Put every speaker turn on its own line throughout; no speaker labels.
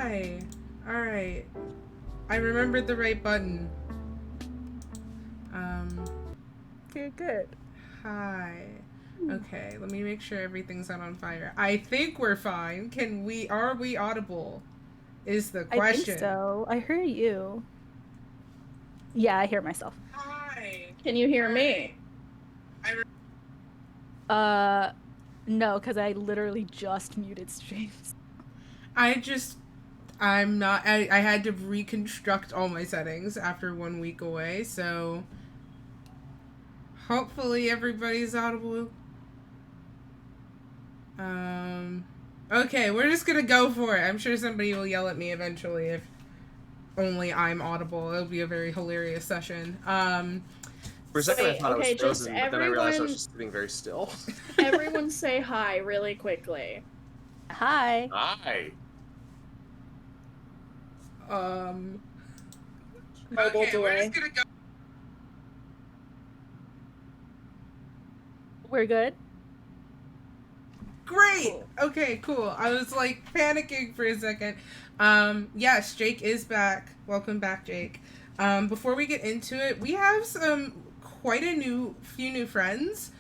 Hi. Alright. I remembered the right button.
You're good.
Hi. Okay, let me make sure everything's not on fire. I think we're fine. Are we audible? Is the
I think
question.
so. I hear you. Yeah, I hear myself.
Hi.
Can you hear
Alright.
me?
Uh, no, because I literally just muted streams.
I just, I'm not, I had to reconstruct all my settings after 1 week away, so hopefully everybody's audible. Okay, we're just gonna go for it. I'm sure somebody will yell at me eventually if only I'm audible. It'll be a very hilarious session.
For a second, I
Wait,
thought I was
okay, just
frozen, but then I realized I was
everyone,
just sitting very still.
everyone say hi really quickly.
Hi.
Hi.
Mobile
Okay, we're
delay.
just gonna go.
We're good.
Great.
Cool.
Okay, cool. I was like panicking for a second. Yes, Jake is back. Welcome back, Jake. Before we get into it, we have quite a few new friends.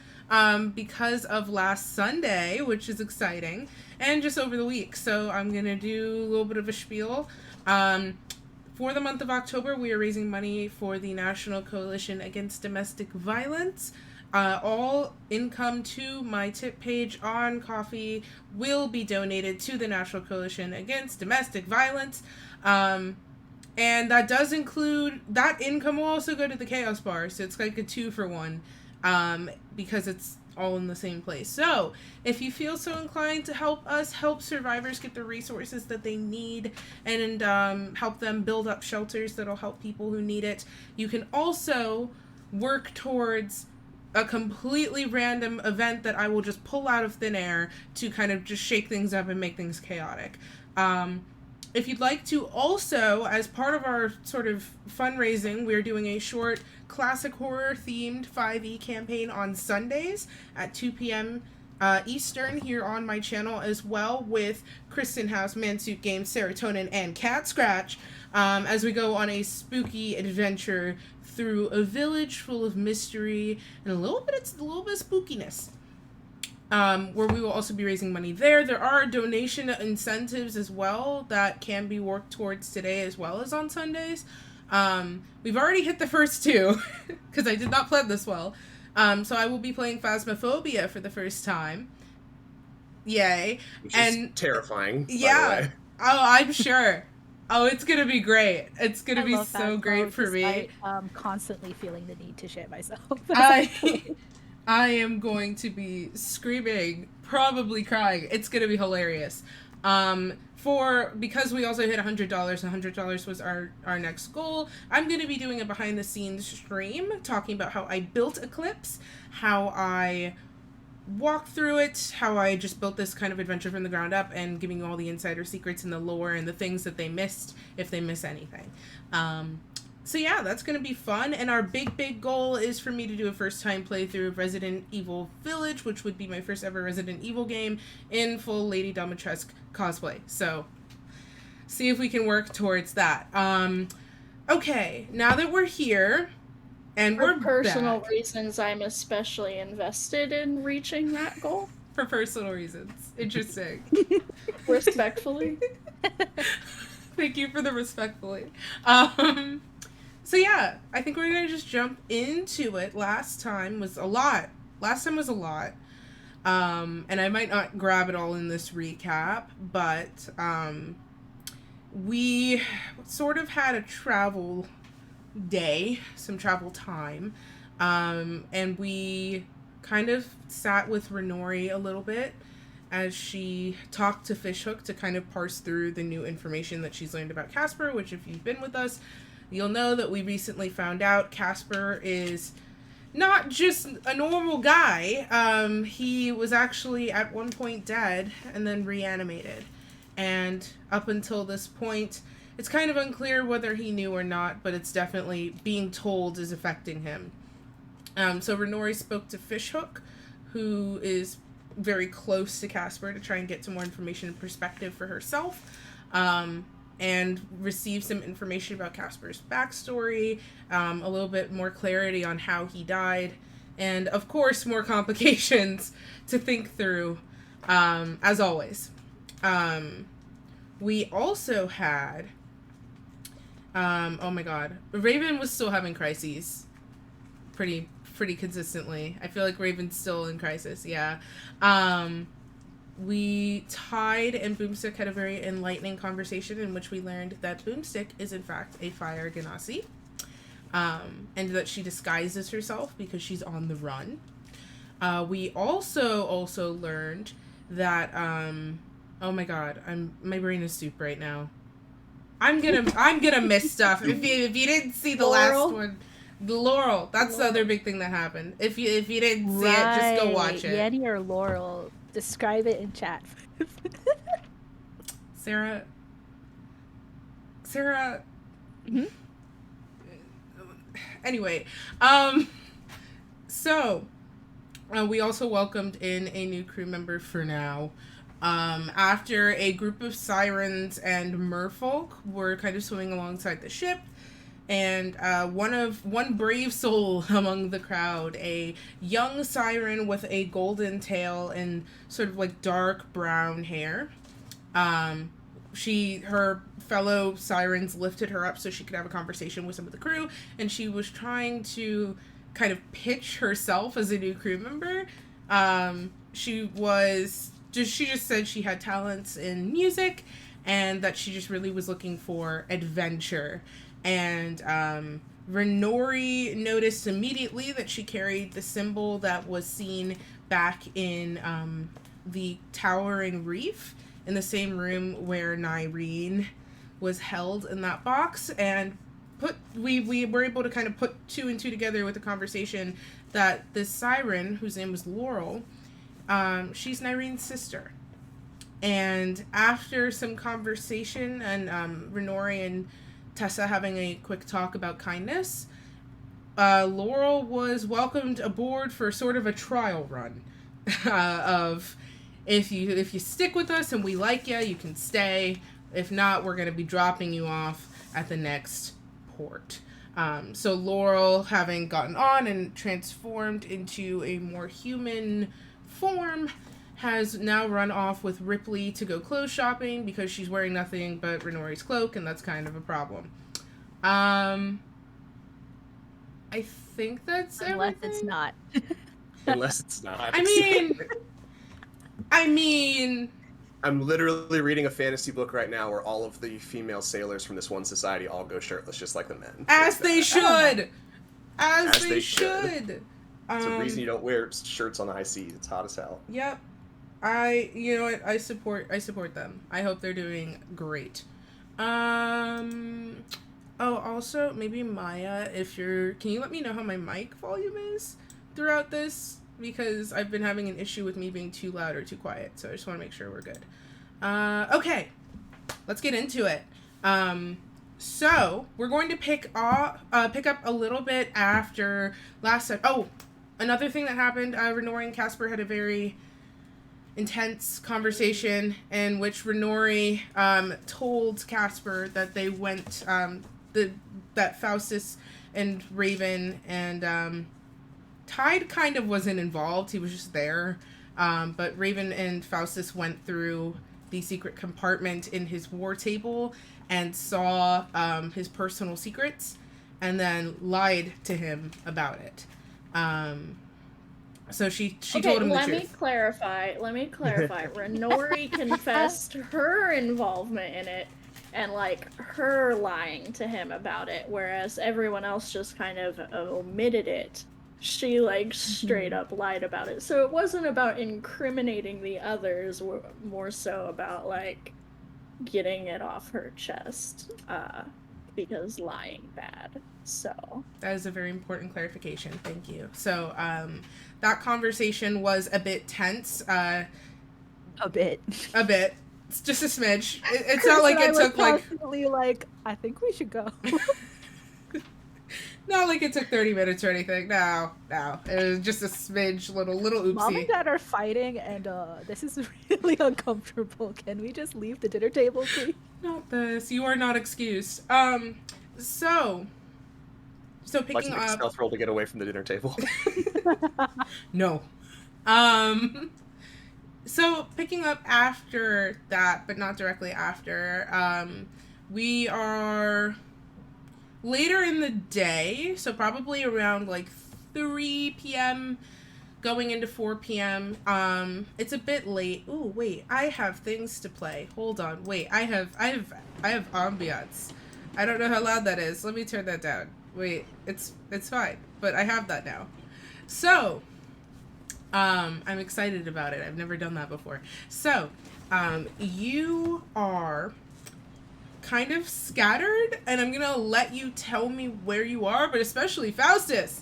Because of last Sunday, which is exciting, and just over the week. So I'm gonna do a little bit of a spiel. For the month of October, we are raising money for the National Coalition Against Domestic Violence. All income to my tip page on Coffee will be donated to the National Coalition Against Domestic Violence. And that does include, that income will also go to the Chaos Bar, so it's like a 2-for-1, because it's all in the same place. So, if you feel so inclined to help us help survivors get the resources that they need and help them build up shelters that'll help people who need it, you can also work towards a completely random event that I will just pull out of thin air to kind of just shake things up and make things chaotic. If you'd like to also, as part of our sort of fundraising, we're doing a short classic horror themed 5e campaign on Sundays at 2 p.m. Eastern here on my channel, as well with Kristen House, Mansuit Games, Serotonin, and Cat Scratch, as we go on a spooky adventure through a village full of mystery and a little bit of spookiness. Where we will also be raising money there. There are donation incentives as well that can be worked towards today as well as on Sundays. We've already hit the first two because I did not plan this well. So I will be playing Phasmophobia for the first time. Yay.
Which is terrifying,
yeah.
by the way.
Oh, I'm sure. Oh, it's gonna be great. It's gonna be
love
so
Phasmo,
great for me.
Constantly feeling the need to shit myself.
I am going to be screaming, probably crying. It's gonna be hilarious. Because we also hit $100 was our next goal. I'm gonna be doing a behind the scenes stream talking about how I built Eclipse, how I walked through it, how I just built this kind of adventure from the ground up, and giving you all the insider secrets and the lore and the things that they missed if they miss anything. So yeah, that's going to be fun, and our big goal is for me to do a first-time playthrough of Resident Evil Village, which would be my first ever Resident Evil game in full Lady Dimitrescu cosplay. So, see if we can work towards that. Okay, now that we're here, and we're
For personal
back,
reasons, I'm especially invested in reaching that goal.
for personal reasons. Interesting.
Respectfully.
Thank you for the respectfully. So yeah, I think we're gonna just jump into it. Last time was a lot. And I might not grab it all in this recap, but we sort of had a travel day, some travel time, and we kind of sat with Renori a little bit as she talked to Fishhook to kind of parse through the new information that she's learned about Casper, which if you've been with us, you'll know that we recently found out Casper is not just a normal guy. He was actually at one point dead and then reanimated. And up until this point, it's kind of unclear whether he knew or not, but it's definitely being told is affecting him. So Renori spoke to Fishhook, who is very close to Casper, to try and get some more information and perspective for herself. and receive some information about Casper's backstory, a little bit more clarity on how he died, and of course more complications to think through, as always. We also had, oh my god, Raven was still having crises pretty consistently. I feel like Raven's still in crisis, yeah. We Tide and Boomstick had a very enlightening conversation in which we learned that Boomstick is in fact a fire genasi, and that she disguises herself because she's on the run. We also learned that, oh my god, my brain is soup right now. I'm gonna miss stuff. If you didn't see the last one, Laurel. That's the other big thing that happened. If you didn't see it, just go watch it.
Yanni or Laurel, describe it in chat.
Sarah.
Mm-hmm.
Anyway, so we also welcomed in a new crew member for now. After a group of sirens and merfolk were kind of swimming alongside the ship, and one brave soul among the crowd, a young siren with a golden tail and sort of like dark brown hair. Her fellow sirens lifted her up so she could have a conversation with some of the crew, and she was trying to kind of pitch herself as a new crew member. She just said she had talents in music and that she just really was looking for adventure. And Renori noticed immediately that she carried the symbol that was seen back in the Towering Reef, in the same room where Nyreen was held in that box, and we were able to kind of put two and two together with the conversation that this siren, whose name was Laurel, she's Nyreen's sister. And after some conversation and Renori and Tessa having a quick talk about kindness, Laurel was welcomed aboard for sort of a trial run of if you stick with us and we like you, you can stay. If not, we're going to be dropping you off at the next port. So Laurel, having gotten on and transformed into a more human form, has now run off with Ripley to go clothes shopping because she's wearing nothing but Renori's cloak, and that's kind of a problem. I think that's
Unless
everything.
it's not.
Unless it's not.
I mean,
I'm literally reading a fantasy book right now where all of the female sailors from this one society all go shirtless, just like the men.
as they should. As they should.
It's the reason you don't wear shirts on the high seas. It's hot as hell.
Yep. You know what? I support them. I hope they're doing great. Oh, also, maybe Maya, can you let me know how my mic volume is throughout this? Because I've been having an issue with me being too loud or too quiet, so I just want to make sure we're good. Okay. Let's get into it. So, we're going to pick up a little bit after last set. Oh, another thing that happened, Renori and Casper had a very intense conversation in which Renori told Casper that they went, that Faustus and Raven and Tide kind of wasn't involved. He was just there. But Raven and Faustus went through the secret compartment in his war table and saw his personal secrets and then lied to him about it. So she told him the truth.
Let me clarify. Renori confessed her involvement in it and, like, her lying to him about it, whereas everyone else just kind of omitted it. She, like, straight up lied about it. So it wasn't about incriminating the others, more so about, like, getting it off her chest, because lying bad. So
that is a very important clarification. Thank you. So that conversation was a bit tense. A bit. It's just a smidge. It's not like it took like
I think we should go.
Not like it took 30 minutes or anything. No. It was just a smidge, little
Mom and
oopsie.
Dad are fighting, and this is really uncomfortable. Can we just leave the dinner table, please?
Not this. You are not excused. So
Like
picking
to make a
up.
stealth roll to get away from the dinner table.
No. So picking up after that, but not directly after, we are later in the day, so probably around like 3 p.m. going into 4 p.m. It's a bit late. Ooh, wait, I have things to play. Hold on. Wait, I have ambiance. I don't know how loud that is. Let me turn that down. Wait, it's fine, but I have that now. So, I'm excited about it. I've never done that before. So, you are kind of scattered, and I'm gonna let you tell me where you are, but especially Faustus,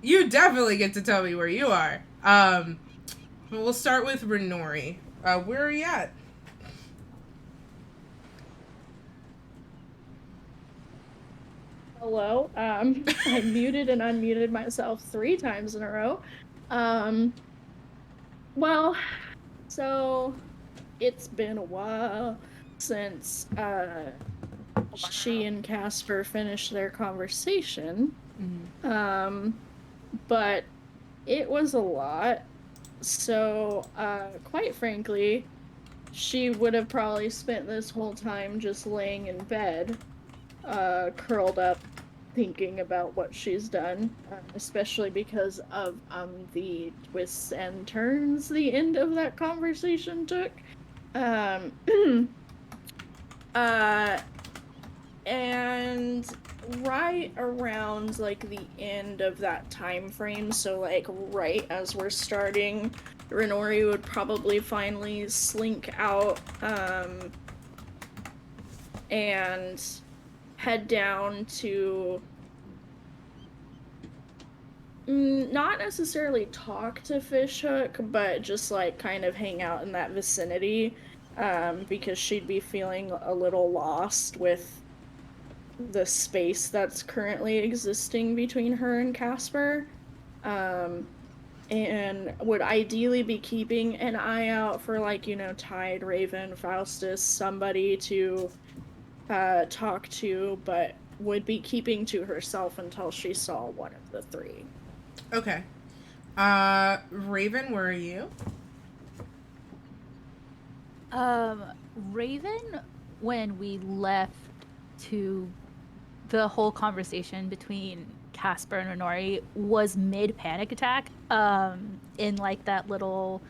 you definitely get to tell me where you are. But we'll start with Renori. Where are you at?
Hello. I muted and unmuted myself 3 times in a row. Well, so it's been a while since she and Casper finished their conversation. But it was a lot. So, quite frankly, she would have probably spent this whole time just laying in bed, curled up, thinking about what she's done, especially because of the twists and turns the end of that conversation took. And right around like the end of that time frame, so like right as we're starting, Renori would probably finally slink out and head down to not necessarily talk to Fishhook, but just like kind of hang out in that vicinity, because she'd be feeling a little lost with the space that's currently existing between her and Casper, and would ideally be keeping an eye out for, like, Tide, Raven, Faustus, somebody to talk to, but would be keeping to herself until she saw one of the 3.
Okay. Raven, where are you?
Raven, when we left to the whole conversation between Casper and Renori, was mid panic attack, in like that little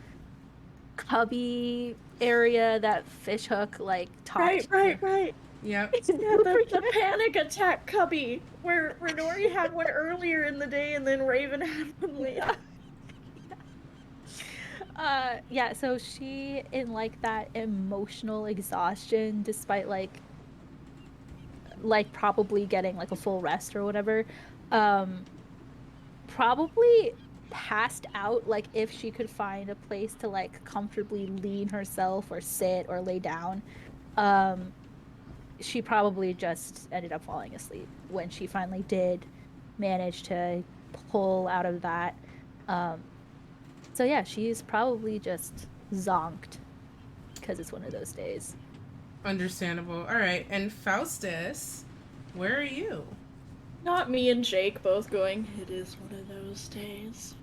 cubby area that Fishhook like talked.
Right.
Yep.
Yeah, the panic attack cubby, where Renori had one earlier in the day and then Raven had one later.
Yeah, so she, in like that emotional exhaustion, despite like probably getting like a full rest or whatever, probably passed out. Like if she could find a place to like comfortably lean herself or sit or lay down, she probably just ended up falling asleep when she finally did manage to pull out of that. So yeah, she's probably just zonked because it's one of those days.
Understandable. All right. And Faustus, where are you?
Not me and Jake both going, it is one of those days.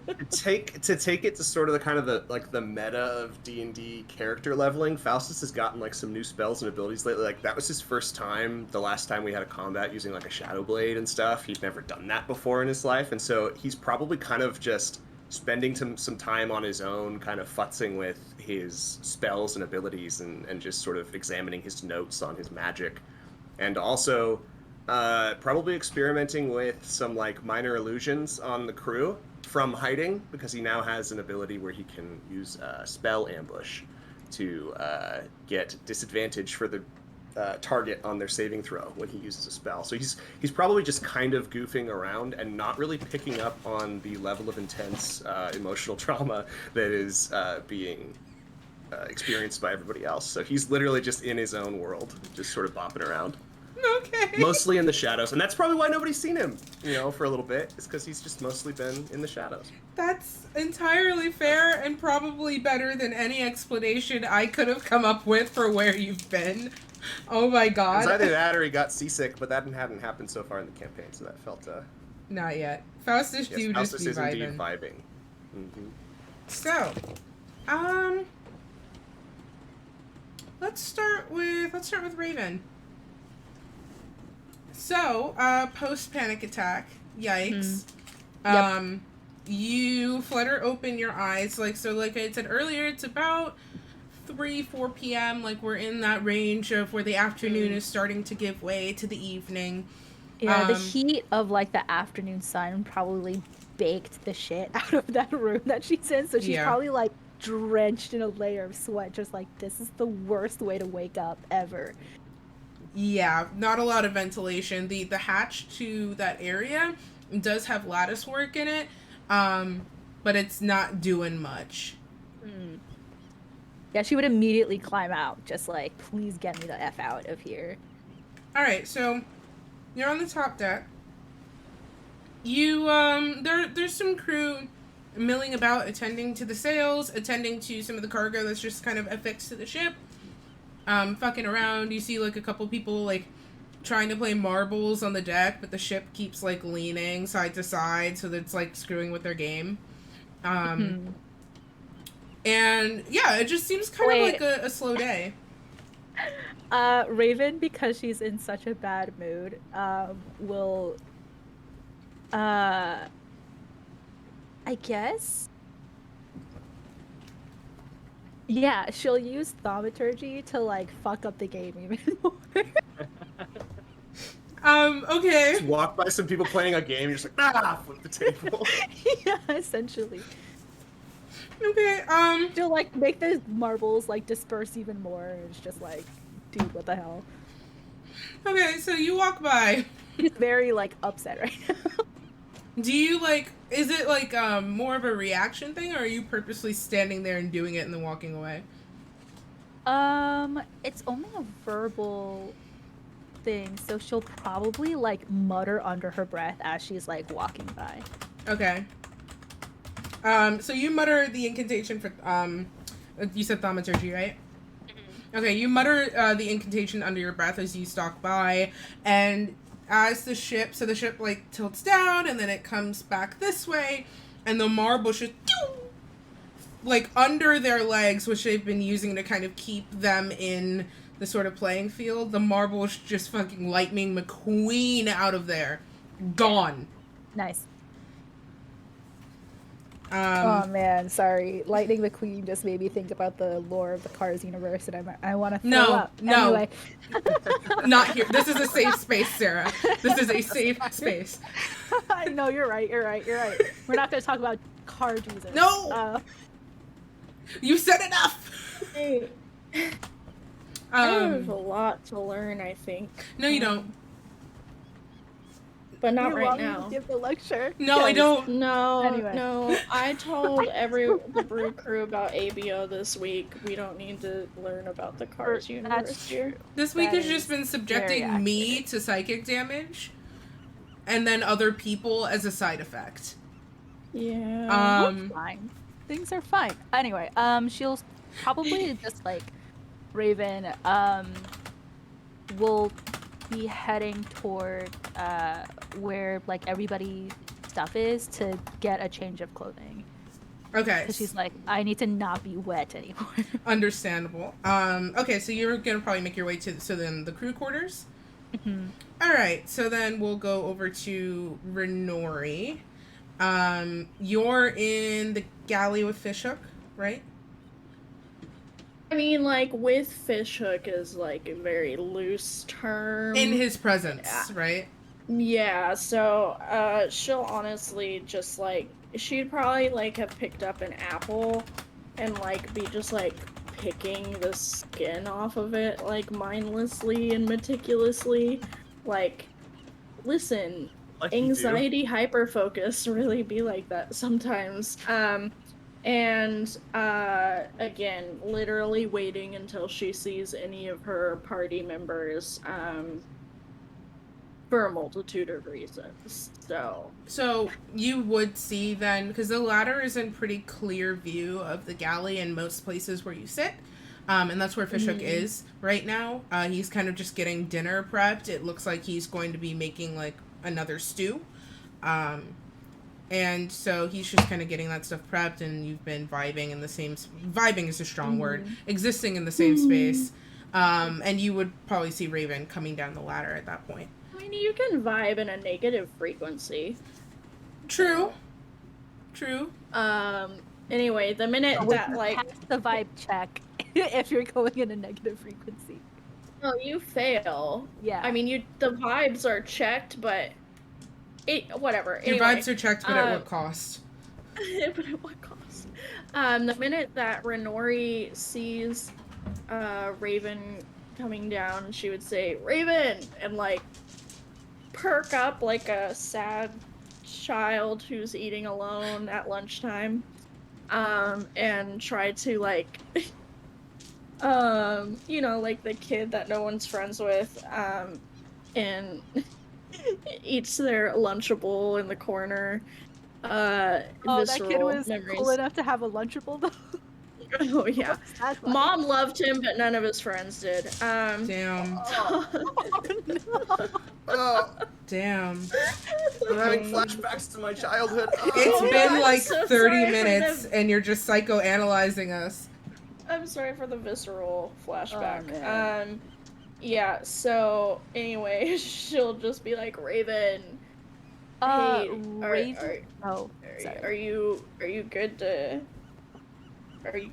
to take it to sort of the kind of the meta of D&D character leveling, Faustus has gotten like some new spells and abilities lately. Like that was his first time, the last time we had a combat using like a shadow blade and stuff. He'd never done that before in his life, and so he's probably kind of just spending some time on his own, kind of futzing with his spells and abilities, and just sort of examining his notes on his magic, and also probably experimenting with some like minor illusions on the crew from hiding, because he now has an ability where he can use spell ambush to get disadvantage for the target on their saving throw when he uses a spell. So he's probably just kind of goofing around and not really picking up on the level of intense emotional trauma that is being experienced by everybody else. So he's literally just in his own world, just sort of bopping around.
Okay.
Mostly in the shadows, and that's probably why nobody's seen him, for a little bit. It's because he's just mostly been in the shadows.
That's entirely fair and probably better than any explanation I could have come up with for where you've been. Oh my god.
It's either that or he got seasick, but that hadn't happened so far in the campaign, so that felt...
Not yet. Faustus
yes,
do
Faustus
just be
is indeed
vibing.
vibing. Mm-hmm.
So, let's start with Raven. So, post panic attack, yikes.
Yep.
You flutter open your eyes, like I said earlier, it's about 3-4 p.m. Like we're in that range of where the afternoon is starting to give way to the evening.
Yeah, the heat of like the afternoon sun probably baked the shit out of that room that she's in. So she's probably like drenched in a layer of sweat, just like this is the worst way to wake up ever.
Yeah, not a lot of ventilation. The hatch to that area does have lattice work in it, but it's not doing much.
Yeah, she would immediately climb out, just like, please get me the F out of here.
Alright, so you're on the top deck. You, there's some crew milling about, attending to the sails, attending to some of the cargo that's just kind of affixed to the ship. Fucking around. You see, like, a couple people, like, trying to play marbles on the deck, but the ship keeps, like, leaning side to side, so that it's, like, screwing with their game. And, yeah, it just seems kind of like a slow day.
Raven, because she's in such a bad mood, will, I guess... Yeah, she'll use thaumaturgy to, like, fuck up the game even more.
Okay.
Just walk by some people playing a game, you're just like, flip the table.
Yeah, essentially.
Okay,
She'll, like, make the marbles, like, disperse even more, and it's just like, dude, what the hell?
Okay, so you walk by.
She's very, like, upset right now.
Do you, like, is it, like, more of a reaction thing, or are you purposely standing there and doing it and then walking away?
It's only a verbal thing, so she'll probably, like, mutter under her breath as she's, like, walking by.
Okay. So you mutter the incantation for, you said thaumaturgy, right? Mm-hmm. Okay, you mutter, the incantation under your breath as you stalk by, and as the ship, like, tilts down, and then it comes back this way, and the marble just, like, under their legs, which they've been using to kind of keep them in the sort of playing field, the marble is just fucking Lightning McQueen out of there. Gone.
Nice. Oh man, sorry. Lightning McQueen just made me think about the lore of the Cars universe, and I want to throw up.
No,
anyway.
Not here. This is a safe space, Sarah. This is a safe space.
No, you're right. We're not going to talk about Car Jesus.
No. You said enough.
Hey. I have a lot to learn, I think.
No, you don't.
But not
you
right
want
now.
Me to give the lecture?
No, I don't.
No,
Anyway.
no. I told the brew crew about ABO this week. We don't need to learn about the Cars universe here.
This week
That
has just been subjecting
very
me to psychic damage, and then other people as a side effect.
Yeah.
It's fine. Things are fine. Anyway, she'll probably just like Raven will be heading toward where like everybody's stuff is to get a change of clothing.
Okay.
Because she's like, I need to not be wet anymore.
Understandable. Okay, so you're gonna probably make your way to then the crew quarters.
Mm-hmm.
All right, so then we'll go over to Renori. You're in the galley with Fishhook, right?
I mean, like, with Fishhook is, like, a very loose term.
In his presence, right?
Yeah, so, she'll honestly just, like, she'd probably, like, have picked up an apple and, like, be just, like, picking the skin off of it, like, mindlessly and meticulously. Like, listen,
Like
anxiety hyperfocus really be like that sometimes. And again, literally waiting until she sees any of her party members for a multitude of reasons.
So you would see then, because the ladder is in pretty clear view of the galley in most places where you sit. And that's where Fishhook is right now. He's kind of just getting dinner prepped. It looks like he's going to be making like another stew. And so he's just kind of getting that stuff prepped, and you've been vibing in the same... Vibing is a strong word. Existing in the same space. And you would probably see Raven coming down the ladder at that point.
I mean, you can vibe in a negative frequency.
True.
Anyway, the minute that, like...
Pass the vibe check if you're going in a negative frequency.
No, you fail.
Yeah.
I mean, the vibes are checked, but... whatever.
Your
Anyway,
vibes are checked, but at what cost?
But at what cost? The minute that Renori sees Raven coming down, she would say, "Raven!" and, like, perk up like a sad child who's eating alone at lunchtime. And try to, like, you know, like the kid that no one's friends with, and eats their Lunchable in the corner.
That kid was
memories.
cool enough to have a Lunchable, though.
Oh, yeah. Mom loved him, but none of his friends did.
Damn.
Oh, no.
Oh,
Damn.
I'm having flashbacks to my childhood.
It's
Oh,
been
I'm
like
so
30
sorry for
minutes,
the-
and you're just psychoanalyzing us.
I'm sorry for the visceral flashback.
Oh, man.
Yeah, so anyway, she'll just be like, Raven. Hey,
Raven. Oh, sorry.
Are you good to... Are you...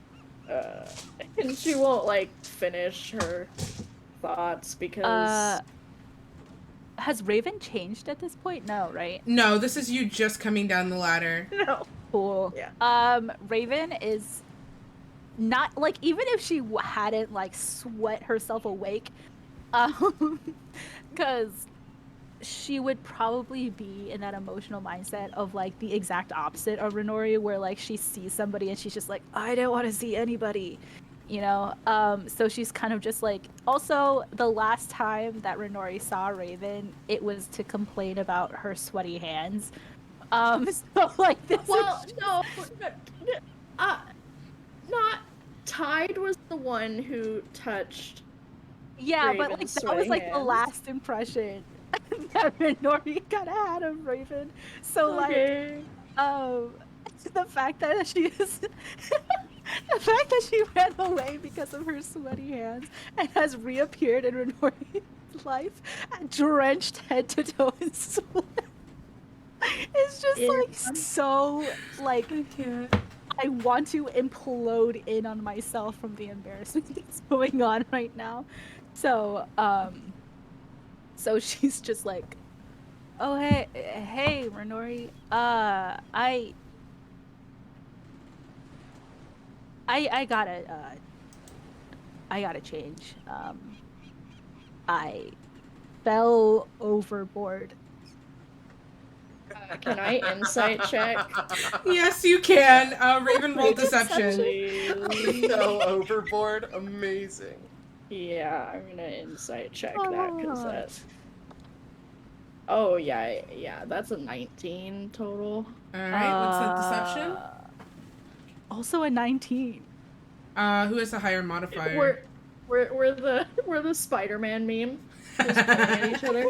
And she won't, like, finish her thoughts because...
Has Raven changed at this point? No, right?
No, this is you just coming down the ladder.
No.
Cool.
Yeah.
Raven is not, like, even if she hadn't, like, sweat herself awake, because she would probably be in that emotional mindset of, like, the exact opposite of Renori, where, like, she sees somebody and she's just like, I don't want to see anybody, you know? So she's kind of just like... Also, the last time that Renori saw Raven, it was to complain about her sweaty hands. So, like, this
Well,
is...
no, not Tide was the one who touched.
Yeah, but, like,
Raven's
that was,
sweaty
like, the
hands.
last impression that Renori kind of had of Raven. So,
Okay.
the fact that she is... the fact that she ran away because of her sweaty hands and has reappeared in Renori's life, drenched head to toe in sweat. It's just, like, so, like...
I can't.
I want to implode in on myself from the embarrassment that's going on right now. So, so she's just like, oh, hey, Renori, I gotta change. I fell overboard.
Can I insight check?
Yes, you can. Raven roll deception.
Fell overboard. Amazing.
Yeah, I'm gonna insight check that because that's. Oh yeah, that's a 19 total.
All right, what's the deception?
Also a 19.
Who has the higher modifier?
We're the Spider-Man meme. Just pointing at each other.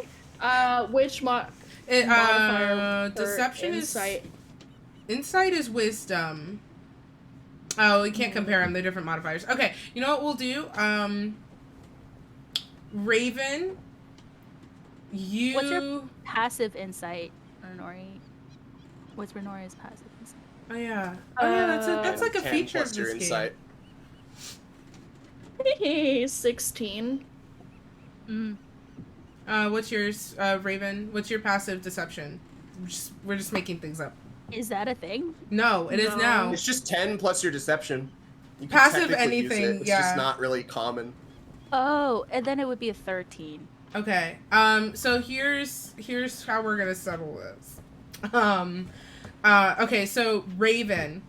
Which modifier? for
Deception
insight?
Insight is wisdom. Oh, we can't compare them. They're different modifiers. Okay, you know what we'll do? Raven, you...
What's your passive insight, Renori? What's Renori's passive insight?
Oh, yeah. Oh, yeah, that's like a
10
feature
plus
of
your
this
insight.
Game. 16.
What's yours, Raven? What's your passive deception? We're just making things up.
Is that a thing?
No, it is now.
It's just 10 plus your deception. You can
Passive
technically use
anything,
it. It's
yeah.
just not really common.
Oh, and then it would be a 13.
Okay. So here's how we're gonna settle this. Okay. So Raven,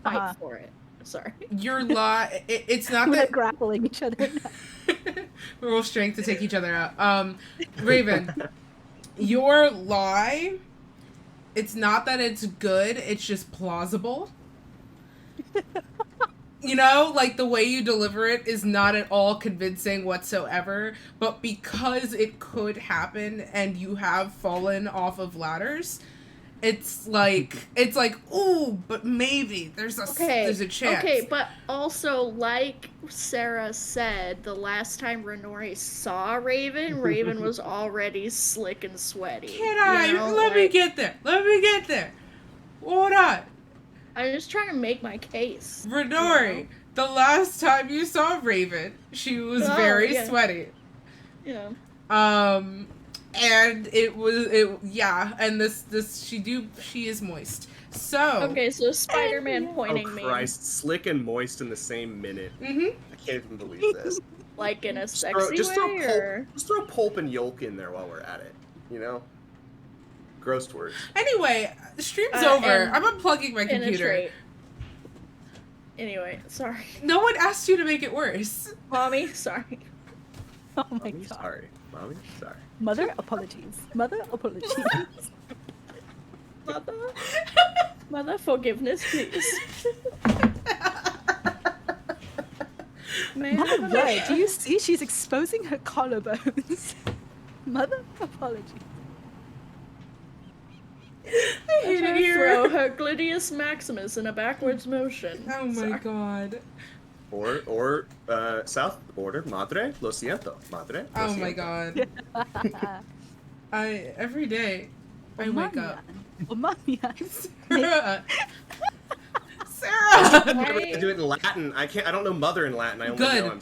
Fight for it. Sorry.
your law. It's not
We're
that
grappling each other.
Roll strength to take each other out. Raven, your lie, it's not that it's good, it's just plausible. You know, like the way you deliver it is not at all convincing whatsoever, but because it could happen and you have fallen off of ladders, it's like ooh, but maybe there's a chance.
Okay, but also like Sarah said, the last time Renori saw Raven, Raven was already slick and sweaty.
Can I?
You know,
Let me get there. Hold on.
I'm just trying to make my case.
Renori,
you know?
the last time you saw Raven, she was very sweaty.
Yeah.
And and she is moist. So
okay, so Spider-Man pointing me.
Oh Christ, slick and moist in the same minute.
Mm-hmm.
I can't even believe this.
Like in a sexy way, or
just throw pulp and yolk in there while we're at it. You know. Gross words.
Anyway, the stream's over. I'm unplugging my computer.
Anyway, sorry.
No one asked you to make it worse.
Mommy, sorry.
Oh my
Mommy,
god.
sorry. Mommy, sorry.
Mother apologies. Mother apologies.
Mother forgiveness, please.
Mother, right? Do you see? She's exposing her collarbones. Mother apologies.
I hate it here.
Throw her gluteus maximus in a backwards motion.
Oh my god.
Or south border, madre, lo siento, madre. Lo
Oh
siento.
my god. Every day I wake up. Sarah.
I'm gonna do it in Latin. I don't know mother in Latin. I only know I'm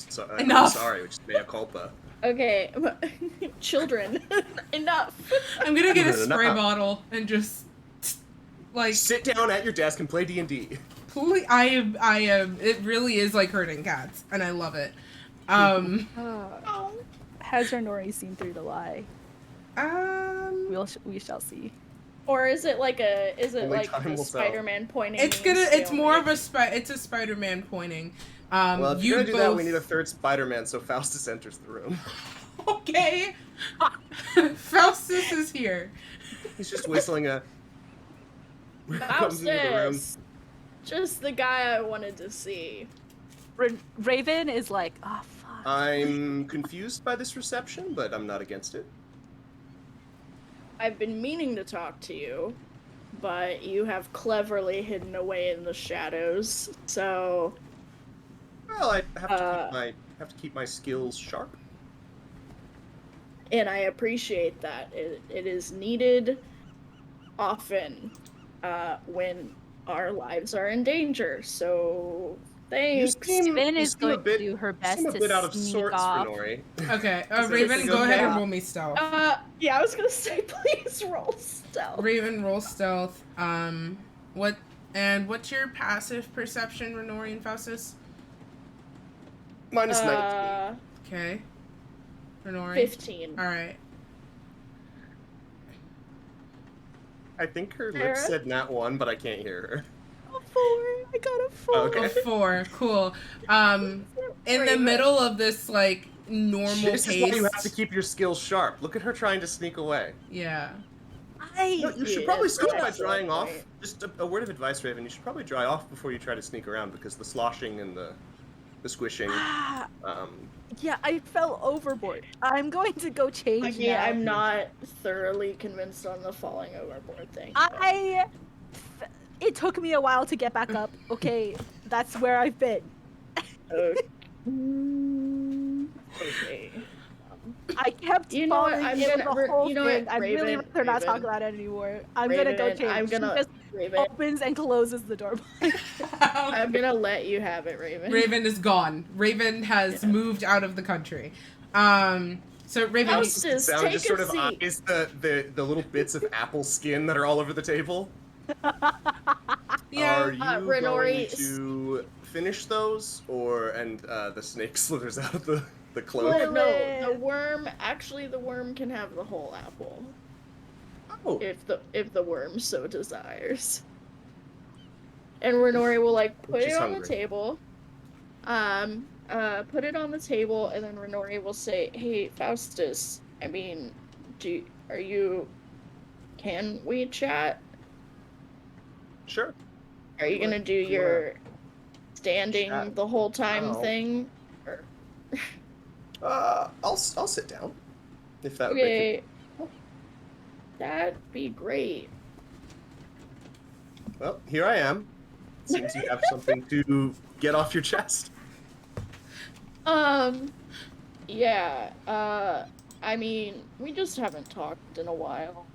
sorry, which is mea culpa.
Okay, children, enough.
I'm gonna get a spray bottle and just like
sit down at your desk and play D&D.
I am. It really is like herding cats, and I love it.
Has Renori seen through the lie? We shall see.
Or is it like a
time will
Spider-Man pointing?
It's more of a Spider-Man pointing.
Well, if you're gonna do that, we need a third Spider-Man, so Faustus enters the room.
Okay. Faustus is here.
He's just whistling a. Comes into the room.
Faustus, just the guy I wanted to see.
Raven is like, oh fuck.
I'm confused by this reception, but I'm not against it.
I've been meaning to talk to you, but you have cleverly hidden away in the shadows. So.
Well, I have to keep my skills sharp.
And I appreciate that. It is needed often when our lives are in danger. So thanks.
Finn is going to do her best
to
to sneak off.
Okay, Raven, go ahead and roll me stealth.
Yeah, I was gonna say, please roll stealth.
Raven, roll stealth. What's your passive perception, Renori and Faustus?
Minus 19.
Okay. Renori?
15.
Alright.
I think her lips said nat 1, but I can't hear her.
A 4. I got a 4.
Okay.
A 4. Cool. In the middle of this, like, normal
This
pace.
is why you have to keep your skills sharp. Look at her trying to sneak away.
Yeah.
You should probably start by drying off. Just a word of advice, Raven. You should probably dry off before you try to sneak around, because the sloshing and the squishing.
Yeah, I fell overboard. I'm going to go change.
Yeah, I'm not thoroughly convinced on the falling overboard thing.
It took me a while to get back up. Okay, that's where I've been.
Okay.
I kept falling.
I'm
it
gonna,
was a whole
you know
thing.
what,
I'd really
Raven,
rather not talk
Raven.
about it anymore. I'm
Raven,
gonna go change.
I'm gonna-
She just
Raven.
opens and closes the door.
I'm gonna let you have it, Raven.
Raven is gone. Raven has moved out of the country. So Raven,
Faustus,
Sound
take
just sort
a
of
seat.
eyes the little bits of apple skin that are all over the table.
yeah.
Are you
Renori,
going to finish those, and the snake slithers out of the cloak?
Well, no, the worm can have the whole apple
Oh,
if the worm so desires. And Renori will like put
She's
it on
hungry.
the table, put it on the table, and then Renori will say, "Hey, Faustus, I mean, can we chat?
Sure.
Are you gonna do
You wanna
your standing
chat
the whole time
now?
thing?" Or...
I'll sit down if that would make it.
Okay, that'd be great.
Well, here I am. Seems you have something to get off your chest.
Yeah, I mean, we just haven't talked in a while.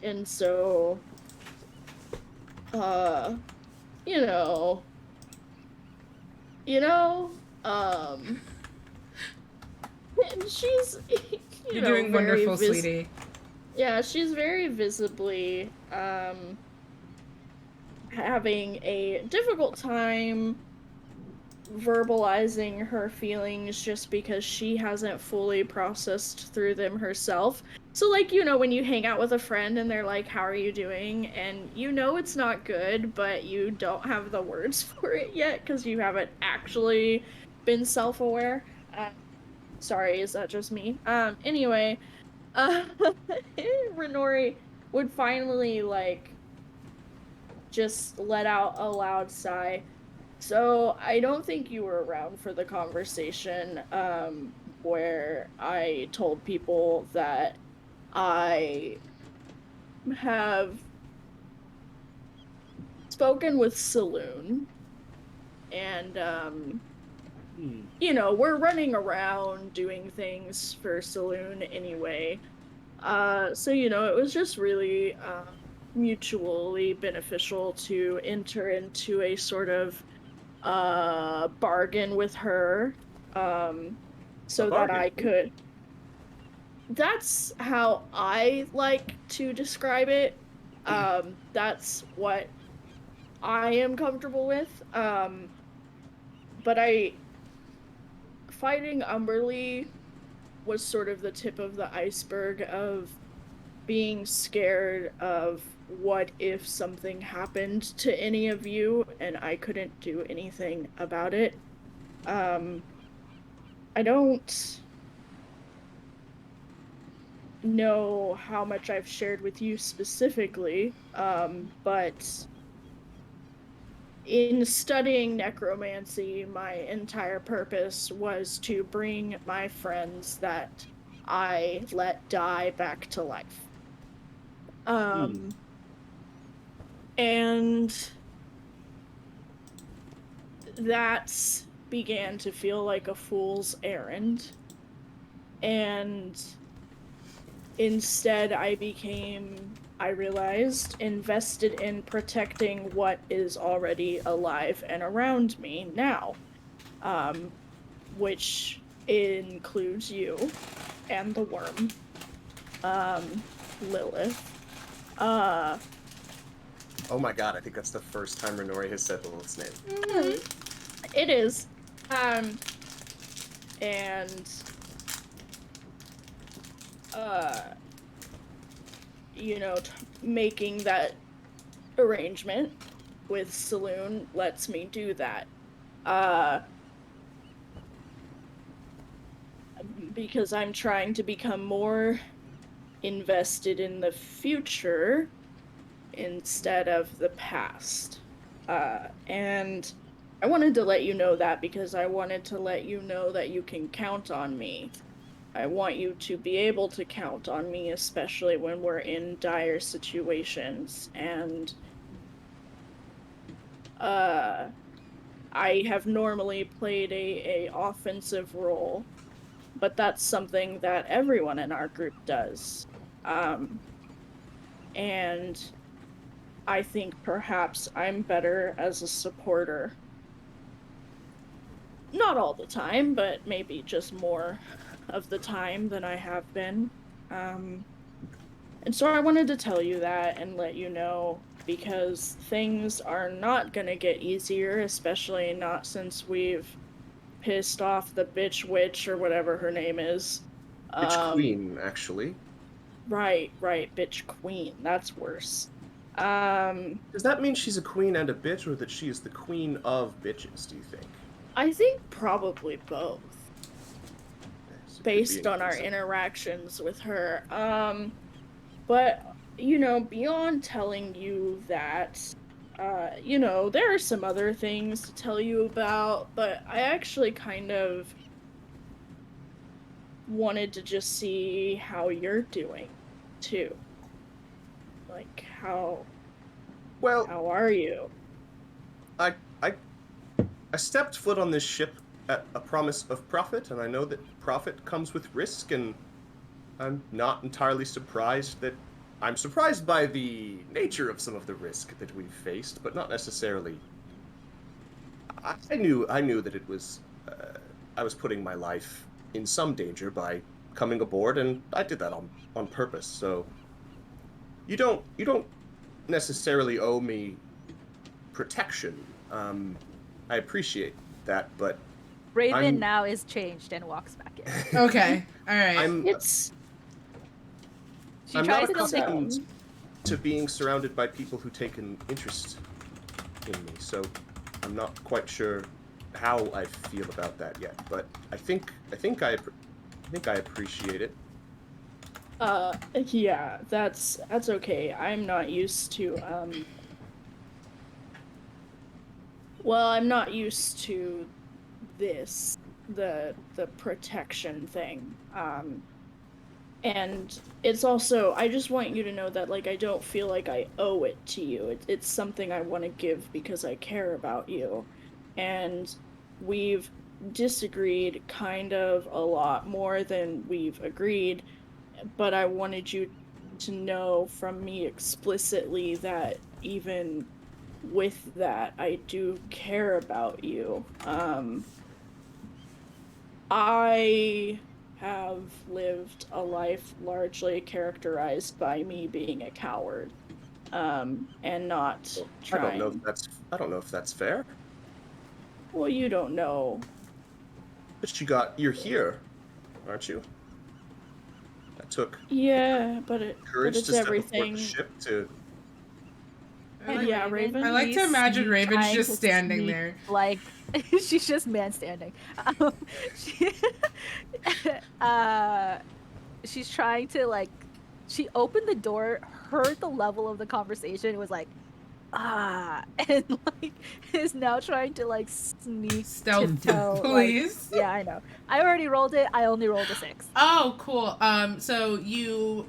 And so, uh, you know, you know, um, and she's,
You're doing
very
wonderful, sweetie.
yeah, she's very visibly, having a difficult time verbalizing her feelings just because she hasn't fully processed through them herself. So, like, when you hang out with a friend and they're like, "How are you doing?" And it's not good, but you don't have the words for it yet because you haven't actually been self aware. Sorry, is that just me? Anyway, uh, Renori would finally, like, just let out a loud sigh. So I don't think you were around for the conversation where I told people that I have spoken with Saloon, and we're running around doing things for Saloon anyway. So it was just really mutually beneficial to enter into a sort of bargain with her,
A
so that
bargain.
I could. That's how I like to describe it. That's what I am comfortable with. But fighting Umberly was sort of the tip of the iceberg of being scared of what if something happened to any of you and I couldn't do anything about it. Um, I don't know how much I've shared with you specifically, but in studying necromancy, my entire purpose was to bring my friends that I let die back to life. And that began to feel like a fool's errand. And instead, I realized, invested in protecting what is already alive and around me now, which includes you and the worm, Lilith.
Oh my god, I think that's the first time Renori has said Lilith's name.
It is. And making that arrangement with Saloon lets me do that. Because I'm trying to become more invested in the future instead of the past. And I wanted to let you know that because I wanted to let you know that you can count on me. I want you to be able to count on me, especially when we're in dire situations. And I have normally played a offensive role, but that's something that everyone in our group does. And I think perhaps I'm better as a supporter. Not all the time, but maybe just more of the time than I have been. And so I wanted to tell you that and let you know, because things are not gonna get easier, especially not since we've pissed off the bitch witch or whatever her name is.
Bitch Queen, actually.
Right, bitch queen. That's worse.
Does that mean she's a queen and a bitch, or that she is the queen of bitches, do you think?
I think probably both,
Yes, it could be
based on our
inclusive.
interactions with her. But, you know, beyond telling you that, you know, there are some other things to tell you about, but I actually kind of wanted to just see how you're doing, too. Like,
Well,
how are you?
I I I stepped foot on this ship at a promise of profit, and I know that profit comes with risk, and I'm not entirely surprised that I'm surprised by the nature of some of the risk that we've faced, but not necessarily. I knew that it was I was putting my life in some danger by coming aboard, and I did that on purpose. So you don't necessarily owe me protection. I appreciate that, but
Raven
I'm
now is changed and walks back in.
Okay. All right.
It's
She
I'm
tries
not
to think.
accustomed to being surrounded by people who take an interest in me, so I'm not quite sure how I feel about that yet. But I think I appreciate it.
yeah, that's okay. I'm not used to well, I'm not used to this, the protection thing. And it's also, I just want you to know that, like, I don't feel like I owe it to you. It's something I want to give because I care about you. And we've disagreed kind of a lot more than we've agreed, but I wanted you to know from me explicitly that even with that, I do care about you. I have lived a life largely characterized by me being a coward, and not
Well,
trying.
I don't know if that's fair.
Well, you don't know.
But you're here, aren't you? That took
Yeah, but
courage
it's
to step aboard the
everything.
ship to.
I like,
Yeah, Raven.
I like to
She's
imagine Raven's
trying
just
to
standing
sneak,
there.
like she's just man standing. Um, she, uh, she's trying to like. She opened the door, heard the level of the conversation, was like, and like is now trying to like sneak
Stealth,
tiptoe. Like,
please.
yeah, I know. I already rolled it. I only rolled a 6.
Oh, cool. So you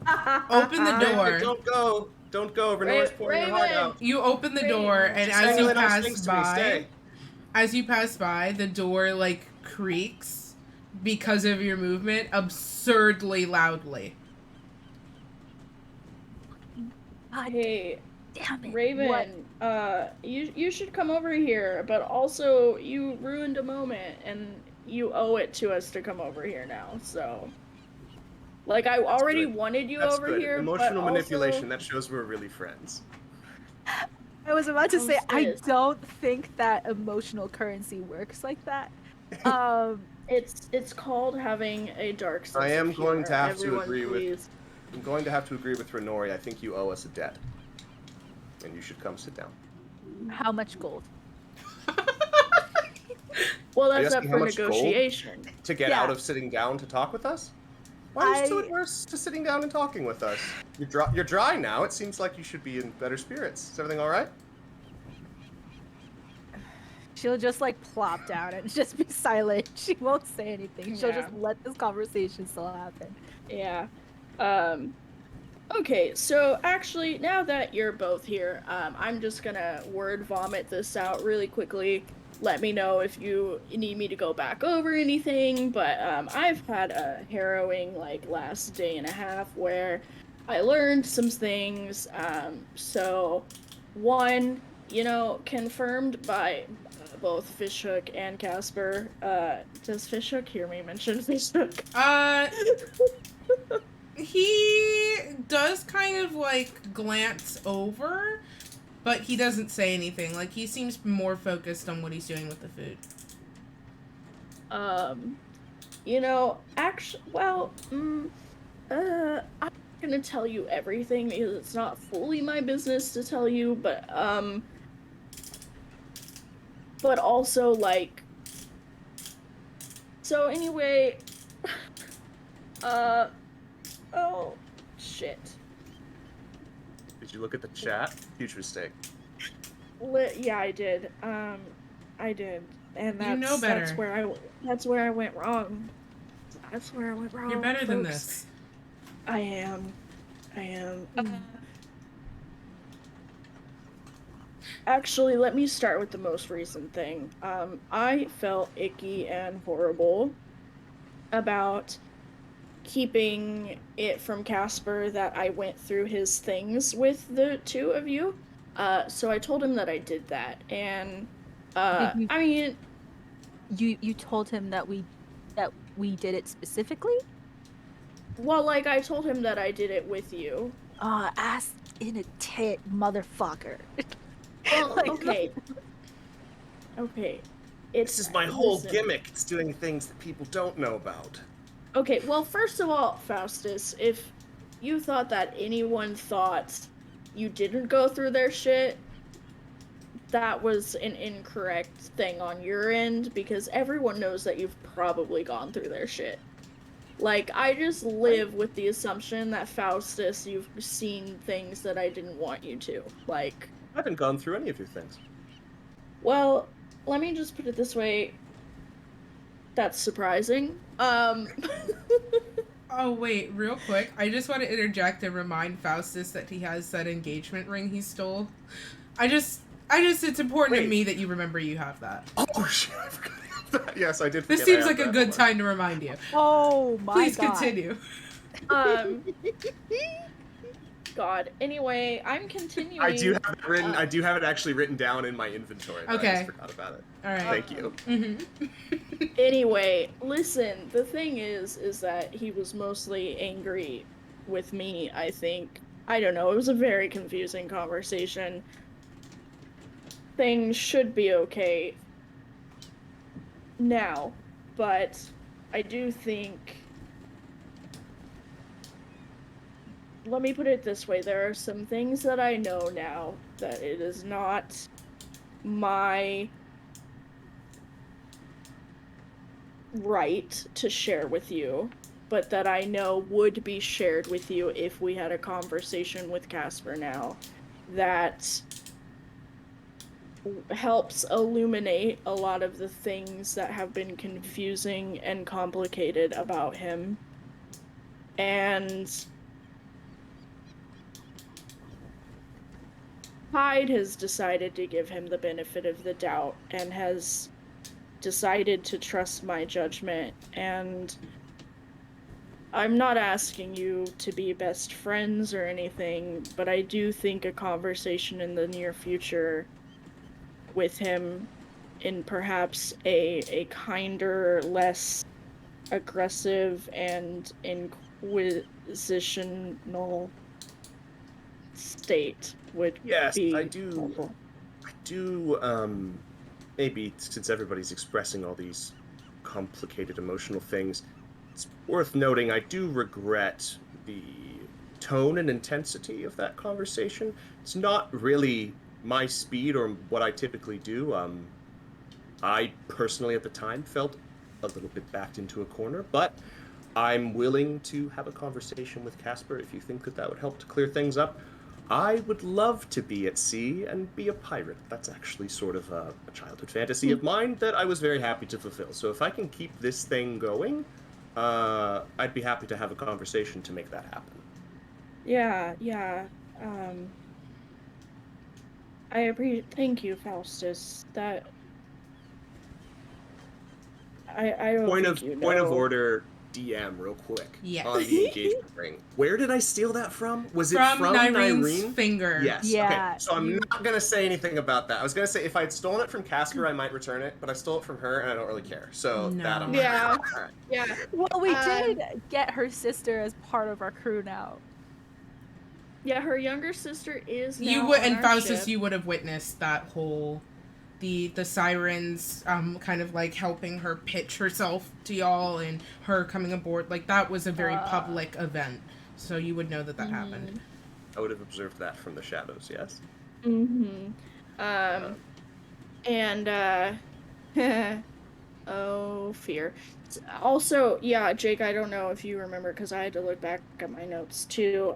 open the
Raven,
door.
don't go! Don't go! Renora's pouring her heart
Raven.
out.
You open the door,
Raven.
and
She's saying
as you
really nice
pass
things to me.
by,
Stay.
the door like creaks because of your movement absurdly loudly.
God
Hey,
damn it!
Raven.
What?
You should come over here. But also, you ruined a moment, and you owe it to us to come over here now. So, like, I
That's
already
good.
wanted you
That's
over
good.
here,
Emotional
but
manipulation.
also,
That shows we're really friends.
I was about to say
how's
I
this?
don't think that emotional currency works like that. Um,
It's called having a dark sense
I am
of
going
humor.
to have to
Everyone,
agree with.
please.
I'm going to have to agree with Renori. I think you owe us a debt, and you should come sit down.
how much gold?
Well,
Are you
that's up
asking
for
how much gold?
negotiation.
To get
Yeah.
out of sitting down to talk with us? Why are you so
I-
adverse to sitting down and talking with us? You're dry now. It seems like you should be in better spirits. Is everything all right?
She'll just like plop down and just be silent. She won't say anything. She'll just
Yeah.
let this conversation still happen.
Yeah. Okay, so actually, now that you're both here, I'm just gonna word vomit this out really quickly. Let me know if you need me to go back over anything, but I've had a harrowing, like, last day and a half where I learned some things. So, one, you know, confirmed by both Fishhook and Casper. Does Fishhook hear me mention Fishhook?
He does kind of like glance over, but he doesn't say anything. Like he seems more focused on what he's doing with the food.
You know, actually, well, I'm not gonna tell you everything because it's not fully my business to tell you, but also, like, So anyway, oh, shit.
Did you look at the chat? Huge mistake.
Yeah, I did. I did, and
You know better.
that's where I went wrong. That's where I went wrong.
You're better than
folks.
this.
I am. Actually, let me start with the most recent thing. I felt icky and horrible about keeping it from Casper that I went through his things with the two of you. So I told him that I did that, and
Did you-
I mean,
You told him that we did it specifically?
well, like I told him that I did it with you.
Ass in a tit, motherfucker.
Well,
Like,
okay. Okay.
This is my whole
listen.
gimmick. It's doing things that people don't know about.
Okay, well, first of all, Faustus, if you thought that anyone thought you didn't go through their shit, that was an incorrect thing on your end, because everyone knows that you've probably gone through their shit. Like, I just live with the assumption that, Faustus, you've seen things that I didn't want you to. Like,
I haven't gone through any of your things.
well, let me just put it this way. That's surprising.
Oh, wait, real quick. I just want to interject and remind Faustus that he has that engagement ring he stole. It's important to
Wait.
me that you remember you have that.
Oh, shit, I forgot about that. Yes, I did
This
forget
seems
I
like
had
a
that.
good
Hold on.
time to remind you.
oh my
Please
god.
continue.
God. Anyway, I'm continuing.
I do have it written. I do have it actually written down in my inventory. But I
Okay.
just forgot about it.
All right.
Thank you.
Mm-hmm.
Anyway, listen, the thing is that he was mostly angry with me, I think. I don't know, it was a very confusing conversation. Things should be okay now, but I do think... Let me put it this way, there are some things that I know now that it is not my right to share with you, but that I know would be shared with you if we had a conversation with Casper now, that helps illuminate a lot of the things that have been confusing and complicated about him. And Hyde has decided to give him the benefit of the doubt and has decided to trust my judgment, and I'm not asking you to be best friends or anything, but I do think a conversation in the near future with him in perhaps a kinder, less aggressive and inquisitional state would
Yes,
be
I do.
helpful.
I do. Maybe since everybody's expressing all these complicated emotional things, it's worth noting I do regret the tone and intensity of that conversation. It's not really my speed or what I typically do. I personally at the time felt a little bit backed into a corner, but I'm willing to have a conversation with Casper if you think that that would help to clear things up. I would love to be at sea and be a pirate. That's actually sort of a childhood fantasy of mine that I was very happy to fulfill. So if I can keep this thing going, I'd be happy to have a conversation to make that happen.
Yeah. I appreciate. Thank you, Faustus. That I don't
Point
think you
of
know.
order, DM real quick.
Yes.
On the engagement ring. Where did I steal that from? Was it from
Nyrene's
Nyrene?
finger.
Yes.
Yeah,
Okay. So I'm not gonna say anything about that. I was gonna say if I'd stolen it from Casper, I might return it, but I stole it from her, and I don't really care. So
No.
that I'm
Yeah.
All right.
Yeah.
Well, we did get her sister as part of our crew now.
Yeah, her younger sister is now
You would,
on
and
our
Faustus,
ship.
you would have witnessed that whole, the sirens, kind of like helping her pitch herself to y'all, and her coming aboard. Like that was a very public event, so you would know that happened.
I would have observed that from the shadows. Yes.
Mm-hmm. And Oh, fear. Also, yeah, Jake, I don't know if you remember, because I had to look back at my notes too.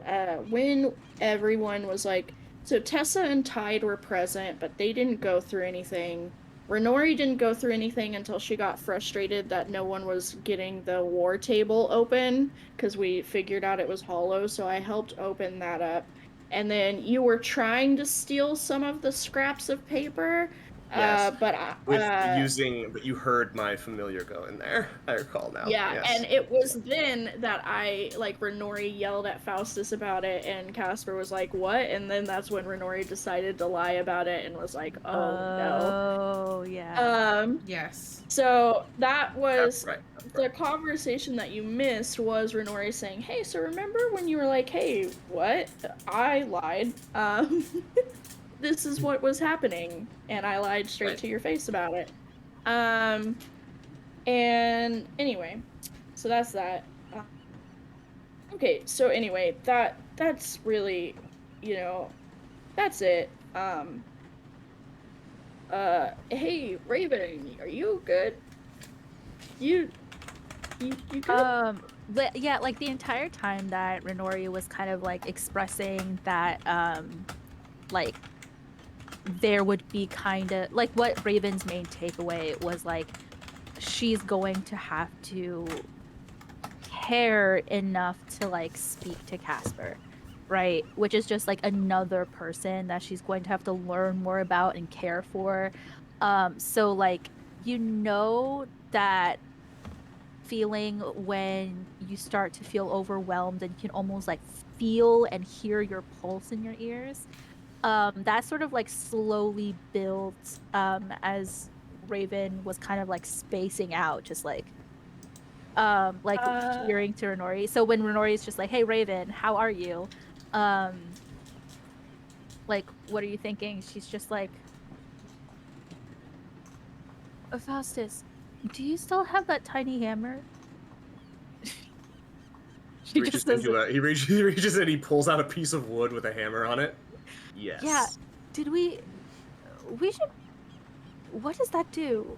When everyone was like, so Tessa and Tide were present, but they didn't go through anything. Renori didn't go through anything until she got frustrated that no one was getting the war table open, because we figured out it was hollow, so I helped open that up. And then you were trying to steal some of the scraps of paper,
Yes.
but
But you heard my familiar go in there. I recall now.
yeah,
Yes.
and it was then that Renori yelled at Faustus about it, and Casper was like, "What?" And then that's when Renori decided to lie about it and was like, "Oh no."
Oh, yeah.
Yes.
So that was
Right.
the conversation that you missed was Renori saying, "Hey, so remember when you were like, hey, what? I lied. This is what was happening, and I lied straight to your face about it." And anyway, so that's that. Okay, so anyway, that's really, that's it. Hey, Raven, are you good? You good?
Yeah, like the entire time that Renori was kind of like expressing that, like there would be kind of like what Raven's main takeaway was like she's going to have to care enough to like speak to Casper, right? Which is just like another person that she's going to have to learn more about and care for. So like that feeling when you start to feel overwhelmed and you can almost like feel and hear your pulse in your ears. That sort of like slowly built as Raven was kind of like spacing out, just like hearing to Renori. So when Renori is just like, "Hey Raven, how are you? Like what are you thinking?" She's just like, "Faustus, do you still have that tiny hammer?"
He reaches and he pulls out a piece of wood with a hammer on it. Yes.
Yeah. Did we should what does that do?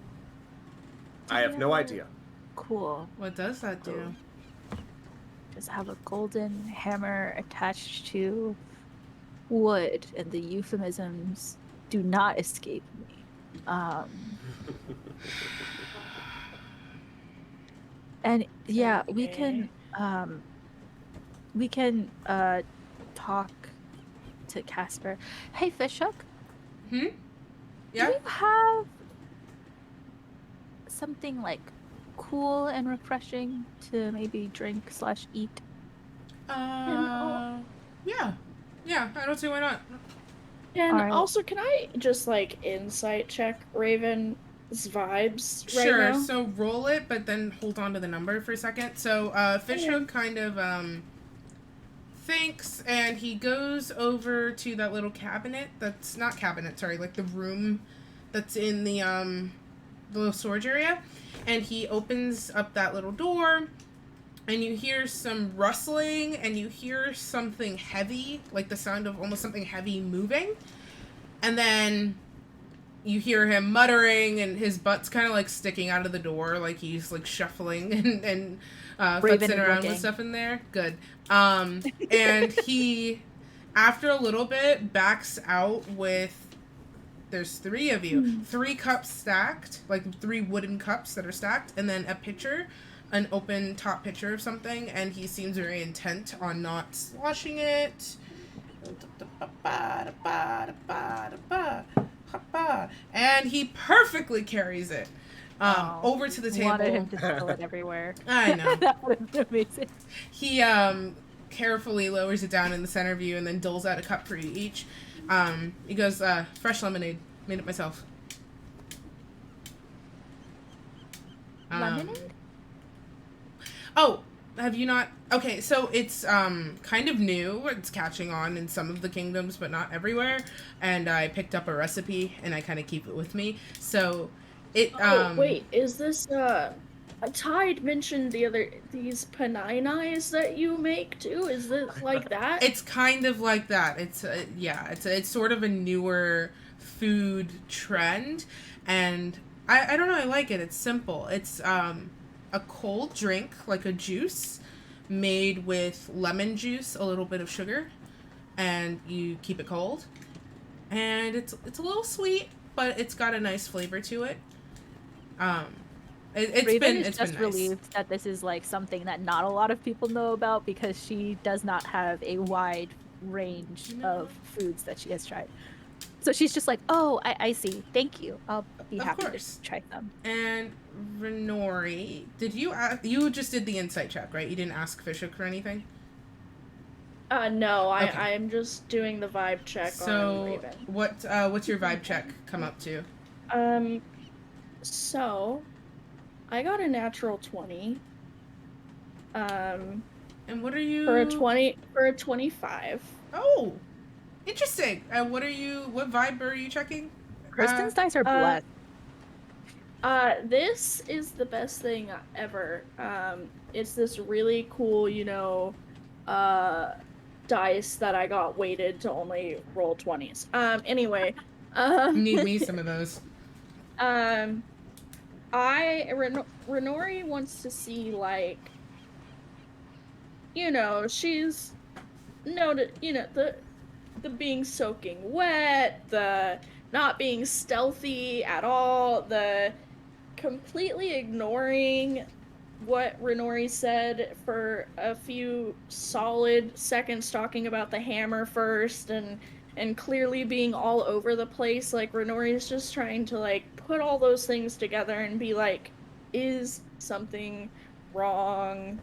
I have no idea.
Cool.
What does that do?
Just have a golden hammer attached to wood, and the euphemisms do not escape me. And yeah, we can talk to Casper. Hey, Fishhook.
Yeah.
Do you have something like cool and refreshing to maybe drink/eat?
Yeah. Yeah, I don't see why not.
And
Alright.
also, can I just like insight check Raven's vibes right
Sure,
now?
so roll it, but then hold on to the number for a second. So Fishhook kind of thinks, and he goes over to that little cabinet that's not cabinet, sorry, like the room that's in the little storage area, and he opens up that little door, and you hear some rustling, and you hear something heavy, like the sound of almost something heavy moving, and then you hear him muttering, and his butt's kind of like sticking out of the door, like he's like shuffling and futzing around with stuff in there. Good. And he, after a little bit, backs out with, there's 3 of you, 3 cups stacked, like 3 wooden cups that are stacked, and then a pitcher, an open top pitcher of something, and he seems very intent on not sloshing it. And he perfectly carries it over to the table.
Wanted him to spill it everywhere.
I know.
That would have been amazing.
He carefully lowers it down in the center view and then doles out a cup for you each. He goes, fresh lemonade. Made it myself.
Lemonade?
Oh, have you not? Okay, so it's kind of new. It's catching on in some of the kingdoms, but not everywhere. And I picked up a recipe, and I kind of keep it with me. So it.
Wait, is this Tide mentioned these paninis that you make too? Is this like that?
It's kind of like that. It's it's sort of a newer food trend, and I don't know. I like it. It's simple. It's a cold drink, like a juice, made with lemon juice, a little bit of sugar, and you keep it cold. And it's a little sweet, but it's got a nice flavor to it. Um,
Raven is
it's
just
been nice.
relieved that this is like something that not a lot of people know about because she does not have a wide range of foods that she has tried. So she's just like, oh, I see. Thank you. I'll be
Of
happy
course.
to try them.
And Renori, you just did the insight check, right? You didn't ask Fishhook for anything?
No,
Okay.
I'm just doing the vibe check on
So
Raven.
what's your vibe check come up to?
So I got a natural 20.
And what are you
For a 25.
Oh, interesting. What vibe are you checking?
Kristen's dice are blessed.
This is the best thing ever. It's this really cool, dice that I got weighted to only roll 20s. Anyway,
Need me some of those.
Renori wants to see, like, she's noted, the being soaking wet, the not being stealthy at all, the completely ignoring what Renori said for a few solid seconds, talking about the hammer first, and clearly being all over the place. Like, Renori's just trying to, like, put all those things together and be like, is something wrong?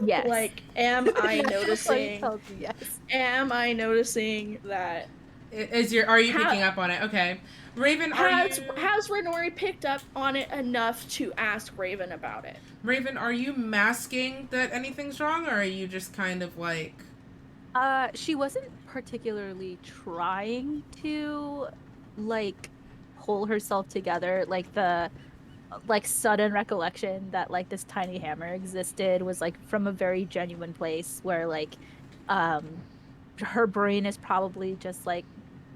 Yes.
Like, am I noticing?
Yes.
Am I noticing that?
Are you picking up on it? Okay. Raven,
has Renori picked up on it enough to ask Raven about it?
Raven, are you masking that anything's wrong, or are you just kind of like...
She wasn't particularly trying to, like, pull herself together. Like, the, like, sudden recollection that, like, this tiny hammer existed was, like, from a very genuine place where, like, her brain is probably just, like,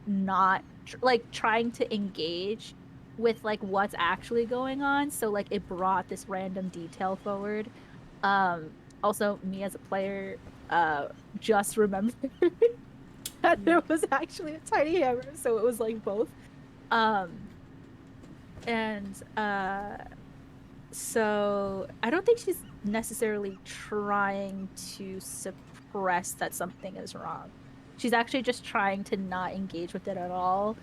not, like, trying to engage with, like, what's actually going on. So, like, it brought this random detail forward. Also, me as a player, just remembered that there was actually a tiny hammer, so it was like both. So I don't think she's necessarily trying to suppress that something is wrong. She's actually just trying to not engage with it at all.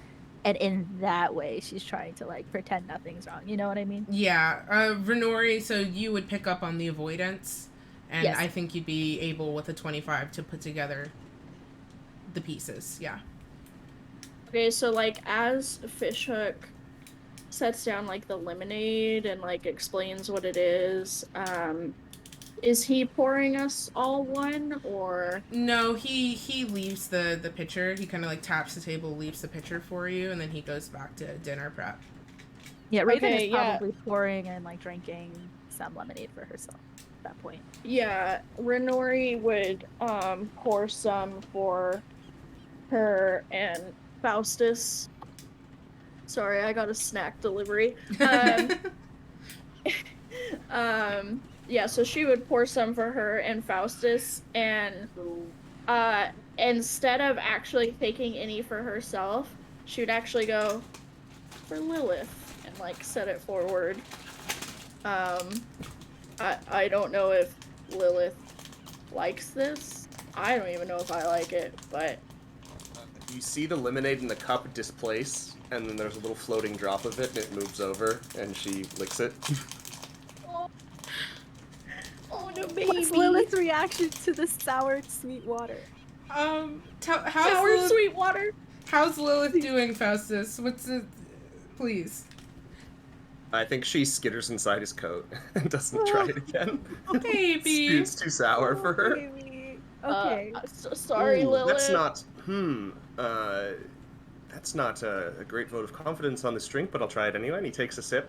And in that way, she's trying to, like, pretend nothing's wrong. You know what I mean?
Yeah. Renori, so you would pick up on the avoidance, and
Yes.
I think you'd be able with a 25 to put together the pieces. Yeah.
Okay, so, like, as Fishhook sets down, like, the lemonade and, like, explains what it is he pouring us all one, or?
No, he leaves the pitcher. He kind of, like, taps the table, leaves the pitcher for you, and then he goes back to dinner prep.
Yeah, Raven is probably pouring and, like, drinking some lemonade for herself at that point.
Yeah, Renori would pour some for her and Faustus. Sorry, I got a snack delivery. Yeah, so she would pour some for her and Faustus, and instead of actually taking any for herself, she would actually go for Lilith and, like, set it forward. I don't know if Lilith likes this. I don't even know if I like it, but...
You see the lemonade in the cup displace, and then there's a little floating drop of it, and it moves over, and she licks it.
Oh, no, baby!
What's Lilith's reaction to the sour sweet water?
Sour sweet water?
How's Lilith doing, Faustus? What's it... Please.
I think she skitters inside his coat and doesn't try it again.
Baby!
It's too sour for her.
Baby. Okay.
Sorry, Lilith.
That's not a great vote of confidence on this drink, but I'll try it anyway. And he takes a sip.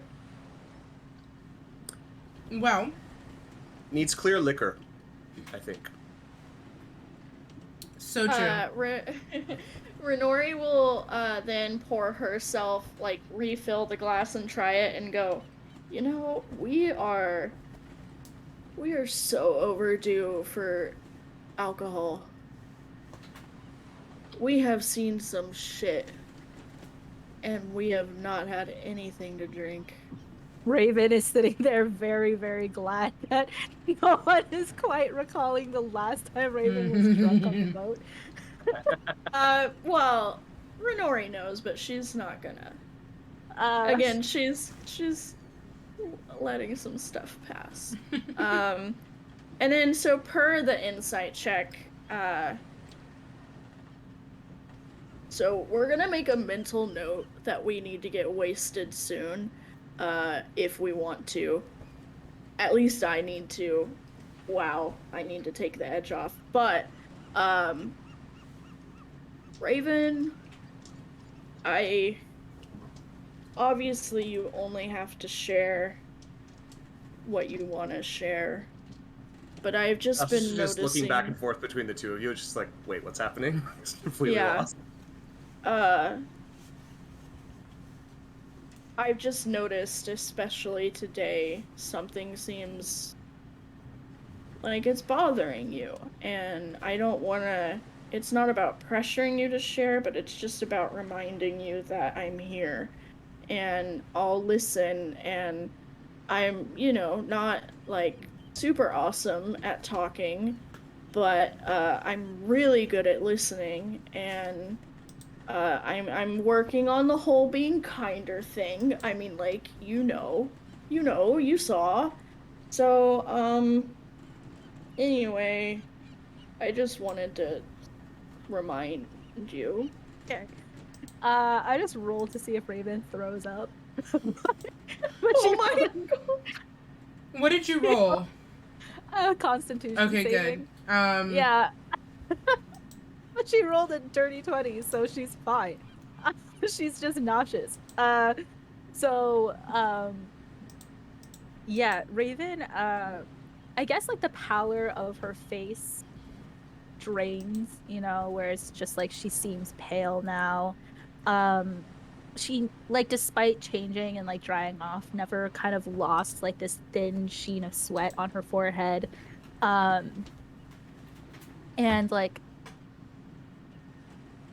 Well...
Needs clear liquor, I think.
So true.
Renori will then pour herself, like, refill the glass and try it and go, you know, we are so overdue for alcohol. We have seen some shit, and we have not had anything to drink.
Raven is sitting there very, very glad that no one is quite recalling the last time Raven was drunk on the boat.
Well, Renori knows, but she's not gonna.
Uh,
Again, she's letting some stuff pass. And then so per the insight check, so we're gonna make a mental note that we need to get wasted soon, if we want to. At least I need to. Wow, I need to take the edge off. But, Raven, obviously you only have to share what you want to share. But I've just been
just
noticing.
looking back and forth between the two of you, just like, wait, what's happening? Completely
Yeah.
lost.
I've just noticed, especially today, something seems like it's bothering you. And I don't want to. It's not about pressuring you to share, but it's just about reminding you that I'm here. And I'll listen. And I'm, not like super awesome at talking, but I'm really good at listening. And I'm working on the whole being kinder thing. I mean, like, you saw. So, anyway, I just wanted to remind you.
okay. I just rolled to see if Raven throws up. But
Oh my god!
What did you roll?
Constitution
Okay,
saving.
good.
Yeah. But she rolled a dirty 20, so she's fine. She's just nauseous. Yeah, Raven, I guess like the pallor of her face drains, where it's just like she seems pale now. She, like, despite changing and like drying off, never kind of lost like this thin sheen of sweat on her forehead. And like,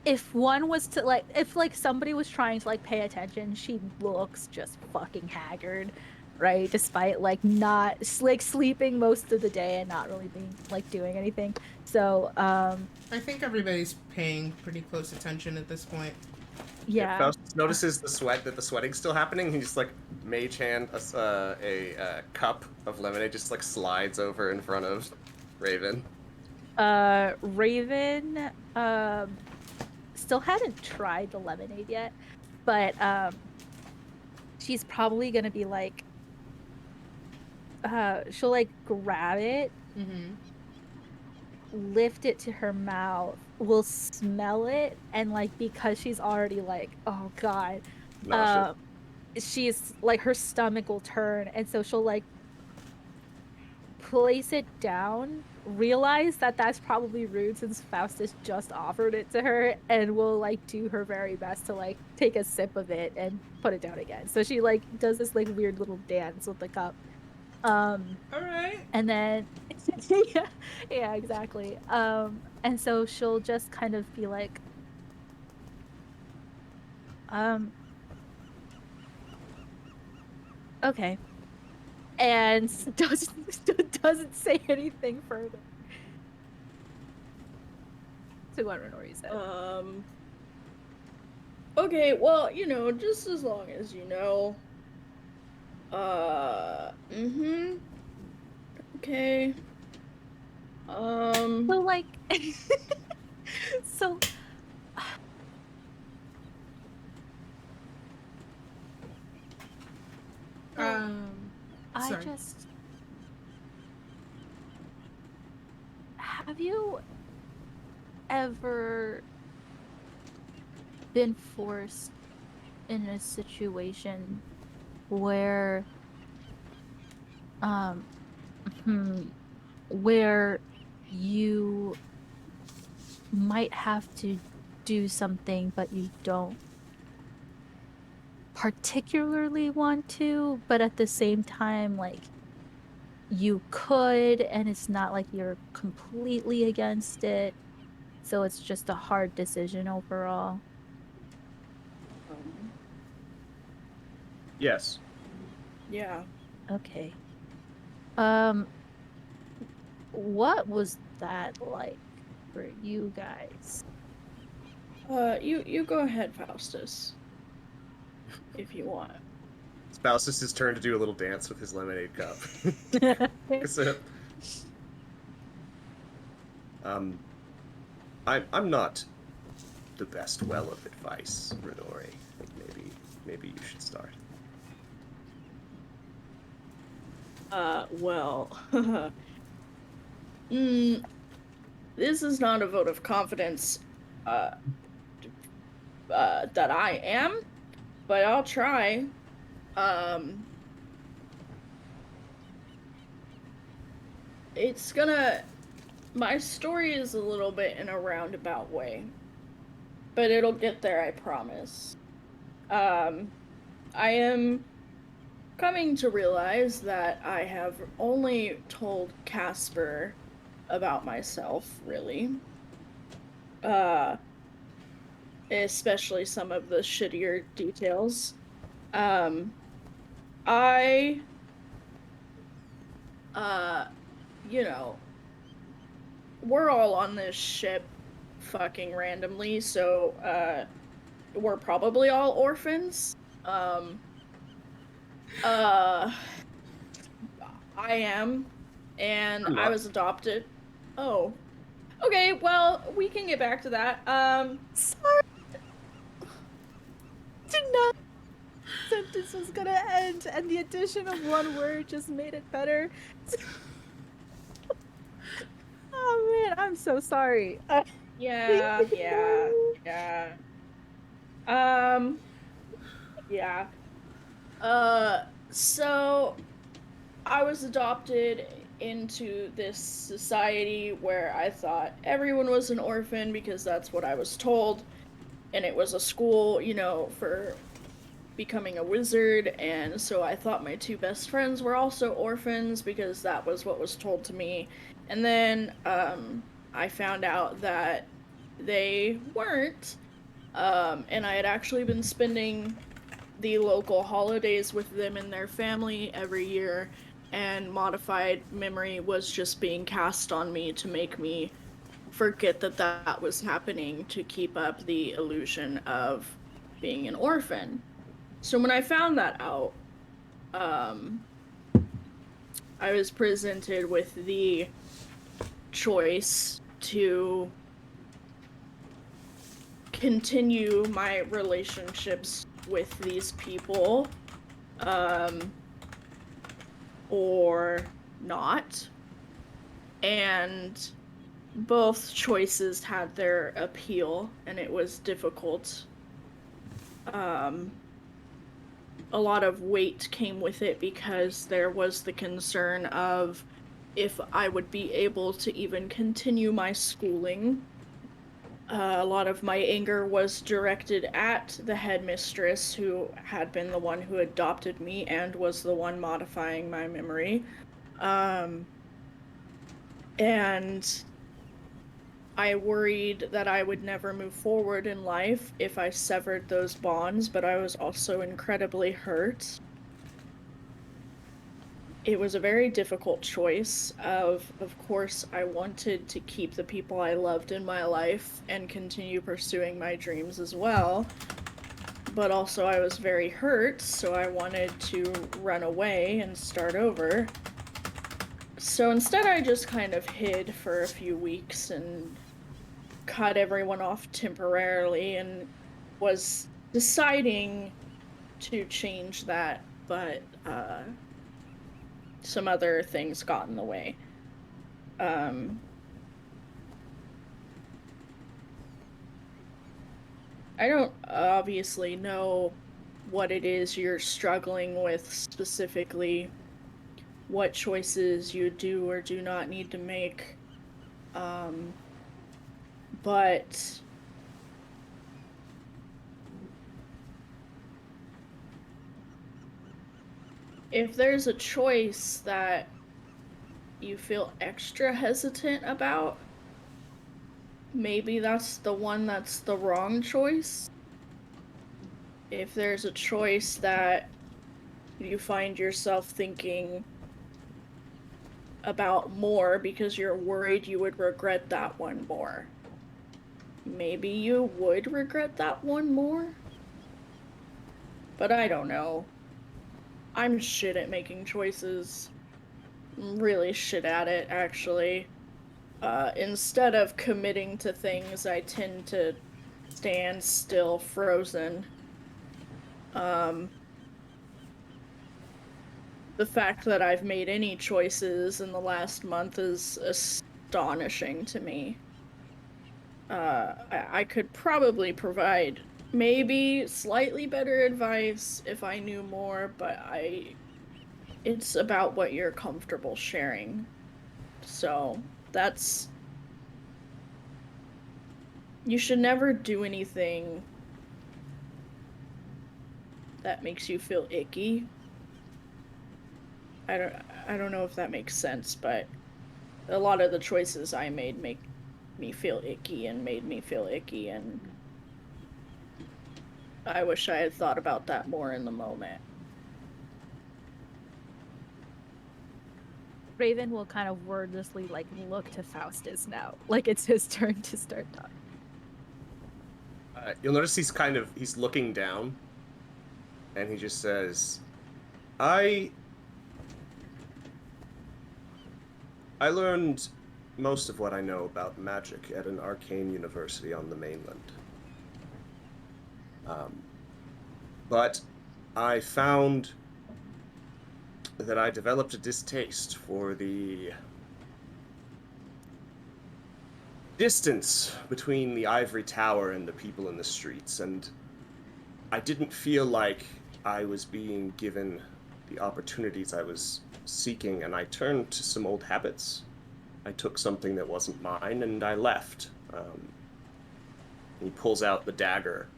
if one was to like, if like somebody was trying to like pay attention, she looks just fucking haggard, right? Despite like not like sleeping most of the day and not really being like doing anything. So
I think everybody's paying pretty close attention at this point.
yeah.
Faust notices the sweating's still happening. He just like mage hand a cup of lemonade, just like slides over in front of Raven.
Raven still hadn't tried the lemonade yet, but she's probably gonna be like, she'll like grab it, lift it to her mouth, will smell it, and like, because she's already like, oh god, she's like, her stomach will turn, and so she'll like place it down, realize that that's probably rude since Faustus just offered it to her, and will like do her very best to like take a sip of it and put it down again. So she like does this like weird little dance with the cup.
All right.
And then yeah, exactly. And so she'll just kind of be like, okay, and doesn't say anything further to what Renori said.
Okay, well, just as long as you know. Okay.
So like, so
sorry.
Have you ever been forced in a situation where where you might have to do something, but you don't particularly want to, but at the same time, like, you could, and it's not like you're completely against it. So it's just a hard decision overall.
Um,
Yes.
yeah.
Okay. Um, what was that like for you guys?
You go ahead, Faustus, if you want.
It's Faustus' turn to do a little dance with his lemonade cup. Take a sip. I'm not the best well of advice, Renori. I think maybe you should start.
Well, this is not a vote of confidence, that I am, but I'll try. Um, it's gonna. My story is a little bit in a roundabout way, but it'll get there, I promise. I am coming to realize that I have only told Casper about myself, really. Uh, Especially some of the shittier details. Um, I, uh, you know, we're all on this ship fucking randomly, so, we're probably all orphans. Uh, I am, and
I'm
I
not.
was adopted. Oh. Okay, well, we can get back to that.
Sorry, did not. Sentence was gonna end, and the addition of one word just made it better. Oh man, I'm so sorry.
Yeah, yeah, yeah. Um, yeah. So I was adopted into this society where I thought everyone was an orphan because that's what I was told, and it was a school, for becoming a wizard, and so I thought my two best friends were also orphans because that was what was told to me. And then I found out that they weren't, and I had actually been spending the local holidays with them and their family every year, and modified memory was just being cast on me to make me forget that that was happening, to keep up the illusion of being an orphan. So when I found that out, um, I was presented with the choice to continue my relationships with these people, um, or not. And both choices had their appeal, and it was difficult. Um, a lot of weight came with it because there was the concern of if I would be able to even continue my schooling. A lot of my anger was directed at the headmistress, who had been the one who adopted me and was the one modifying my memory. And I worried that I would never move forward in life if I severed those bonds, but I was also incredibly hurt. It was a very difficult choice. Of course, I wanted to keep the people I loved in my life and continue pursuing my dreams as well. But also I was very hurt, so I wanted to run away and start over. So instead I just kind of hid for a few weeks and cut everyone off temporarily, and was deciding to change that, but some other things got in the way. Um, I don't obviously know what it is you're struggling with specifically, what choices you do or do not need to make. But if there's a choice that you feel extra hesitant about, maybe that's the one that's the wrong choice. If there's a choice that you find yourself thinking about more because you're worried you would regret that one more, maybe you would regret that one more? But I don't know. I'm shit at making choices. I'm really shit at it, actually. Instead of committing to things, I tend to stand still, frozen. The fact that I've made any choices in the last month is astonishing to me. I could probably provide maybe slightly better advice if I knew more, but it's about what you're comfortable sharing. So, you should never do anything that makes you feel icky. I don't know if that makes sense, but a lot of the choices I made make me feel icky and made me feel icky, and I wish I had thought about that more in the moment.
Raven will kind of wordlessly like look to Faustus now, like it's his turn to start talking.
You'll notice he's looking down, and he just says, I learned most of what I know about magic at an arcane university on the mainland. But I found that I developed a distaste for the distance between the ivory tower and the people in the streets, and I didn't feel like I was being given the opportunities I was seeking, and I turned to some old habits. I took something that wasn't mine, and I left. He pulls out the dagger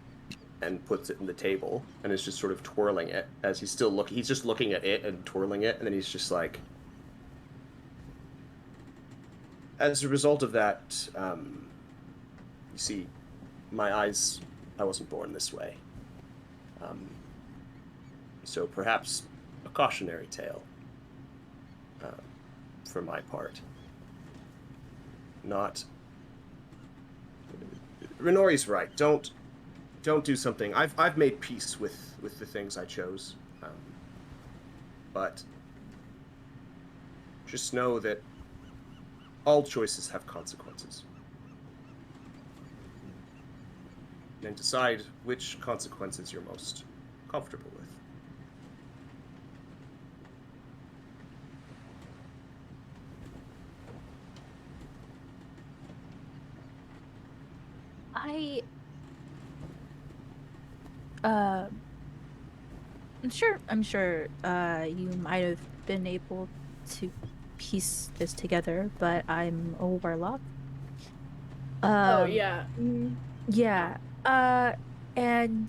and puts it in the table, and is just sort of twirling it as he's just looking at it and twirling it, and then he's just like, as a result of that, you see, I wasn't born this way. So perhaps a cautionary tale for my part. Renori's right. Don't do something. I've made peace with the things I chose, but just know that all choices have consequences, and decide which consequences you're most comfortable with.
I'm sure you might have been able to piece this together, but I'm a warlock.
Oh, yeah.
Yeah. And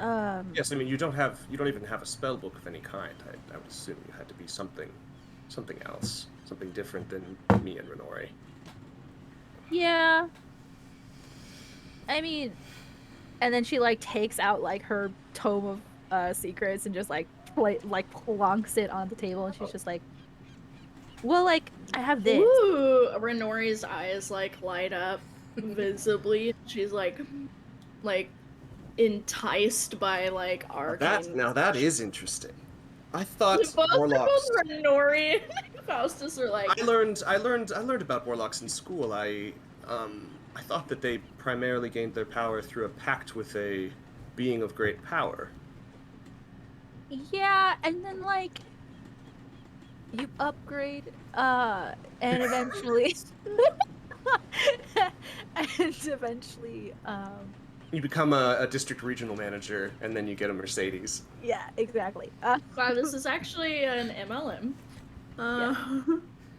Yes, I mean you don't even have a spell book of any kind. I would assume you had to be something else, something different than me and Renori.
yeah. I mean, and then she like takes out like her tome of secrets and just like plonks it on the table, and she's just like, well, like I have this.
Ooh, Renori's eyes like light up visibly. She's like enticed by like arcane.
Now that is interesting. I thought
Both
warlocks.
Renori and Faustus are like.
I learned about warlocks in school. I thought that they primarily gained their power through a pact with a being of great power.
Yeah, and then like you upgrade and eventually
You become a district regional manager, and then you get a Mercedes.
yeah, exactly.
Wow, this is actually an MLM.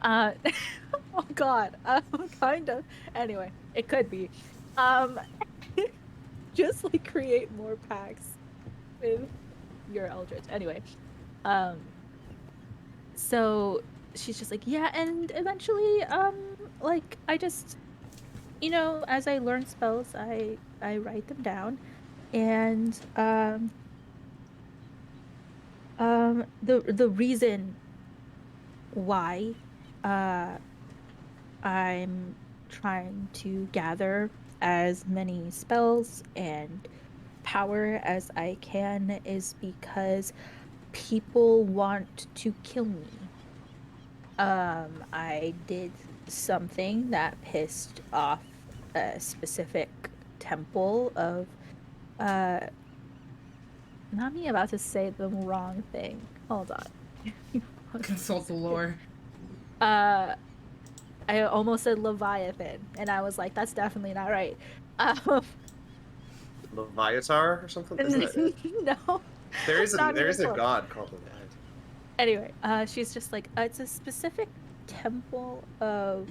Uh, Oh God, kind of. Anyway, it could be. Um, just like create more packs with your Eldritch. Anyway, um, so she's just like, yeah, and eventually, like I just, as I learn spells, I write them down, and the reason why, uh, I'm trying to gather as many spells and power as I can is because people want to kill me. I did something that pissed off a specific temple of uh not me about to say the wrong thing. Hold on. One
Consult the
second.
lore.
Uh I almost said Leviathan, and I was like, that's definitely not right. Um,
Leviatar or something? Isn't that it?
no, not
There
even
is a
close.
god called Leviathan.
Anyway, she's just like, it's a specific temple of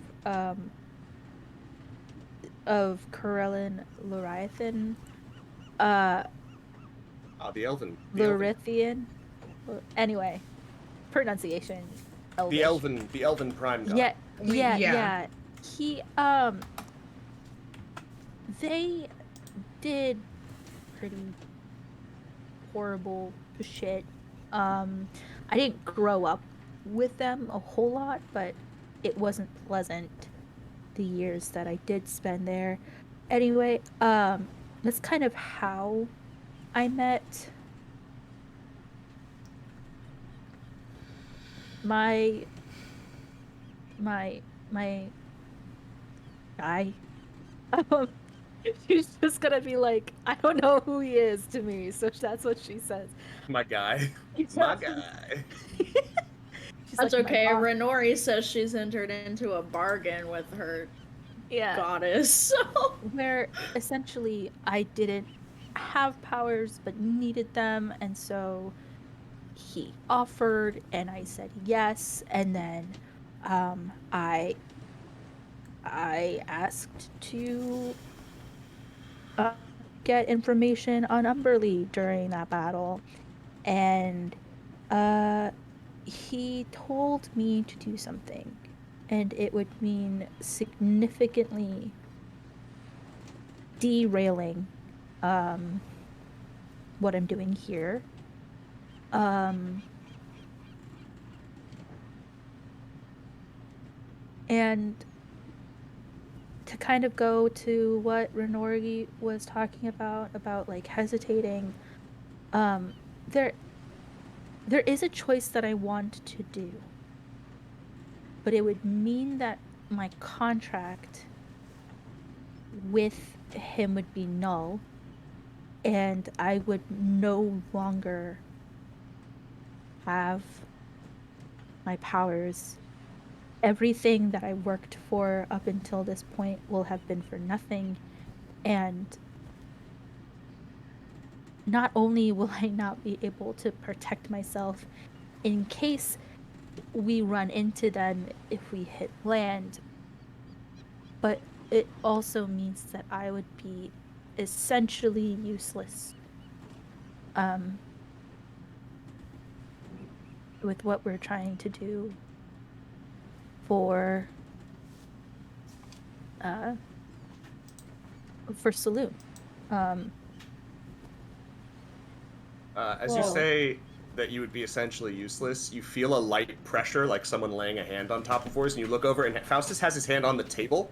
Corellin Leviathan, uh,
The Elven,
Lorithian. Anyway, pronunciation, Elvish.
the Elven prime god.
Yeah, yeah,
Yeah.
yeah. He, they did pretty horrible shit. I didn't grow up with them a whole lot, but it wasn't pleasant the years that I did spend there. Anyway, that's kind of how I met my my my guy. Um, she's just gonna be like, I don't know who he is to me, so that's what she says.
My guy. My guy.
She's
That's
like, my
okay.
boss.
Renori says she's entered into a bargain with her
Yeah,
goddess. So
where essentially I didn't have powers but needed them, and so he offered and I said yes, and then I asked to uh, get information on Umberly during that battle, and uh he told me to do something, and it would mean significantly derailing um what I'm doing here. Um and to kind of go to what Renori was talking about like hesitating, um there there is a choice that I want to do, but it would mean that my contract with him would be null, and I would no longer have my powers. Everything that I worked for up until this point will have been for nothing. And not only will I not be able to protect myself in case we run into them if we hit land, but it also means that I would be essentially useless um, with what we're trying to do for uh, Saloon. Um,
As you
well,
say that you would be essentially useless, you feel a light pressure, like someone laying a hand on top of yours, and you look over, and Faustus has his hand on the table,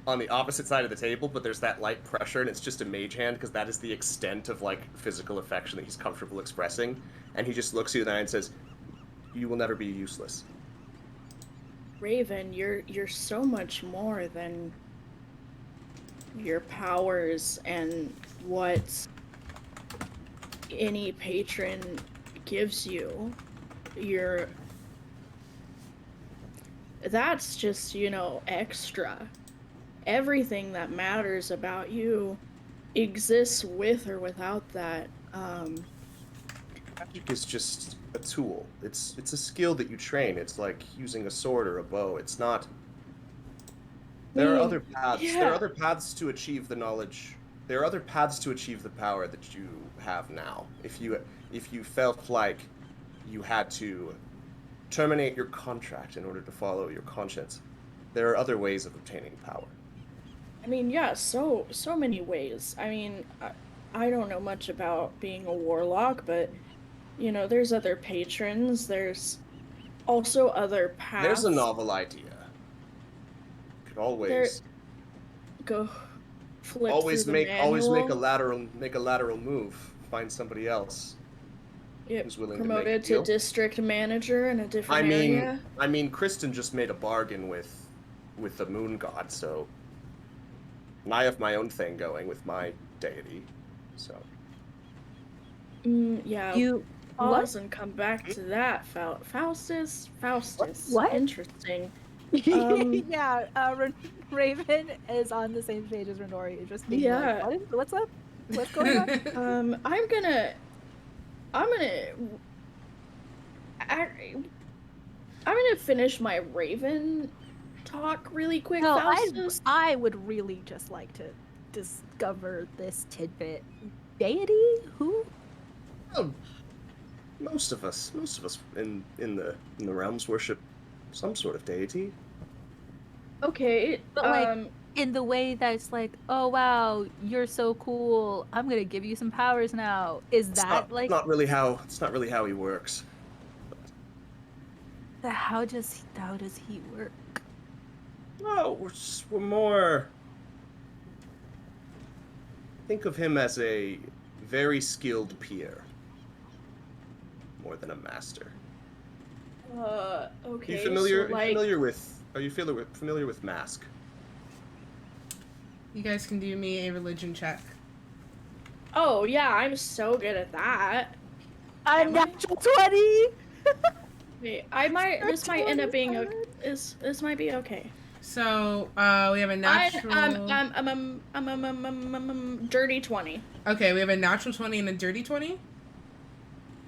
on the opposite side of the table, but there's that light pressure, and it's just a mage hand, because that is the extent of, like, physical affection that he's comfortable expressing. And he just looks you in the eye and says, "You will never be useless."
Raven, you're so much more than your powers and what any patron gives you. You're that's just, extra. Everything that matters about you exists with or without that.
Magic is just a tool. It's a skill that you train. It's like using a sword or a bow. It's not There are
mean,
other paths.
yeah.
There are other paths to achieve the knowledge. There are other paths to achieve the power that you have now. If you felt like you had to terminate your contract in order to follow your conscience, there are other ways of obtaining power.
I mean, yeah, so many ways. I mean, I don't know much about being a warlock, but you know, there's other patrons. There's also other
There's a
paths.
novel idea. Could
There,
always
go flip through
always
the
make a
manual.
lateral move. Find somebody else
Get
who's willing to make a
promoted to
deal.
district manager in a
I
different
mean,
area.
I mean, Kristen just made a bargain with the moon god, so and I have my own thing going with my deity, so
Yeah,
You
pause and come back to that. Faustus.
What?
Interesting. Um,
yeah, Raven is on the same page as Renori, just being
Yeah.
like, what's up? What's going on?
I'm gonna I, I'm gonna finish my Raven talk really quick,
No,
Faustus.
I would really just like to discover this tidbit. Deity? Who?
well, most of us in the realms worship some sort of deity.
Okay.
But like in the way that's like, oh wow, you're so cool. I'm gonna give you some powers now. Is that like
It's not really how he works.
how does he work?
No, we're more. Think of him as a very skilled peer, more than a master.
Okay.
You familiar?
So, like,
Are you familiar with Mask?
You guys can do me a religion check.
oh yeah, I'm so good at that.
I'm
Am I?
natural 20.
Wait, I might. This might end up being okay. This might be okay.
So we have a natural.
Dirty 20.
Okay, we have a natural 20 and a dirty 20.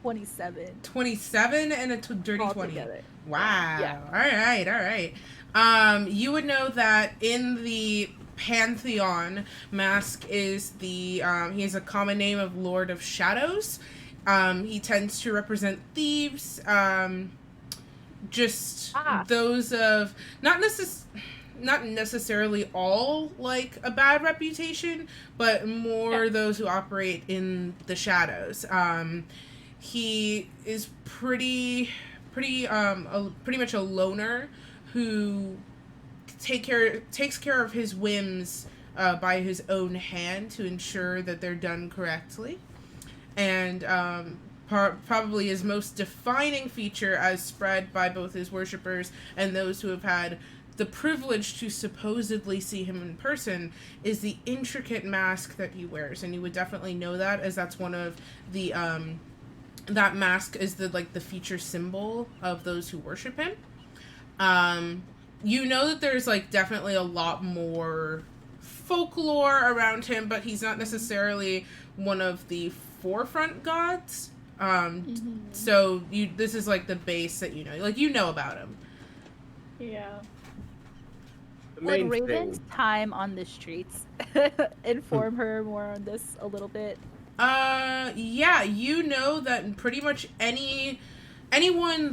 27.
27 and a dirty 20.
Altogether.
Wow.
Yeah.
All right. You would know that in the Pantheon, Mask is the he has a common name of Lord of Shadows. He tends to represent thieves, just those of not necessarily all like a bad reputation, but more those who operate in the shadows. He is pretty much a loner who takes care of his whims by his own hand to ensure that they're done correctly. And probably his most defining feature, as spread by both his worshippers and those who have had the privilege to supposedly see him in person, is the intricate mask that he wears. And you would definitely know that, as that's one of the that mask is the feature symbol of those who worship him. You know that there's definitely a lot more folklore around him, but he's not necessarily one of the forefront gods. So this is the base that you know about him.
Yeah.
Would Raven's time on the streets inform her more on this a little bit?
Yeah, you know that pretty much anyone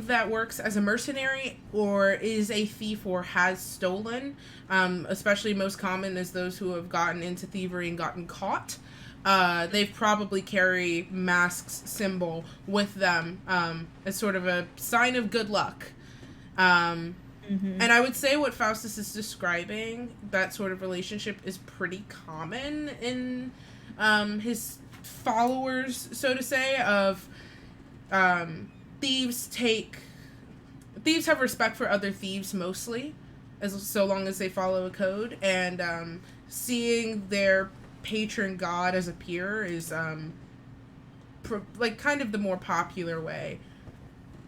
that works as a mercenary or is a thief or has stolen, especially most common is those who have gotten into thievery and gotten caught. They probably carry Mask's symbol with them as sort of a sign of good luck. And I would say what Faustus is describing, that sort of relationship, is pretty common in his followers, so to say, of thieves have respect for other thieves mostly, so long as they follow a code, and seeing their patron god as a peer is kind of the more popular way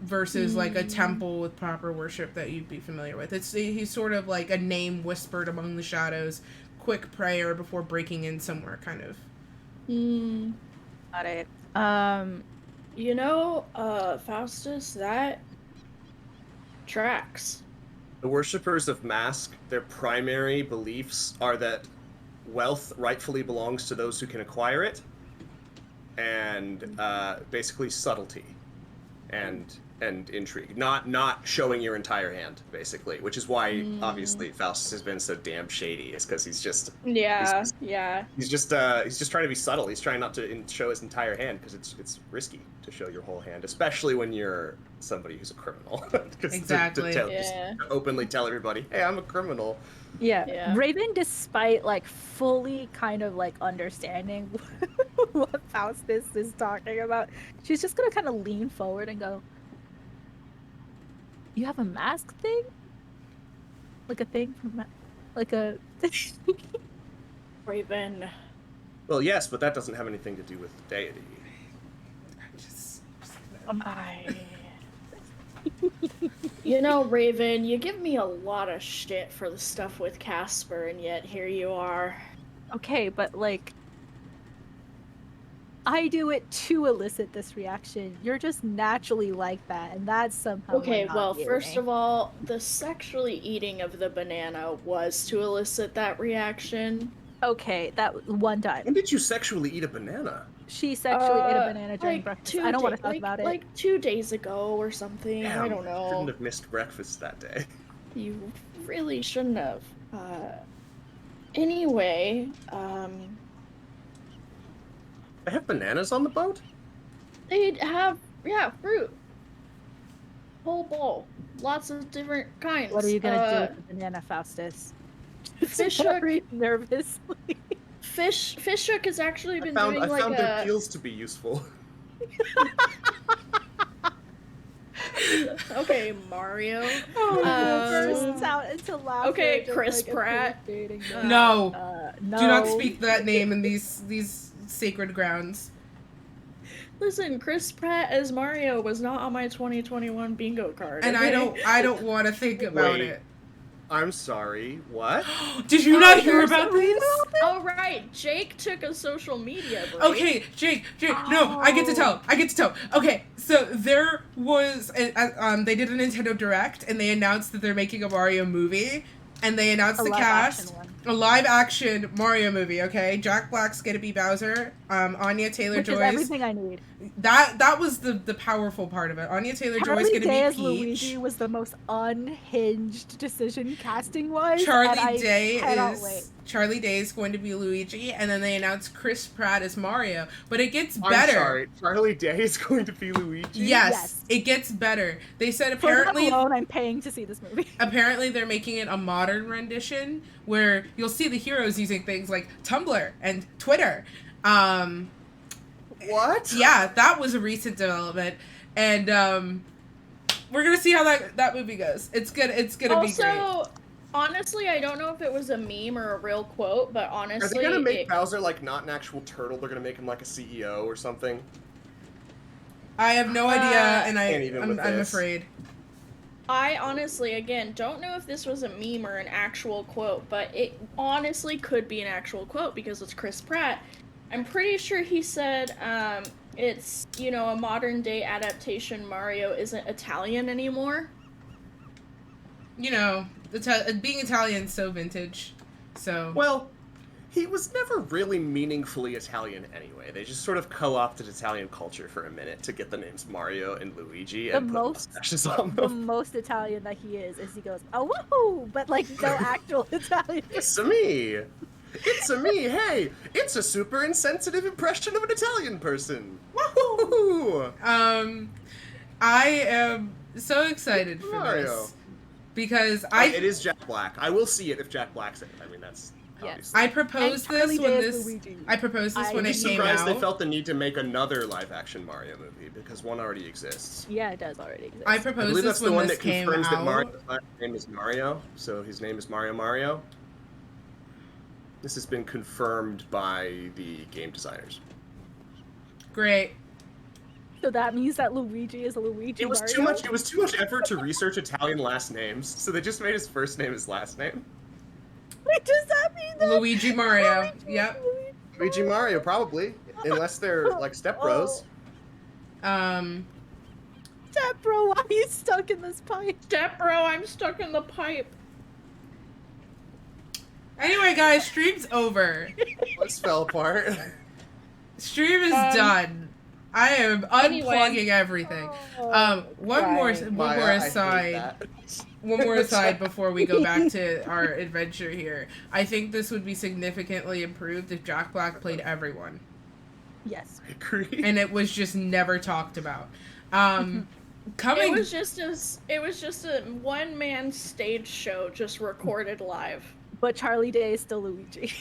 versus a temple with proper worship that you'd be familiar with. He's sort of like a name whispered among the shadows, quick prayer before breaking in somewhere, kind of.
Got it.
Faustus, that tracks.
The worshippers of Mask, their primary beliefs are that wealth rightfully belongs to those who can acquire it, and basically subtlety and intrigue, not showing your entire hand, basically, which is why obviously Faustus has been so damn shady, is because he's just he's just trying to be subtle. He's trying not to show his entire hand because it's risky to show your whole hand, especially when you're somebody who's a criminal.
Exactly.
Just openly tell everybody, hey, I'm a criminal.
Yeah. Raven, despite like fully kind of like understanding what Faustus is talking about, she's just gonna kind of lean forward and go, "You have a mask thing? Like a thing from like a
Raven.
Well, yes, but that doesn't have anything to do with deity.
You know, Raven, you give me a lot of shit for the stuff with Casper, and yet here you are.
Okay, but like, I do it to elicit this reaction. You're just naturally like that, and that's somehow.
Okay, well, first of all, the sexually eating of the banana was to elicit that reaction.
Okay, that one time.
When did you sexually eat a banana?
She sexually ate a banana during breakfast. I don't want to talk about it.
Like 2 days ago or something.
Damn,
I don't know.
Shouldn't have missed breakfast that day.
You really shouldn't have. Anyway,
They have bananas on the boat?
they'd have, fruit. Whole bowl. Lots of different kinds.
What are you gonna do with the banana, Faustus?
Fish
Very nervously.
Fish Hook has actually been doing
I
like
found their peels to be useful.
Okay, Mario.
Bursts out into laughter.
Okay,
just,
Chris
like,
Pratt.
appreciating that.
No.
No.
Do not speak that name in these sacred grounds.
Listen, Chris Pratt as Mario was not on my 2021 bingo card.
And
okay?
I don't want to think about
Wait.
it.
I'm sorry, what?
Did you not hear about this?
Oh right, Jake took a social media break.
Okay, Jake, no, I get to tell. Okay, so there was, they did a Nintendo Direct, and they announced that they're making a Mario movie, and they announced the cast, a live-action Mario movie, okay? Jack Black's gonna be Bowser, Anya Taylor-Joy's...
Which is everything I need.
That was the powerful part of it. Anya Taylor-Joy's gonna be Peach.
Luigi was the most unhinged decision casting-wise.
Charlie Day is going to be Luigi, and then they announced Chris Pratt as Mario. But it gets better.
I'm sorry, Charlie Day is going to be Luigi?
Yes, it gets better. They said apparently...
For that alone, I'm paying to see this movie.
Apparently they're making it a modern rendition, where you'll see the heroes using things like Tumblr and Twitter.
What?
Yeah, that was a recent development, and we're gonna see how that movie goes. It's gonna be great.
Also, honestly, I don't know if it was a meme or a real quote, but honestly,
are they gonna make Bowser like not an actual turtle? They're gonna make him like a CEO or something.
I have no idea, and I'm afraid.
I honestly, again, don't know if this was a meme or an actual quote, but it honestly could be an actual quote because it's Chris Pratt. I'm pretty sure he said, it's, a modern day adaptation. Mario isn't Italian anymore.
Being Italian is so vintage, so...
Well, he was never really meaningfully Italian anyway. They just sort of co-opted Italian culture for a minute to get the names Mario and Luigi and put mustaches on them.
The most Italian that he is he goes, oh, woohoo! But, like, no actual Italian.
It's a me! It's a me! Hey! It's a super insensitive impression of an Italian person! Woohoo!
I am so excited for
Mario.
this. Because
it is Jack Black. I will see it if Jack Black's in it. I mean, that's...
Yes.
I proposed this when it came out.
Surprised they felt the need to make another live-action Mario movie because one already exists.
Yeah, it does already exist.
I
I
proposed
believe
this
that's the one
this
that
came
confirms that
out.
Mario's last name is Mario, so his name is Mario. This has been confirmed by the game designers.
Great.
So that means that Luigi is a Luigi
It was
Mario?
too much effort to research Italian last names, so they just made his first name his last name.
Wait, does that mean that?
Luigi Mario. Yep.
Luigi Mario, probably, unless they're like step bros.
Step bro, why are you stuck in this pipe?
Step bro, I'm stuck in the pipe.
Anyway, guys, stream's over.
Let's fell apart.
Stream is done. I am unplugging everything. One more aside. One more aside before we go back to our adventure here. I think this would be significantly improved if Jack Black played everyone.
Yes.
I agree.
And it was just never talked about.
It was just a one-man stage show just recorded live.
But Charlie Day is still Luigi.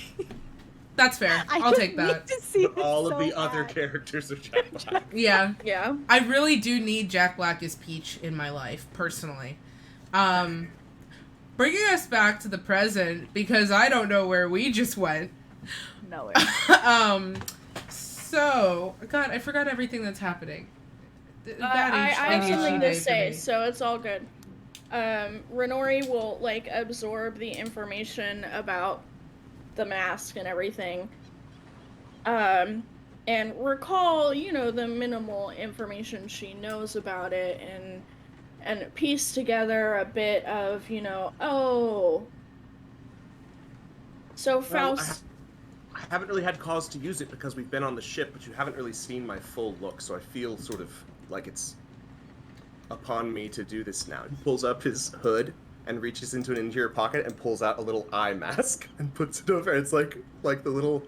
That's fair. I'll take that.
All of the other characters are Jack Black.
Yeah.
Yeah.
I really do need Jack Black as Peach in my life, personally. Bringing us back to the present, because I don't know where we just went.
Nowhere.
So, God, I forgot everything that's happening.
I have something to say,
me.
so it's all good. Renori will, like, absorb the information about the mask and everything. And recall, the minimal information she knows about it and piece together a bit of, So Faust...
I haven't really had cause to use it because we've been on the ship, but you haven't really seen my full look, so I feel sort of like it's upon me to do this now. He pulls up his hood and reaches into an interior pocket and pulls out a little eye mask and puts it over. It's like a little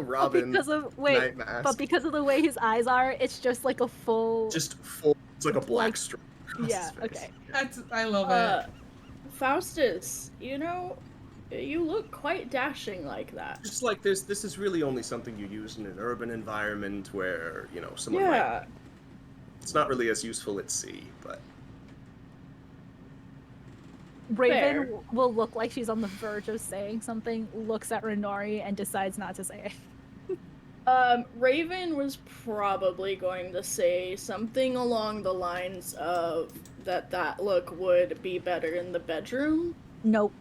Robin night mask.
But because of the way his eyes are, it's just like a full.
Just full. It's like a black stripe.
Yeah. Okay.
I love it.
Faustus, you look quite dashing like that.
Just like this is really only something you use in an urban environment where someone might. It's not really as useful at sea, but.
Raven will look like she's on the verge of saying something, looks at Renori, and decides not to say it.
Raven was probably going to say something along the lines of that look would be better in the bedroom.
Nope.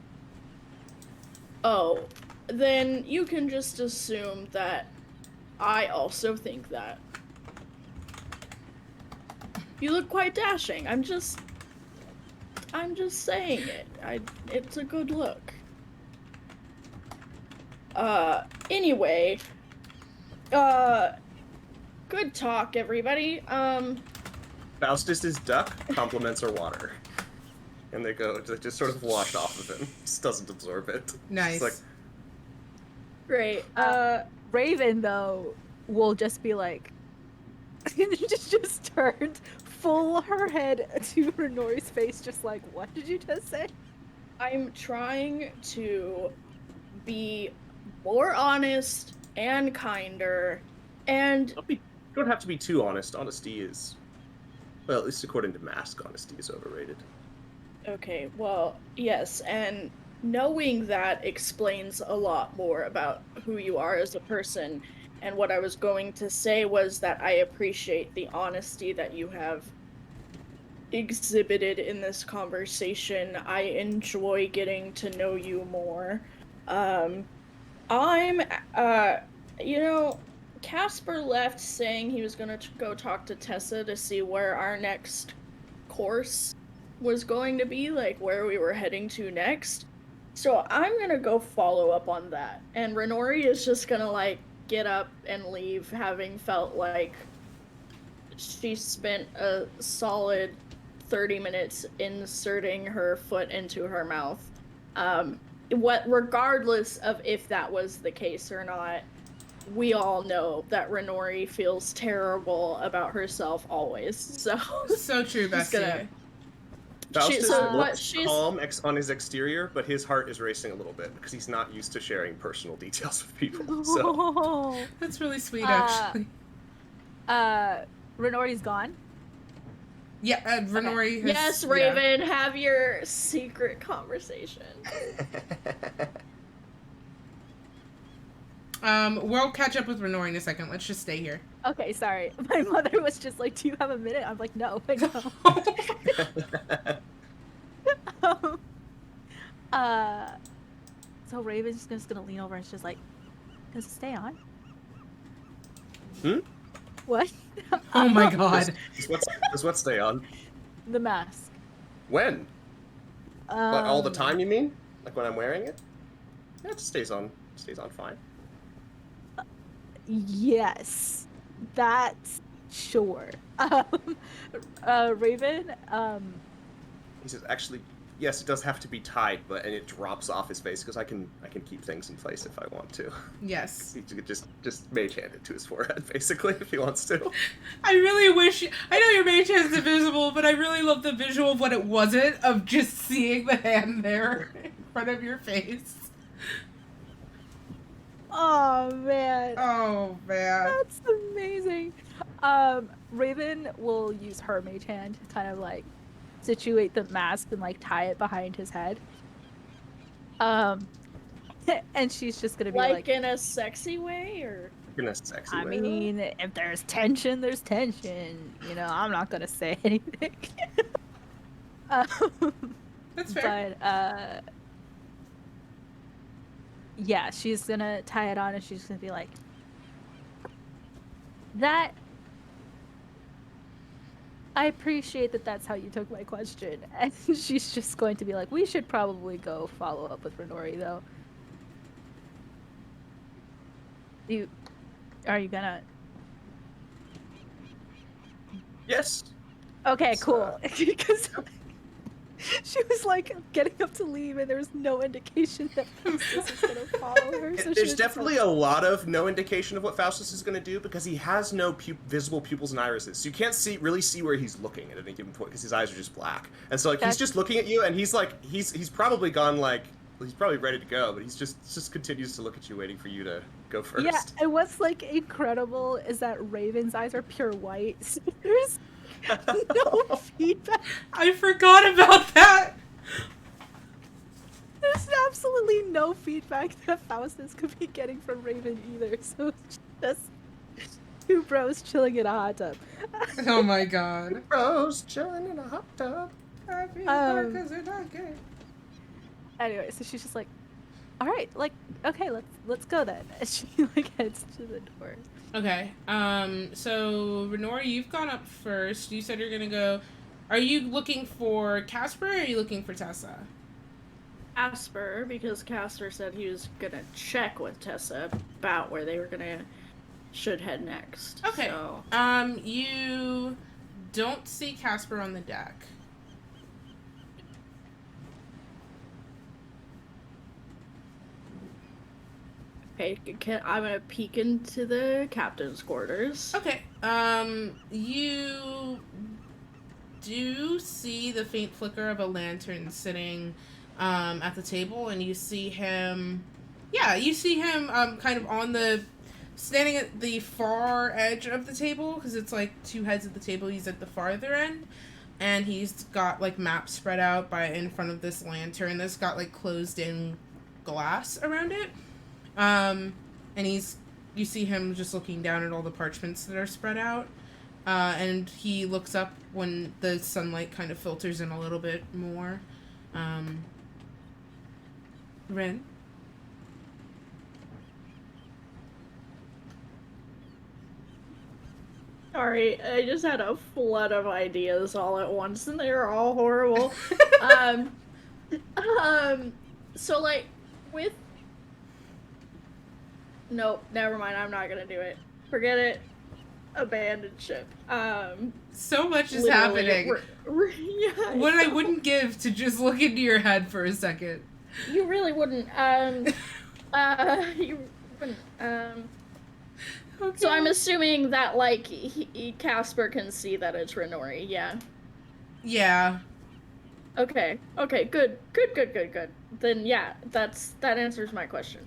Oh, then you can just assume that I also think that. You look quite dashing. I'm just saying it. It's a good look. Anyway. Good talk, everybody.
Faustus's duck compliments her water. And they just sort of wash off of him. Just doesn't absorb it.
Nice.
It's like,
Great.
Raven, though, will just be like, just turned full her head to Renori's face, just like, what did you just say?
I'm trying to be more honest and kinder, and...
You don't have to be too honest. Honesty is... Well, at least according to Mask, honesty is overrated.
Okay, well, yes, and knowing that explains a lot more about who you are as a person. And what I was going to say was that I appreciate the honesty that you have exhibited in this conversation. I enjoy getting to know you more. Casper left saying he was going to go talk to Tessa to see where our next course was going to be, like where we were heading to next. So I'm going to go follow up on that. And Renori is just going to, get up and leave, having felt like she spent a solid 30 minutes inserting her foot into her mouth. Regardless of if that was the case or not, we all know that Renori feels terrible about herself always.
So true, Bessie.
Faustus looks calm on his exterior, but his heart is racing a little bit because he's not used to sharing personal details with people. So
that's really sweet, actually.
Renori's gone.
Yeah, Renori.
Okay. Yes, Raven, have your secret conversation.
We'll catch up with Renori in a second. Let's just stay here.
Okay, sorry. My mother was just like, "Do you have a minute?" I'm like, "No, I don't." So Raven's just gonna lean over and she's just like, "Does it stay on?" What?
Oh my
Um,
god.
Does what stay on?
The mask.
When? Like all the
Um,
time, you mean? Like when I'm wearing it? Yeah, it stays on. Stays on fine.
yes. That's sure. Raven,
He says, actually, yes, it does have to be tied, but and it drops off his face because I can keep things in place if I want to.
Yes.
He could just mage hand it to his forehead, basically, if he wants to.
I really wish. I know your mage hand's invisible, but I really love the visual of what it wasn't, of just seeing the hand there in front of your face.
oh man.
Oh, man.
That's amazing. Raven will use her mage hand to kind of like situate the mask and like tie it behind his head. And she's just gonna be like,
in a sexy way, or
In a sexy
I
way.
mean, if there's tension, there's tension. You know, I'm not gonna say anything. um,
That's fair.
but yeah, she's gonna tie it on and she's gonna be like, that. I appreciate that that's how you took my question. And she's just going to be like, we should probably go follow up with Renori, though. Are you gonna?
Yes.
Okay,
It's,
cool. Because she was like getting up to leave, and there was no indication that Faustus was gonna follow her. So
There's definitely a lot of no indication of what Faustus is going to do because he has no visible pupils and irises. So you can't really see where he's looking at any given point because his eyes are just black. And so like he's just looking at you, and he's like he's probably gone like he's probably ready to go, but he's just continues to look at you, waiting for you to go first.
Yeah, and what's like incredible is that Raven's eyes are pure white. So there's no feedback.
I forgot about that.
There's absolutely no feedback that Faustus could be getting from Raven either. So it's just two bros chilling in a hot tub.
Oh my god.
Bros chilling in a hot tub.
I feel bad 'cause they're not gay.
Anyway, so she's just like, all right, like, okay, let's go then. And she like heads to the door.
Okay. So Renora, you've gone up first. You said you're gonna go. Are you looking for Casper or are you looking for Tessa?
Casper, because Casper said he was gonna check with Tessa about where they should head next.
Okay.
So.
You don't see Casper on the deck.
Okay, I'm gonna peek into the captain's quarters.
Okay. You do see the faint flicker of a lantern sitting at the table, and you see him. Yeah, you see him kind of standing at the far edge of the table, because it's like two heads of the table. He's at the farther end, and he's got like maps spread out in front of this lantern that's got like closed in glass around it. And you see him just looking down at all the parchments that are spread out. And he looks up when the sunlight kind of filters in a little bit more. Ren?
Sorry, I just had a flood of ideas all at once, and they were all horrible. So like, with... Nope, never mind, I'm not gonna do it. Forget it. Abandoned ship.
So much is
literally,
happening.
Yeah,
What I wouldn't give to just look into your head for a second.
You really wouldn't. You wouldn't.
Okay.
So I'm assuming that, like, Casper can see that it's Renori, yeah?
Yeah.
Okay, good. Then, yeah, that answers my question.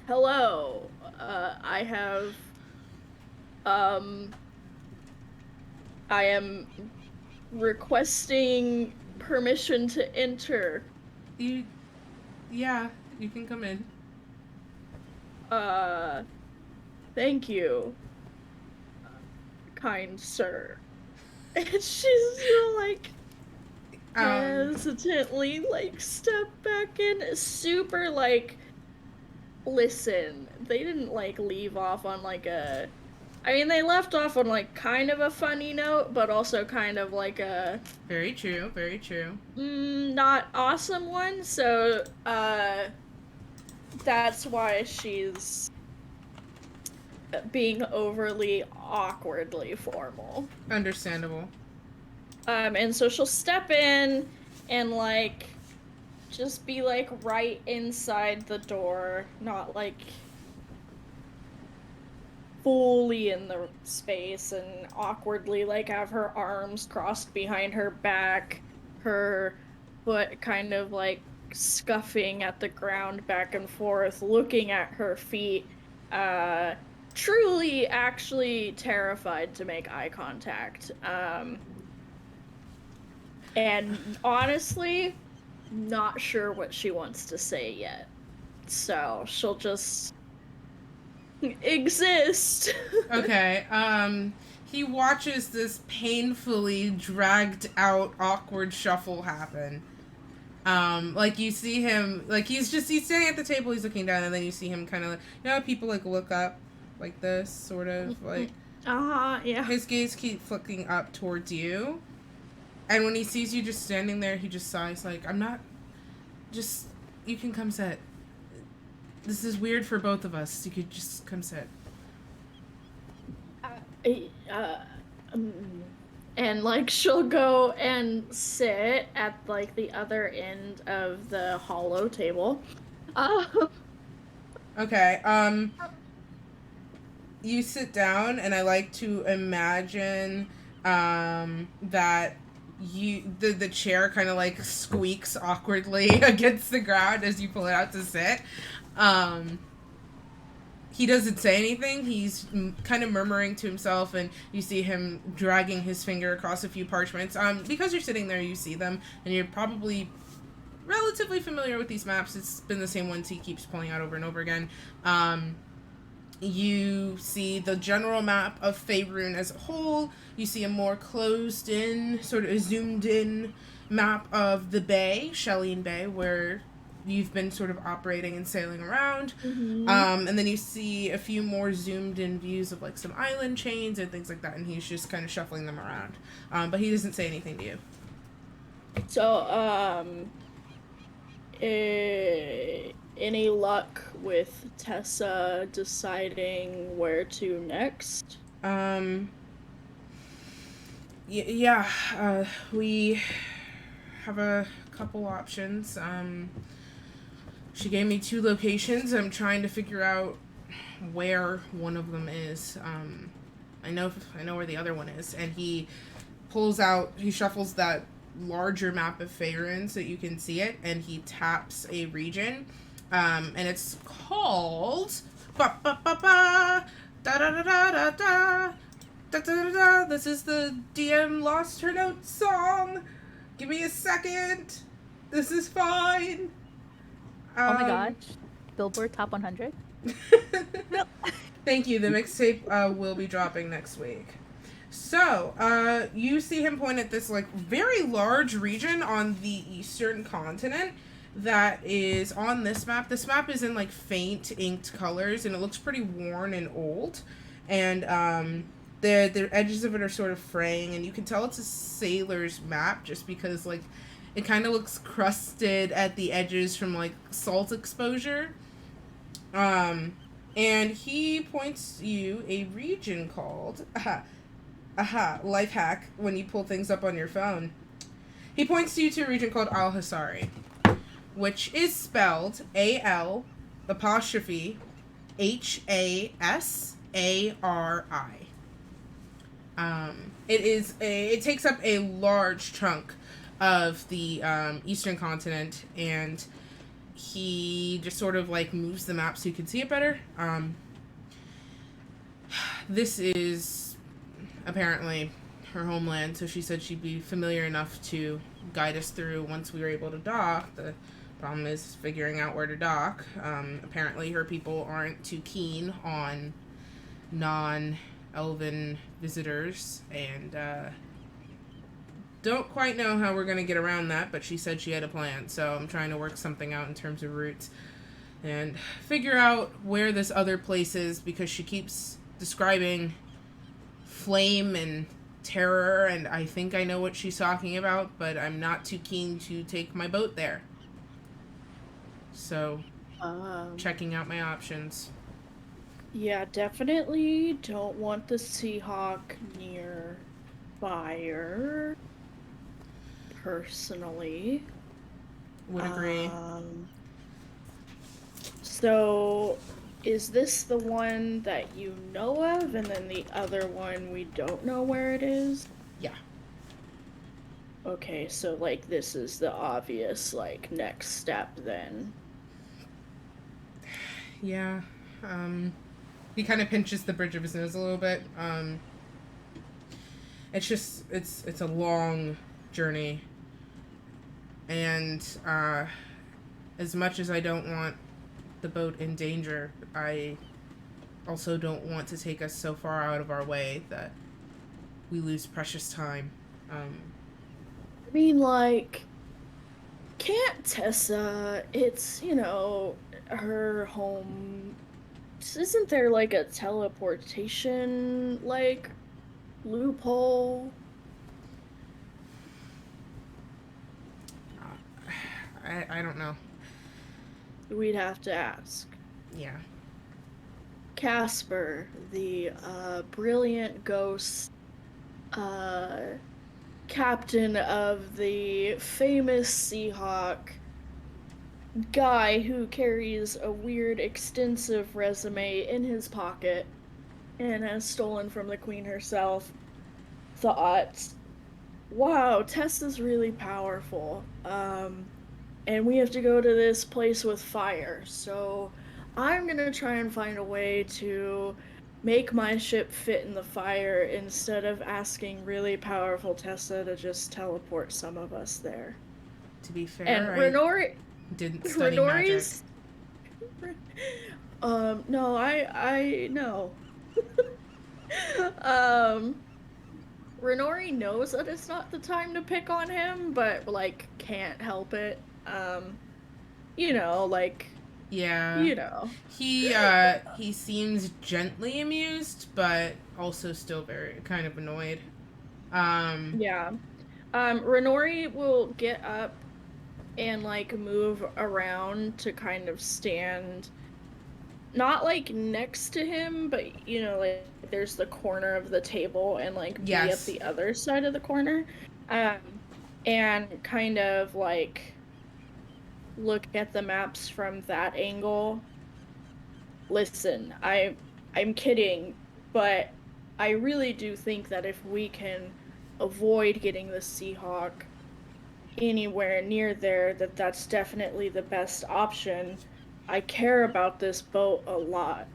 Hello. I am requesting permission to enter.
Yeah, you can come in.
Thank you, kind sir. And she's like, hesitantly, like, step back in, super, like, listen, they didn't like leave off on like a. I mean, they left off on like kind of a funny note, but also kind of like a
Very true. Very true.
not awesome one. So, that's why she's being overly awkwardly formal.
Understandable.
And so she'll step in and like just be like right inside the door, not like fully in the space, and awkwardly like have her arms crossed behind her back, her foot kind of like scuffing at the ground back and forth, looking at her feet, truly actually terrified to make eye contact. And honestly, not sure what she wants to say yet. So she'll just exist.
Okay. He watches this painfully dragged out, awkward shuffle happen. Like you see him, like he's standing at the table, he's looking down, and then you see him kind of, like, you know, how people like look up, like this, sort of, like.
Yeah.
His gaze keeps flicking up towards you. And when he sees you just standing there, he just sighs like, I'm not... Just... You can come sit. This is weird for both of us. You could just come sit.
And like she'll go and sit at like the other end of the hollow table.
Okay, you sit down, and I like to imagine, that the chair kind of like squeaks awkwardly against the ground as you pull it out to sit. He doesn't say anything. He's kind of murmuring to himself, and you see him dragging his finger across a few parchments. Because you're sitting there, you see them, and you're probably relatively familiar with these maps. It's been the same ones he keeps pulling out over and over again. You see the general map of Faerun as a whole. You see a more closed-in, sort of zoomed-in map of the bay, Shelleen Bay, where you've been sort of operating and sailing around.
Mm-hmm.
And then you see a few more zoomed-in views of, like, some island chains and things like that, and he's just kind of shuffling them around. But he doesn't say anything to you.
So, any luck with Tessa deciding where to next?
We have a couple options. She gave me 2 locations. I'm trying to figure out where one of them is. I know where the other one is, and he shuffles that larger map of Faerun so that you can see it, and he taps a region, and it's called ba ba ba ba da da da da da da da da da. This is the DM lost her notes song. Give me a second. This is fine.
Oh my gosh. Billboard Top 100?
Thank you. The mixtape will be dropping next week. So, you see him point at this, like, very large region on the eastern continent that is on this map. This map is in, like, faint inked colors, and it looks pretty worn and old. And, the edges of it are sort of fraying, and you can tell it's a sailor's map just because, like, it kind of looks crusted at the edges from, like, salt exposure. And he points you a region called... life hack when you pull things up on your phone. He points you to a region called Al-Hasari, which is spelled A-L-H-A-S-A-R-I. It takes up a large chunk of the eastern continent, and he just sort of like moves the map so you can see it better. This is apparently her homeland, so she said she'd be familiar enough to guide us through once we were able to dock. The problem is figuring out where to dock. Apparently her people aren't too keen on non-elven visitors, and don't quite know how we're going to get around that, but she said she had a plan, so I'm trying to work something out in terms of routes. and figure out where this other place is, because she keeps describing flame and terror, and I think I know what she's talking about, but I'm not too keen to take my boat there. So, checking out my options.
Yeah, definitely don't want the Seahawk near fire. Personally.
Would agree.
So, is this the one that you know of, and then the other one we don't know where it is?
Yeah.
Okay, so, like, this is the obvious, like, next step, then.
Yeah. He kind of pinches the bridge of his nose a little bit. It's just, it's a long journey. And, as much as I don't want the boat in danger, I also don't want to take us so far out of our way that we lose precious time.
I mean, like, can't Tessa, it's, you know, her home, isn't there, like, a teleportation, like, loophole?
I don't know.
We'd have to ask.
Yeah.
Casper, the brilliant ghost captain of the famous Seahawk, guy who carries a weird, extensive resume in his pocket and has stolen from the Queen herself, thought, wow, Tessa's really powerful. And we have to go to this place with fire, so I'm gonna try and find a way to make my ship fit in the fire instead of asking really powerful Tessa to just teleport some of us there.
To be fair,
And
I didn't study magic.
No, I know. Renori knows that it's not the time to pick on him, but, like, can't help it. You know, like,
Yeah.
you know.
He seems gently amused, but also still very kind of annoyed.
Yeah. Renori will get up and, like, move around to kind of stand, not, like, next to him, but, you know, like, there's the corner of the table, and, like, be at
Yes.
the other side of the corner. And kind of, like, look at the maps from that angle. Listen, I'm kidding, but I really do think that if we can avoid getting the Seahawk anywhere near there, that's definitely the best option. I care about this boat a lot.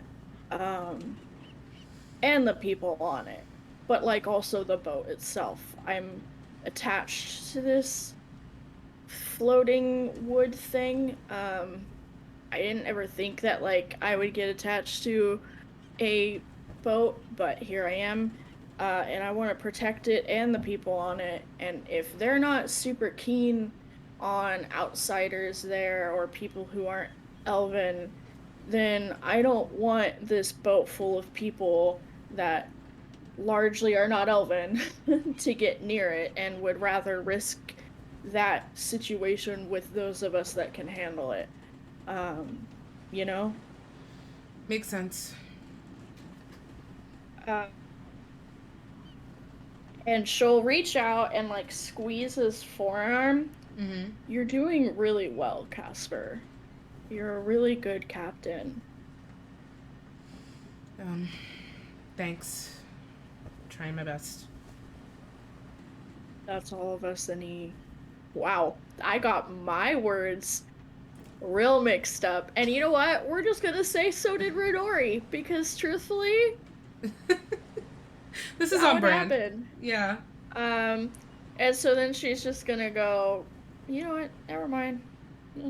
And the people on it. But, like, also the boat itself. I'm attached to this floating wood thing. I didn't ever think that, like, I would get attached to a boat, but here I am. And I want to protect it and the people on it. And if they're not super keen on outsiders there or people who aren't elven, then I don't want this boat full of people that largely are not elven to get near it, and would rather risk that situation with those of us that can handle it. You know?
Makes sense.
And she'll reach out and, like, squeeze his forearm.
Mm-hmm.
You're doing really well, Casper. You're a really good captain.
Thanks. Trying my best.
That's all of us, and he... Wow, I got my words real mixed up. And you know what? We're just gonna say so did Renori, because truthfully...
This is on brand.
Happened.
Yeah.
And so then she's just gonna go, you know what? Never mind. I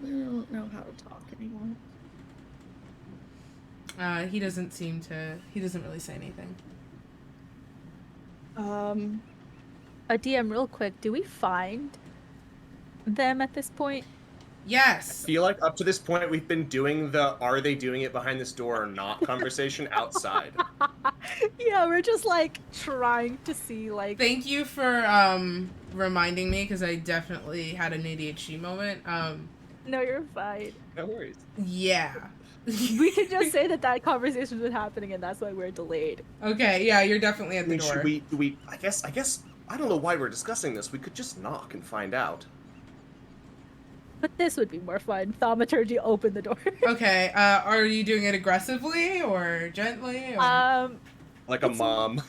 don't know how to talk anymore.
He doesn't really say anything.
A DM real quick, do we find them at this point?
Yes.
Feel like up to this point we've been doing the "are they doing it behind this door or not" conversation outside.
Yeah, we're just like trying to see like.
Thank you for reminding me, because I definitely had an ADHD moment.
No, you're fine.
No worries.
Yeah.
We can just say that conversation's been happening, and that's why we're delayed.
Okay, yeah, you're definitely at
I
the
mean,
door.
should we? I guess. I don't know why we're discussing this. We could just knock and find out.
But this would be more fun. Thaumaturgy, open the door.
Okay, are you doing it aggressively or gently? Or...
Like a mom.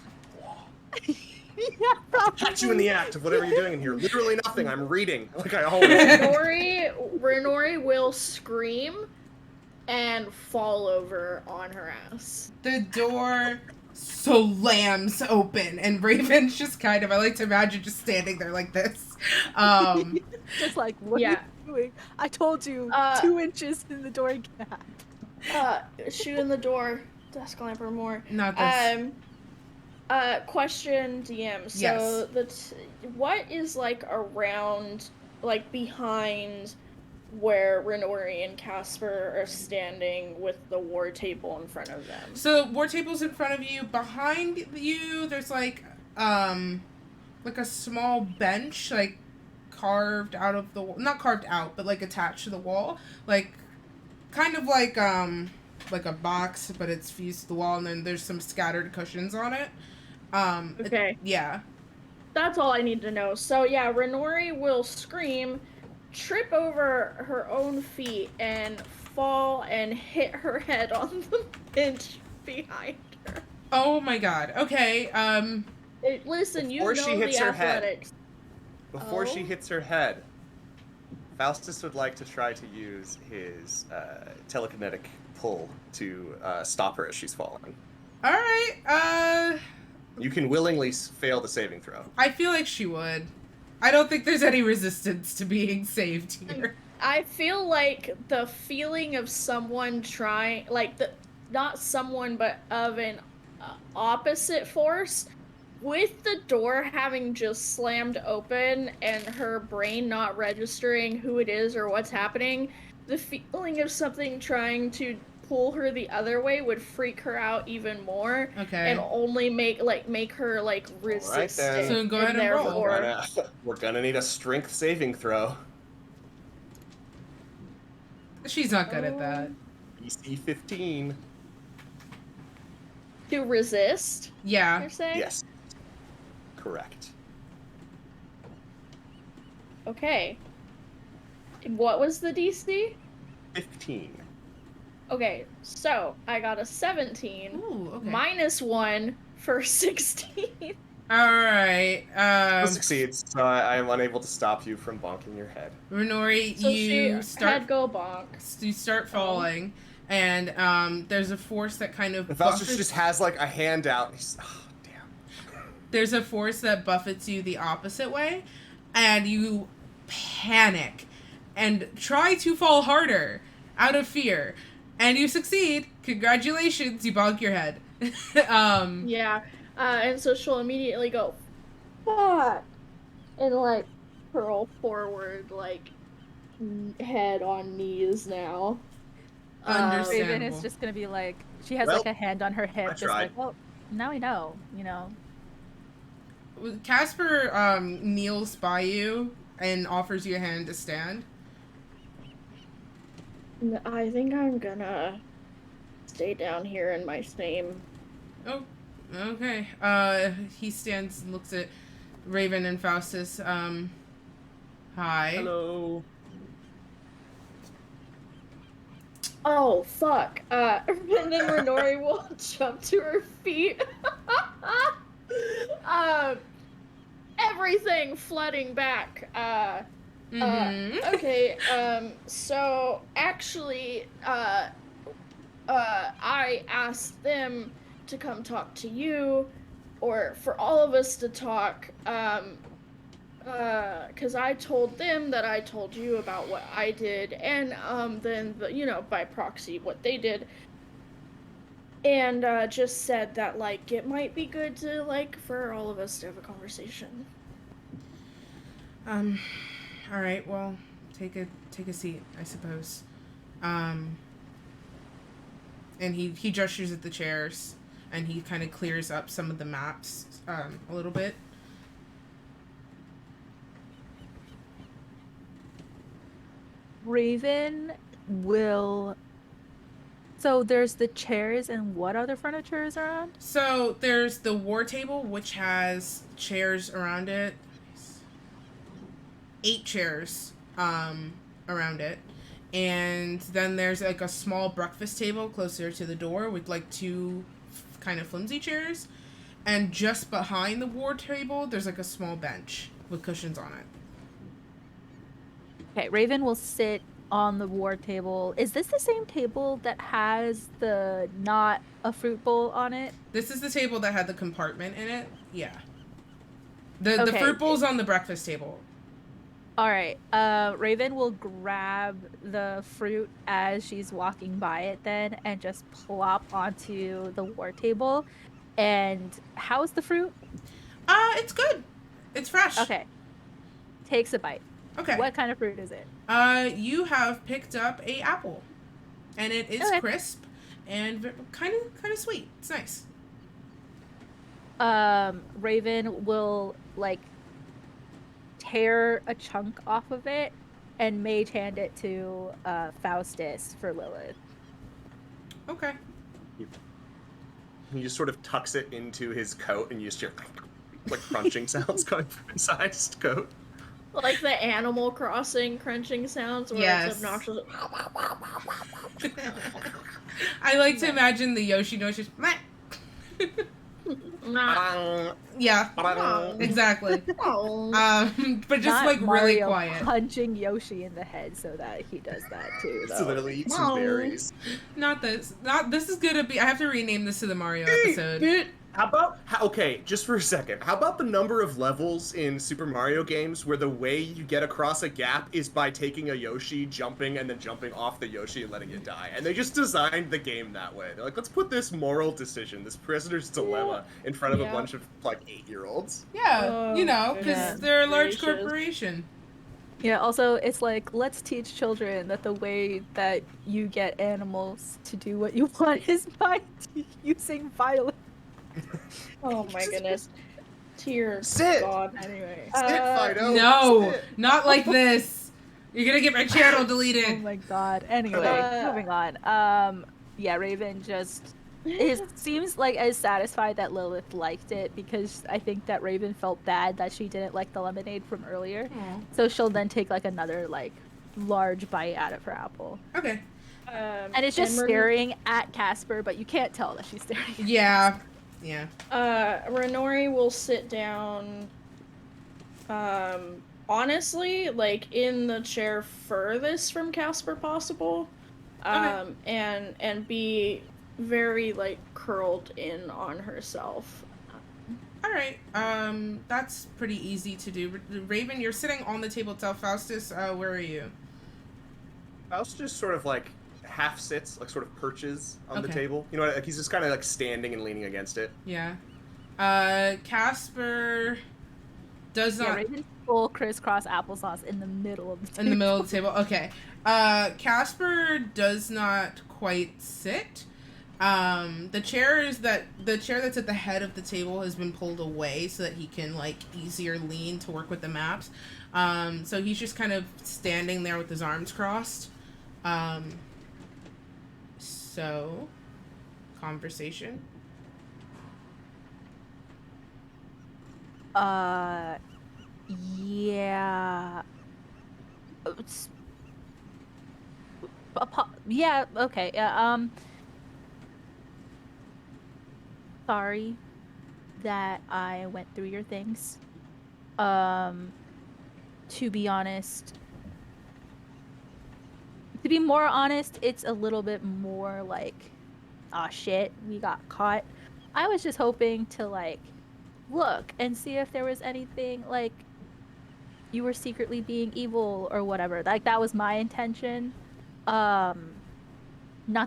Yeah, probably.
Catch you in the act of whatever you're doing in here. Literally nothing. I'm reading. Like I always.
Renori will scream and fall over on her ass.
The door slams open, and Raven's just kind of, I like to imagine just standing there like this.
Just like, what
Yeah.
are you doing? I told you, 2 inches in the door gap.
Shoe in the door, desk lamp or more.
Not this.
Question DM. So what is like around, like behind where Renori and Casper are standing with the war table in front of them?
So war table's in front of you. Behind you, there's like a small bench, like carved out of the wall. Not carved out, but like attached to the wall, like kind of like a box, but it's fused to the wall, and then there's some scattered cushions on it.
Okay.
Yeah.
That's all I need to know. So yeah, Renori will scream, trip over her own feet, and fall and hit her head on the bench behind her.
Oh my god. Okay.
Listen, you know
Before she hits
the
her head.
athletics.
Before she
Oh.
hits her head, Faustus would like to try to use his telekinetic pull to stop her as she's falling.
All right.
You can willingly fail the saving throw.
I feel like she would. I don't think there's any resistance to being saved here.
I feel like the feeling of someone trying, like not someone, but of an opposite force, with the door having just slammed open and her brain not registering who it is or what's happening, the feeling of something trying to pull her the other way would freak her out even more.
Okay.
And only make her like resist
then.
it.
So go ahead and roll.
We're gonna need a strength saving throw.
She's not good at that.
DC 15.
To resist,
Yeah.
you're saying?
Yes. Correct.
Okay. What was the DC?
15.
Okay, so I got a 17
Ooh, okay.
minus 1 for 16.
Alright.
Succeeds, so I am unable to stop you from bonking your head.
Renori,
So
you
she
start
had go bonk.
you start falling, and there's a force that kind of
The Faustus
buffets-
just has like a hand out. And he's, oh, damn.
there's a force that buffets you the opposite way, and you panic and try to fall harder out of fear, and you succeed. Congratulations, you bonk your head.
Yeah, and so she'll immediately go, fuck, and like curl forward, like head on knees now.
Understand.
Raven is just gonna be like, she has
Well,
like a hand on her hip,
I
just
tried.
like, well, now we know, you know.
Casper kneels by you and offers you a hand to stand.
I think I'm gonna stay down here in my same.
Oh, okay. He stands and looks at Raven and Faustus. Hi.
Hello.
Oh, fuck. And then Renori will jump to her feet. Everything flooding back. Okay, so actually, I asked them to come talk to you, or for all of us to talk, because I told them that I told you about what I did, and, then, by proxy, what they did, and, just said that, like, it might be good to, like, for all of us to have a conversation.
Alright, well, take a seat, I suppose. And he gestures at the chairs, and he kind of clears up some of the maps a little bit.
Raven will. So there's the chairs, and what other furniture is around?
So there's the war table, which has chairs around it. 8 chairs around it. And then there's like a small breakfast table closer to the door with like 2 kind of flimsy chairs. And just behind the war table, there's like a small bench with cushions on it.
Okay, Raven will sit on the war table. Is this the same table that has the not a fruit bowl on it?
This is the table that had the compartment in it. Yeah. The
Okay.
fruit bowl's on the breakfast table.
All right. Raven will grab the fruit as she's walking by it then and just plop onto the war table. And how's the fruit?
It's good. It's fresh.
Okay. Takes a bite.
Okay.
What kind of fruit is it?
You have picked up a apple, and it is
Okay.
crisp and kind of sweet. It's nice.
Raven will like tear a chunk off of it and mage hand it to Faustus for Lilith.
Okay.
He just sort of tucks it into his coat, and you just hear like crunching sounds coming from inside his coat.
Like the Animal Crossing crunching sounds where
Yes.
it's obnoxious.
I like to imagine the Yoshi noise just.
Nah.
Yeah,
Oh.
exactly.
Oh.
But just
Not
like really
Mario
quiet.
punching Yoshi in the head so that he does that too.
So
Though.
literally eat some
Wow.
berries.
Not this. Not this is gonna be. I have to rename this to the Mario episode.
How about okay, just for a second. How about the number of levels in Super Mario games where the way you get across a gap is by taking a Yoshi, jumping, and then jumping off the Yoshi and letting it die? And they just designed the game that way. They're like, let's put this moral decision, this prisoner's dilemma, in front of a
Yeah.
bunch of like 8-year-olds.
Yeah,
Oh,
you know, because
goodness
they're a large
gracious.
corporation.
Yeah, also, it's like, let's teach children that the way that you get animals to do what you want is by using violence.
Oh my goodness. Dear
Sit.
God.
Anyway.
Sit, Fido.
No,
Sit.
not like this. You're gonna get my channel
Oh
deleted.
my god. Anyway, moving on. Yeah, Raven just seems like as satisfied that Lilith liked it because I think that Raven felt bad that she didn't like the lemonade from earlier.
Aw.
So she'll then take like another like large bite out of her apple.
Okay.
And it's just
Ren-
staring at Casper, but you can't tell that she's staring.
Yeah. Yeah.
Renori will sit down, honestly, like in the chair furthest from Casper possible, and be very like curled in on herself.
All right. That's pretty easy to do. Raven, you're sitting on the table itself. Faustus, where are you?
Faust just sort of like half sits, like sort of perches on the
Okay.
table. You know, like he's just kind of like standing and leaning against it.
Yeah. Casper does
Yeah,
not
Raven's full crisscross applesauce in the middle of the table.
in the middle of the table. Okay. Casper does not quite sit. The chair that's at the head of the table has been pulled away so that he can like easier lean to work with the maps. So he's just kind of standing there with his arms crossed. So conversation.
Yeah. Yeah, okay. Yeah, sorry that I went through your things. To be honest, to be more honest, it's a little bit more like, aw shit, we got caught. I was just hoping to like look and see if there was anything like you were secretly being evil or whatever. Like that was my intention. Not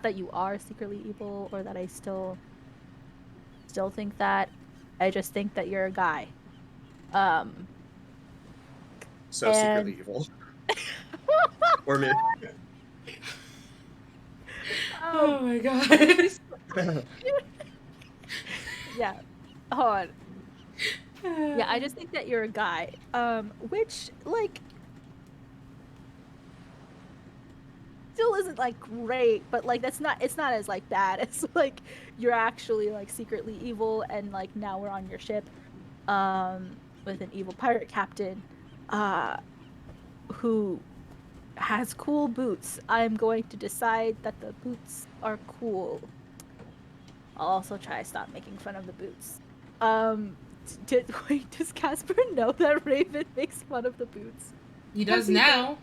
that you are secretly evil or that I still think that. I just think that you're a guy.
So
And-
secretly evil. Or me.
Oh my god.
Yeah. Hold on. Yeah, I just think that you're a guy. Which, like, still isn't, like, great, but, like, it's not as, like, bad as, like, you're actually, like, secretly evil, and, like, now we're on your ship, with an evil pirate captain, who has cool boots. I'm going to decide that the boots are cool. I'll also try to stop making fun of the boots. Wait, does Casper know that Raven makes fun of the boots?
He does
Has he
now.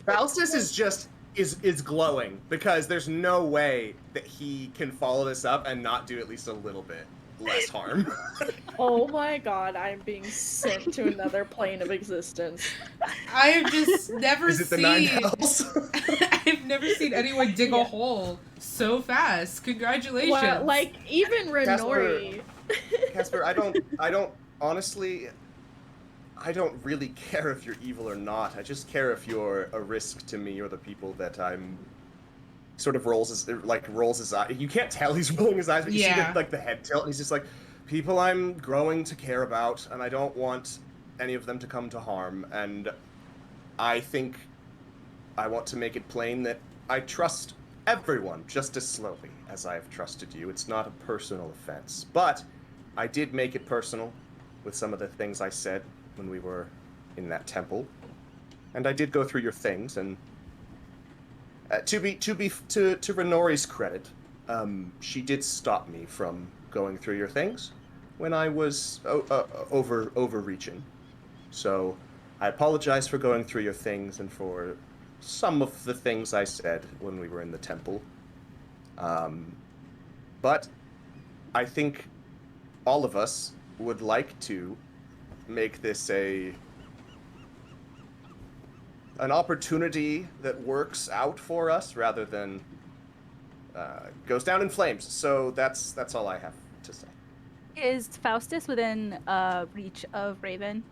Faustus is just is glowing because there's no way that he can follow this up and not do at least a little bit less harm.
Oh my god, I'm being sent to another plane of existence.
I have just never
Is it the nine
seen.
hells?
I've never seen anyone dig a
Yeah.
hole so fast. Congratulations.
Well, like, even Renori.
Casper, I don't honestly, I don't really care if you're evil or not. I just care if you're a risk to me or the people that I'm. Sort of rolls his eye. You can't tell he's rolling his eyes, but you see
Yeah.
the head tilt, and he's just like, people I'm growing to care about, and I don't want any of them to come to harm. And I think I want to make it plain that I trust everyone just as slowly as I have trusted you. It's not a personal offense, but I did make it personal with some of the things I said when we were in that temple, and I did go through your things. And to Renori's credit, she did stop me from going through your things when I was overreaching. So I apologize for going through your things and for some of the things I said when we were in the temple. But I think all of us would like to make this an opportunity that works out for us rather than goes down in flames. So that's all I have to say.
Is Faustus within reach of Raven?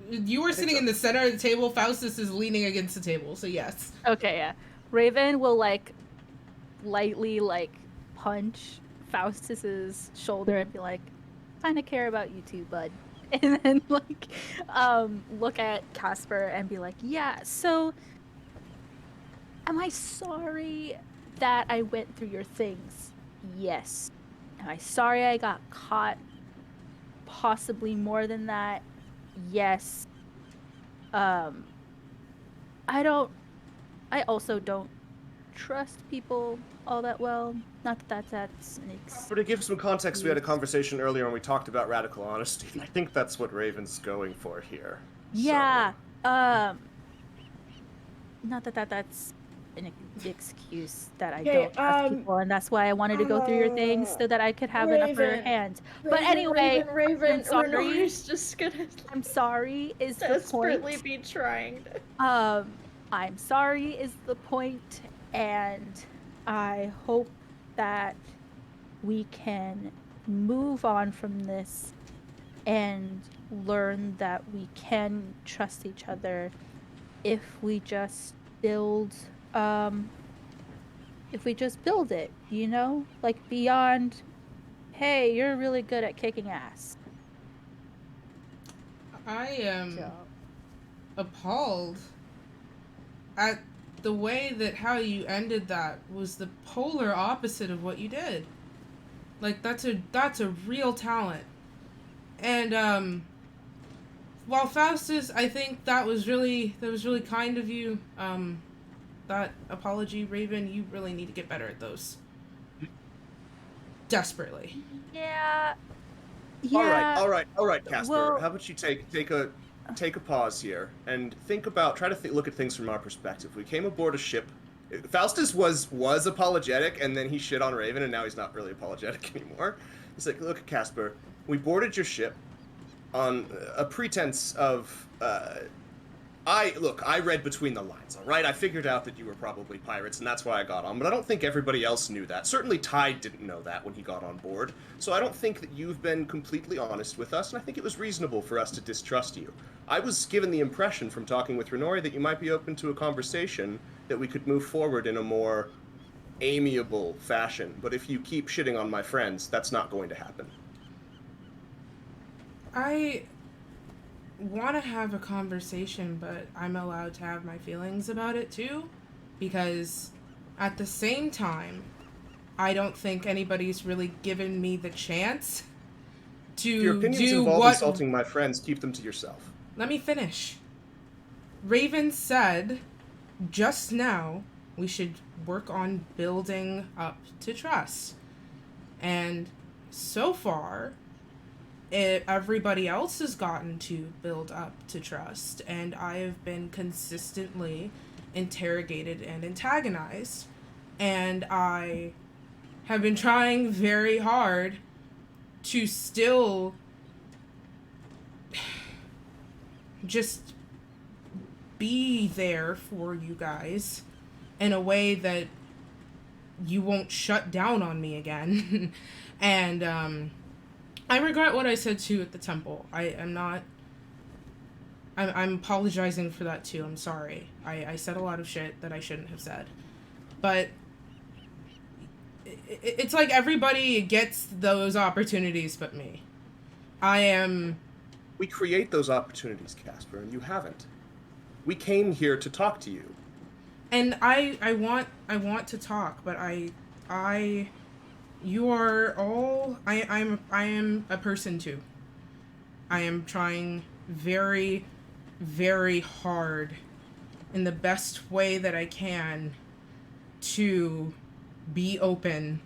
You were sitting
so.
in the center of the table. Faustus is leaning against the table, so yes.
Okay, yeah. Raven will, like, lightly, like, punch Faustus's shoulder and be like, kind of care about you too, bud. And then, like, look at Casper and be like, yeah, so am I sorry that I went through your things? Yes. Am I sorry I got caught? Possibly more than that? Yes. I also don't trust people all that well. Not that that's an
But to give some context, we had a conversation earlier when we talked about radical honesty. I think that's what Raven's going for here.
Yeah.
So.
Not that that's an excuse that I
Okay,
don't trust people, and that's why I wanted to go through your things so that I could have an upper
Raven.
hand. But anyway,
Raven,
I'm sorry.
Renori's just gonna
I'm sorry is the
desperately
point.
be trying to.
I'm sorry is the point, and I hope that we can move on from this and learn that we can trust each other if we just build it, you know? Like, beyond, hey, you're really good at kicking ass.
I am
So,
appalled at the way that how you ended that was the polar opposite of what you did. Like, that's a real talent. And while Faustus, I think that was really kind of you. That apology, Raven, you really need to get better at those. Desperately.
yeah.
All right, Casper.
Well-
How about you take a pause here and try to look at things from our perspective. We came aboard a ship. Faustus was apologetic, and then he shit on Raven, and now he's not really apologetic anymore. He's like, look, Casper, we boarded your ship on a pretense of I read between the lines, all right? I figured out that you were probably pirates, and that's why I got on, but I don't think everybody else knew that. Certainly Tide didn't know that when he got on board, so I don't think that you've been completely honest with us, and I think it was reasonable for us to distrust you. I was given the impression from talking with Renori that you might be open to a conversation that we could move forward in a more amiable fashion, but if you keep shitting on my friends, that's not going to happen.
I want to have a conversation, but I'm allowed to have my feelings about it too, because at the same time, I don't think anybody's really given me the chance to
If your opinions
do
involve
what.
insulting my friends, keep them to yourself.
Let me finish. Raven said just now we should work on building up to trust. And so far, everybody else has gotten to build up to trust, and I have been consistently interrogated and antagonized. And I have been trying very hard to still just be there for you guys in a way that you won't shut down on me again. And I regret what I said too at the temple. I'm apologizing for that too. I'm sorry. I said a lot of shit that I shouldn't have said. But it's like everybody gets those opportunities but me.
We create those opportunities, Casper, and you haven't. We came here to talk to you.
And I want to talk, but you are all I am a person too. I am trying very, very hard in the best way that I can to be open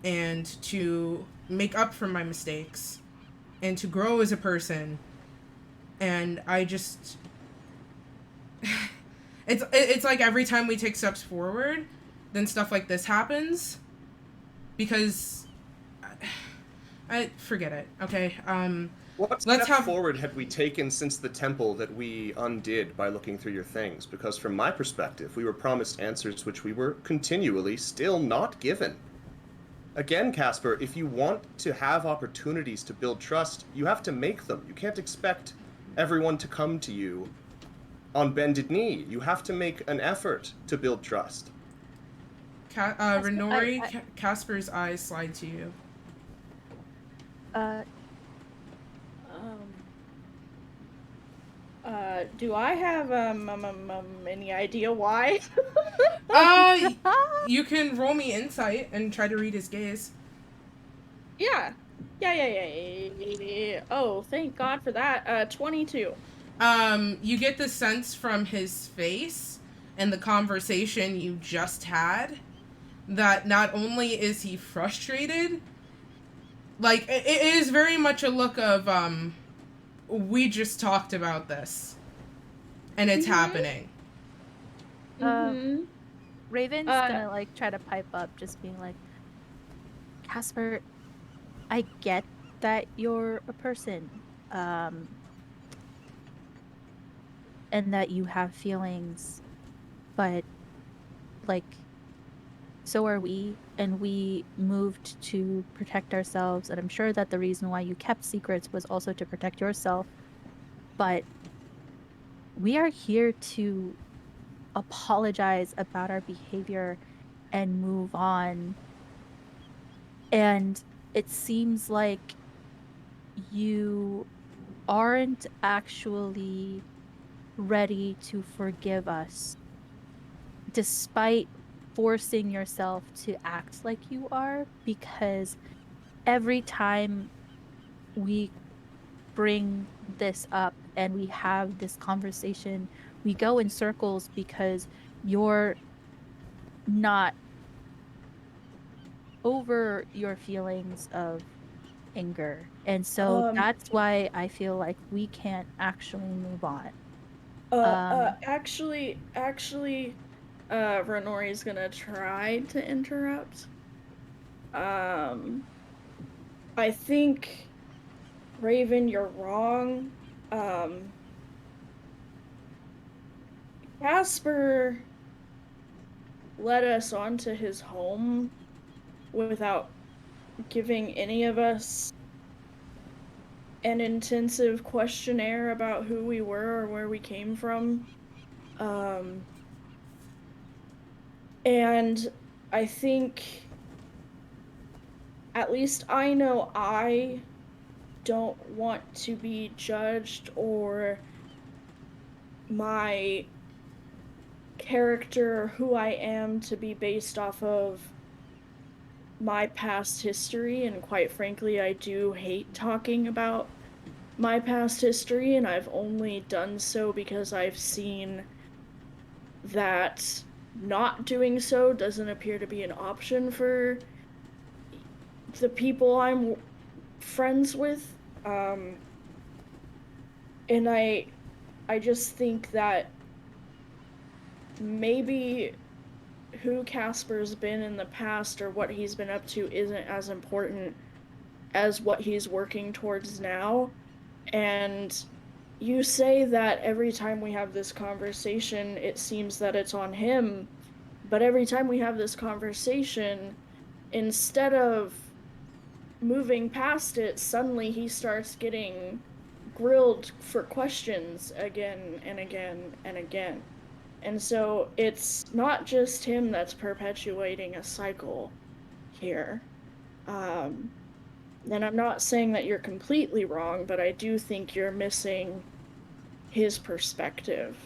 and to make up for my mistakes and to grow as a person. And I just it's like every time we take steps forward, then stuff like this happens. Because I forget it. Okay.
What step forward had we taken since the temple that we undid by looking through your things? Because from my perspective, we were promised answers which we were continually still not given. Again, Casper, if you want to have opportunities to build trust, you have to make them. You can't expect everyone to come to you on bended knee. You have to make an effort to build trust.
Renori, Casper's eyes slide to you.
Do I have any idea why?
You can roll me insight and try to read his gaze.
Yeah. Oh, thank God for that. 22.
You get the sense from his face and the conversation you just had that not only is he frustrated, like, it is very much a look of, we just talked about this, and it's happening.
Raven's gonna, like, try to pipe up, just being like, Casper, I get that you're a person, and that you have feelings, but, like, so are we, and we moved to protect ourselves, and I'm sure that the reason why you kept secrets was also to protect yourself, but we are here to apologize about our behavior and move on. And it seems like you aren't actually ready to forgive us, despite forcing yourself to act like you are, because every time we bring this up and we have this conversation, we go in circles because you're not over your feelings of anger. And so that's why I feel like we can't actually move on.
Actually, Renori's gonna try to interrupt. I think, Raven, you're wrong. Casper led us onto his home without giving any of us an intensive questionnaire about who we were or where we came from. And I think, at least I know I don't want to be judged or my character, who I am, to be based off of my past history. And quite frankly, I do hate talking about my past history, and I've only done so because I've seen that not doing so doesn't appear to be an option for the people I'm friends with. And I just think that maybe who Casper's been in the past or what he's been up to isn't as important as what he's working towards now. And you say that every time we have this conversation, it seems that it's on him. But every time we have this conversation, instead of moving past it, suddenly he starts getting grilled for questions again and again and again. And so it's not just him that's perpetuating a cycle here. And I'm not saying that you're completely wrong, but I do think you're missing his perspective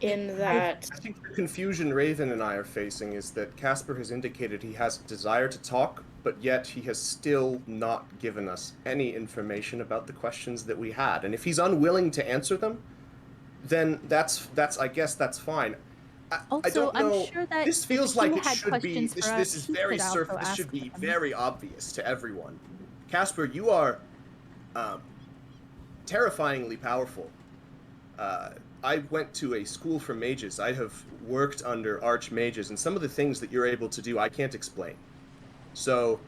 in that.
I think the confusion Raven and I are facing is that Casper has indicated he has a desire to talk, but yet he has still not given us any information about the questions that we had. And if he's unwilling to answer them, then that's I guess that's fine. I don't know.
I'm sure that
this feels
if
like
you
it
had
should be.
questions
This
for
this
us,
is
he
very
could also
surface. This
ask
should be
them.
very obvious to everyone. Casper, you are terrifyingly powerful. I went to a school for mages. I have worked under archmages, and some of the things that you're able to do, I can't explain. So,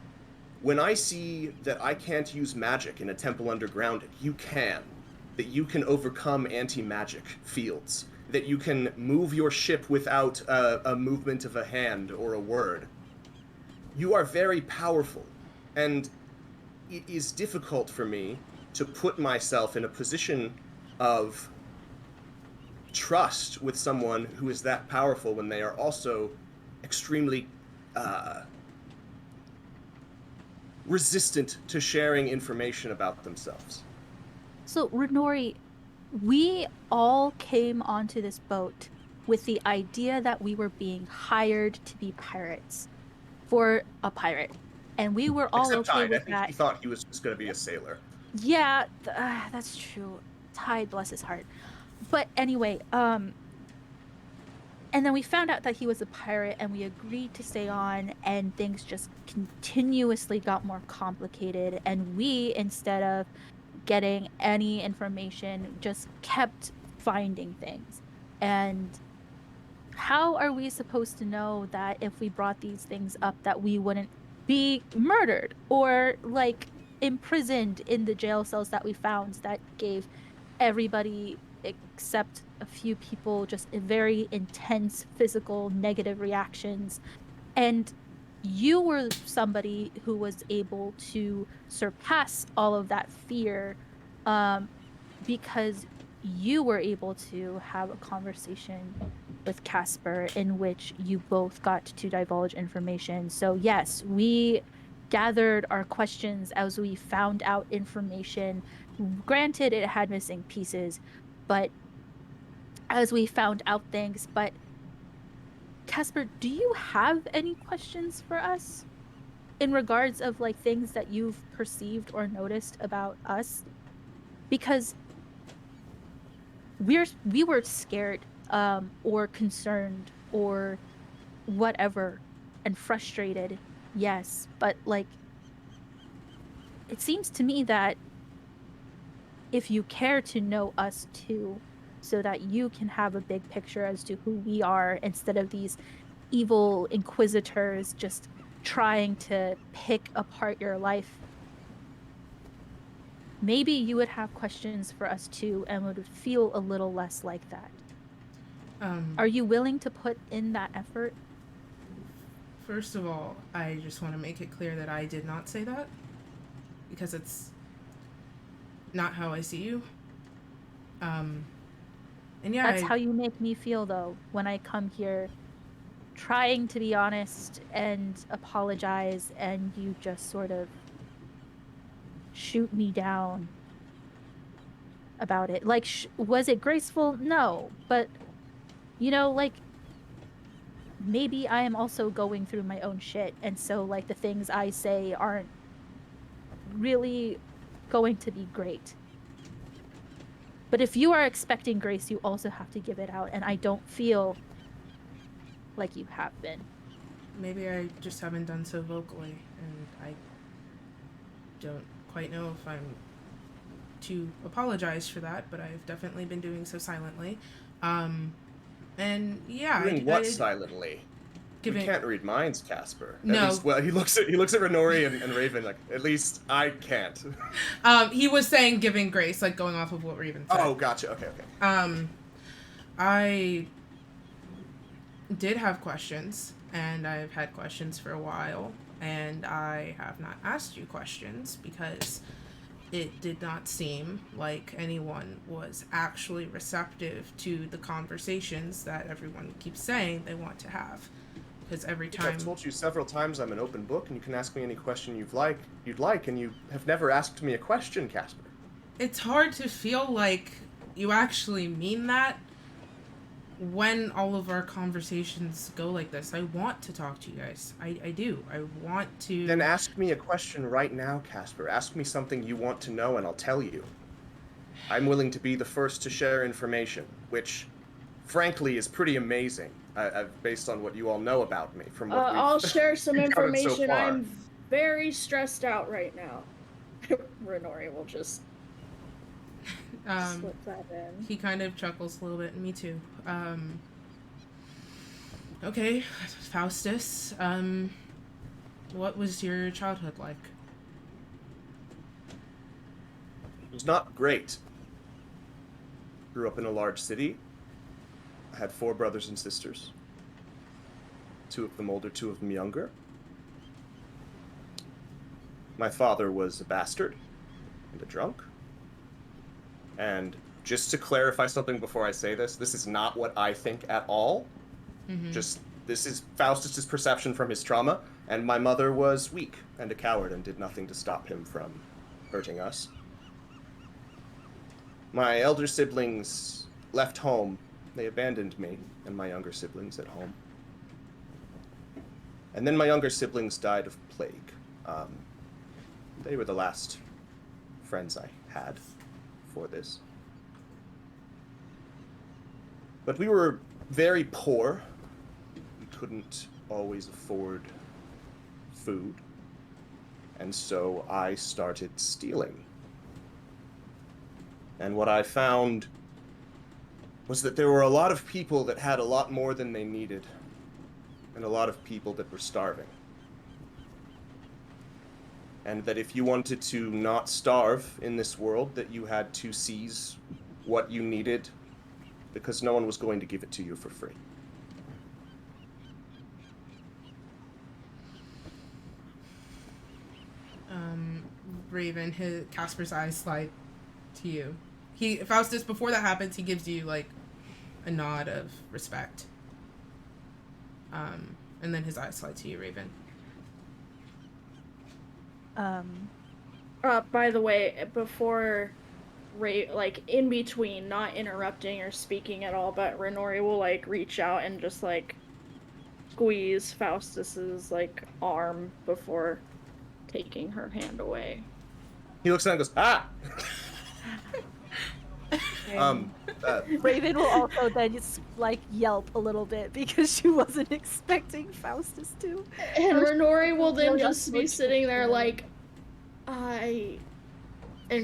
when I see that I can't use magic in a temple underground, you can. That you can overcome anti-magic fields. That you can move your ship without a movement of a hand or a word. You are very powerful, and it is difficult for me to put myself in a position of trust with someone who is that powerful when they are also extremely resistant to sharing information about themselves.
So, Renori, we all came onto this boat with the idea that we were being hired to be pirates for a pirate. And we were all
Except
okay
Tide, I
with
think
that.
he thought he was just going to be a sailor.
Yeah, that's true. Tide, bless his heart. But anyway, and then we found out that he was a pirate and we agreed to stay on, and things just continuously got more complicated. And we, instead of getting any information, just kept finding things. And how are we supposed to know that if we brought these things up that we wouldn't be murdered or like imprisoned in the jail cells that we found that gave everybody except a few people just very intense physical negative reactions? And you were somebody who was able to surpass all of that fear, because you were able to have a conversation with Casper in which you both got to divulge information. So, yes, we gathered our questions as we found out information. Granted, it had missing pieces, but as we found out things. But Casper, do you have any questions for us in regards of like things that you've perceived or noticed about us? Because we were scared, or concerned or whatever, and frustrated. Yes, but like it seems to me that if you care to know us too, so that you can have a big picture as to who we are instead of these evil inquisitors just trying to pick apart your life, maybe you would have questions for us too and would feel a little less like that. Are you willing to put in that effort?
First of all, I just want to make it clear that I did not say that because it's not how I see you. And yeah,
That's how you make me feel, though, when I come here trying to be honest and apologize, and you just sort of shoot me down about it. Like, was it graceful? No. But, like, maybe I am also going through my own shit. And so, like, the things I say aren't really going to be great. But if you are expecting grace, you also have to give it out. And I don't feel like you have been.
maybe I just haven't done so vocally, and I don't quite know if I'm to apologize for that, but I've definitely been doing so silently. And yeah,
Doing what silently?
Giving...
We can't read minds, Casper.
No.
At least, well, he looks at Renori and Raven like, at least I can't.
He was saying giving grace, like going off of what Raven said.
Oh, gotcha. Okay.
I did have questions, and I've had questions for a while, and I have not asked you questions because it did not seem like anyone was actually receptive to the conversations that everyone keeps saying they want to have. Because every time...
I've told you several times I'm an open book, and you can ask me any question you'd like, and you have never asked me a question, Casper.
It's hard to feel like you actually mean that when all of our conversations go like this. I want to talk to you guys. I do. I want to...
Then ask me a question right now, Casper. Ask me something you want to know, and I'll tell you. I'm willing to be the first to share information, which, frankly, is pretty amazing. Based on what you all know about me, from what
I'll share some information.
So far.
I'm very stressed out right now. Renori will just slip that in.
He kind of chuckles a little bit, and me too. Okay, Faustus, what was your childhood like?
It was not great. Grew up in a large city. I had 4 brothers and sisters. 2 of them older, 2 of them younger. My father was a bastard and a drunk. And just to clarify something before I say this is not what I think at all. Mm-hmm. This is Faustus's perception from his trauma, and my mother was weak and a coward and did nothing to stop him from hurting us. My elder siblings left home. They abandoned me and my younger siblings at home. And then my younger siblings died of plague. They were the last friends I had for this. But we were very poor. We couldn't always afford food. And so I started stealing. And what I found was that there were a lot of people that had a lot more than they needed, and a lot of people that were starving. And that if you wanted to not starve in this world, that you had to seize what you needed, because no one was going to give it to you for free.
Raven, Casper's eyes slide to you. Faustus, before that happens, he gives you, like, a nod of respect. And then his eyes slide to you, Raven.
By the way, before in between, not interrupting or speaking at all, but Renori will, like, reach out and just, like, squeeze Faustus's, like, arm before taking her hand away.
He looks down and goes, ah!
Raven will also then just, like, yelp a little bit because she wasn't expecting Faustus to.
And Renori will then just be sitting there like, and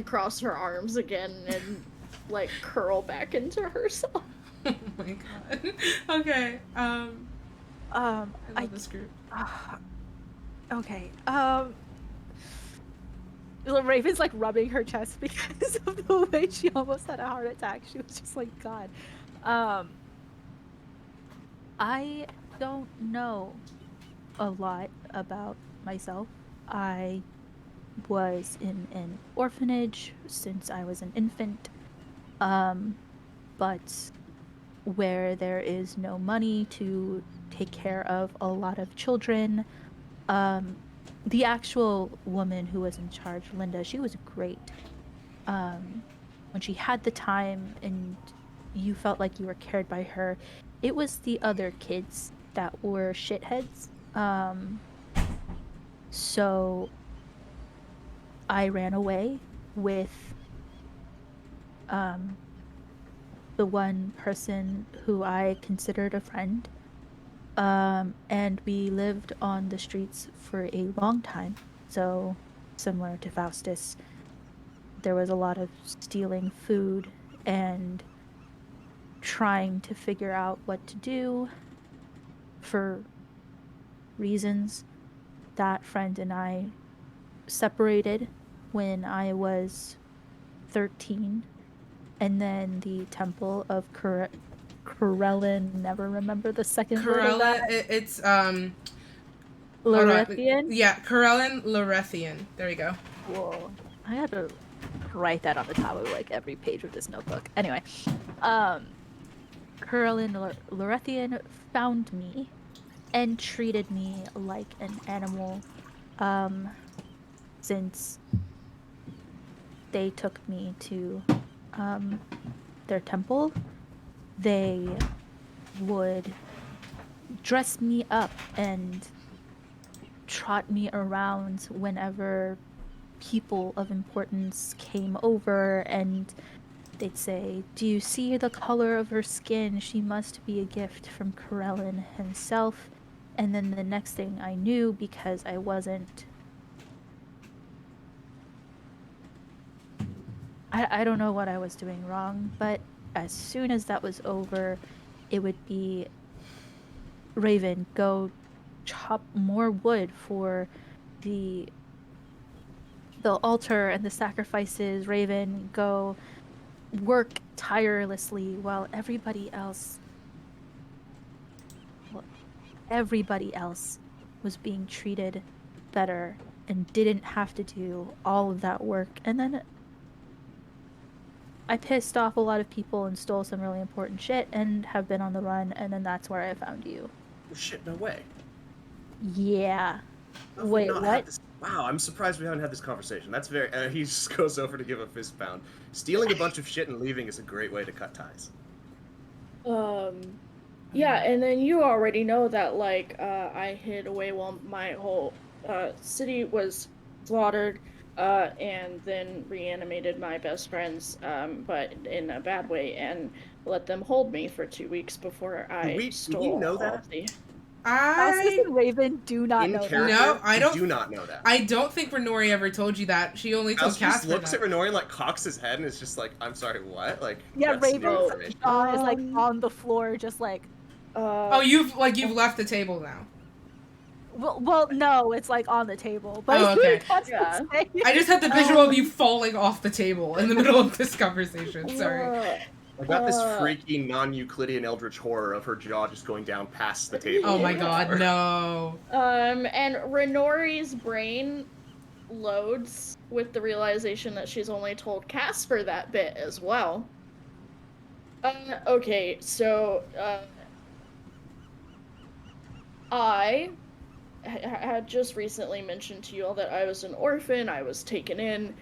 cross her arms again and, like, curl back into herself.
Oh my god. Okay. I love this group.
Okay. Raven's, like, rubbing her chest because of the way she almost had a heart attack. She was just like, God. I don't know a lot about myself. I was in an orphanage since I was an infant, but where there is no money to take care of a lot of children. The actual woman who was in charge, Linda, she was great. When she had the time and you felt like you were cared by her, it was the other kids that were shitheads. So I ran away with um, the one person who I considered a friend. And we lived on the streets for a long time. So, similar to Faustus, there was a lot of stealing food and trying to figure out what to do for reasons. That friend and I separated when I was 13, and then the Temple of Corellin, never remember the second word of that.
It's
Lorethian?
Yeah, Corellin Lorethian. There you go.
Whoa. I had to write that on the top of like every page of this notebook. Anyway, Corellin Lorethian found me and treated me like an animal, since they took me to their temple. They would dress me up and trot me around whenever people of importance came over, and they'd say, "Do you see the color of her skin? She must be a gift from Corellin himself." And then the next thing I knew, because I wasn't... I don't know what I was doing wrong, but as soon as that was over, it would be, "Raven, go chop more wood for the altar and the sacrifices. Raven, go work tirelessly," while everybody else was being treated better and didn't have to do all of that work. And then I pissed off a lot of people and stole some really important shit and have been on the run, and then that's where I found you.
Oh, shit, no way.
Yeah.
How have we
Wait,
not
what?
had this- Wow, I'm surprised we haven't had this conversation. That's very. He just goes over to give a fist pound. Stealing a bunch of shit and leaving is a great way to cut ties.
Yeah, and then you already know that, like, I hid away while my whole city was slaughtered, and then reanimated my best friends, but in a bad way, and let them hold me for 2 weeks before I
do we know
all
that?
of the...
Faustus
I
and Raven do not
In
know
character,
that.
No, I
we
don't-
do not know that.
I don't think Renori ever told you that. She only told
Faust just
Casper
looks
that.
at Renori and like cocks his head and is just like, "I'm sorry, what?" Like,
Yeah,
that's new
Raven
information.
is like on the floor, just like...
Oh, you've left the table now.
Well, no, it's like on the table. But
Oh,
I really
okay.
can't
Yeah.
say.
I just had the visual of you falling off the table in the middle of this conversation. Sorry.
I got this freaky non-Euclidean eldritch horror of her jaw just going down past the table.
Oh my god, no.
And Renori's brain loads with the realization that she's only told Casper that bit as well. Okay, so, I had just recently mentioned to you all that I was an orphan. I was taken in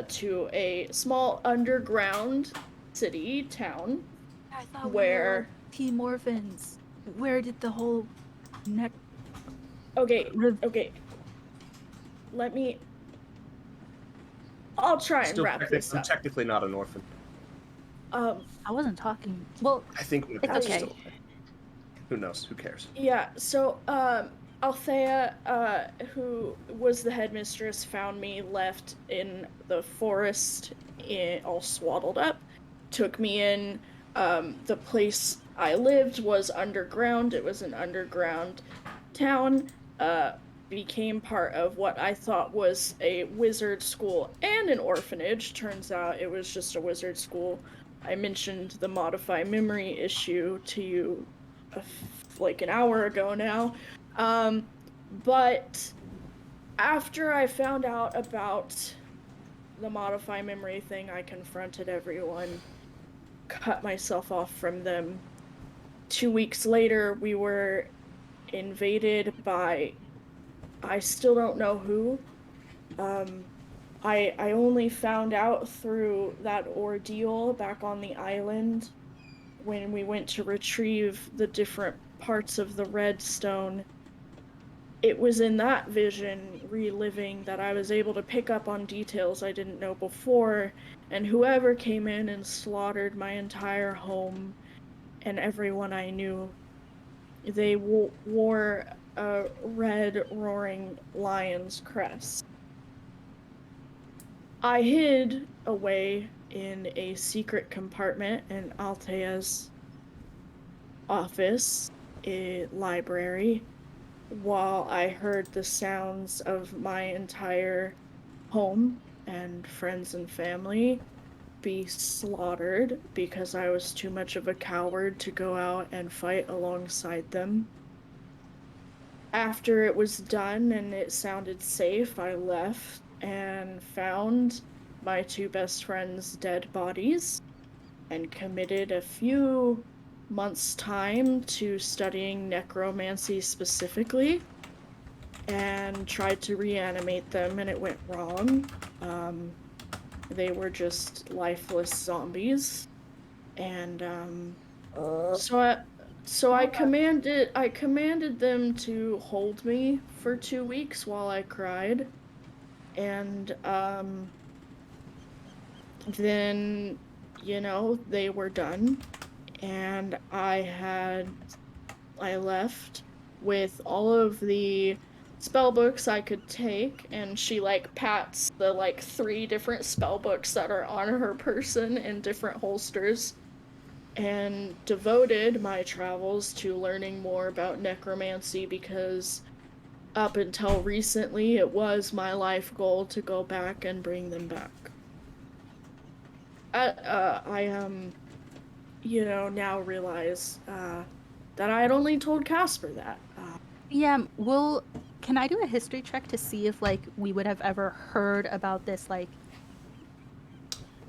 to a small underground town
I thought
where...
Team Orphans. Where did the whole neck...
Okay, let me... I'll try and wrap this
I'm
up.
technically not an orphan.
I wasn't talking... Well,
I think my
It's
parents
okay.
are still okay. Who knows? Who cares?
Yeah, so, Althea, who was the headmistress, found me left in the forest, all swaddled up, took me in. The place I lived was underground. It was an underground town. Became part of what I thought was a wizard school and an orphanage. Turns out it was just a wizard school. I mentioned the modify memory issue to you like an hour ago now. But after I found out about the modify memory thing, I confronted everyone, cut myself off from them. 2 weeks later, we were invaded by, I still don't know who. I only found out through that ordeal back on the island when we went to retrieve the different parts of the redstone. It was in that vision, reliving, that I was able to pick up on details I didn't know before, and whoever came in and slaughtered my entire home and everyone I knew, they wore a red roaring lion's crest. I hid away in a secret compartment in Altea's office, a library, while I heard the sounds of my entire home and friends and family be slaughtered because I was too much of a coward to go out and fight alongside them. After it was done and it sounded safe, I left and found my two best friends' dead bodies and committed a few months' time to studying necromancy specifically, and tried to reanimate them, and it went wrong. They were just lifeless zombies, and so I commanded them to hold me for 2 weeks while I cried, and then, they were done, and I left with all of the spell books I could take, and she pats the 3 different spell books that are on her person in different holsters, and devoted my travels to learning more about necromancy, because up until recently it was my life goal to go back and bring them back. I now realize that I had only told Casper that.
Yeah, can I do a history check to see if we would have ever heard about this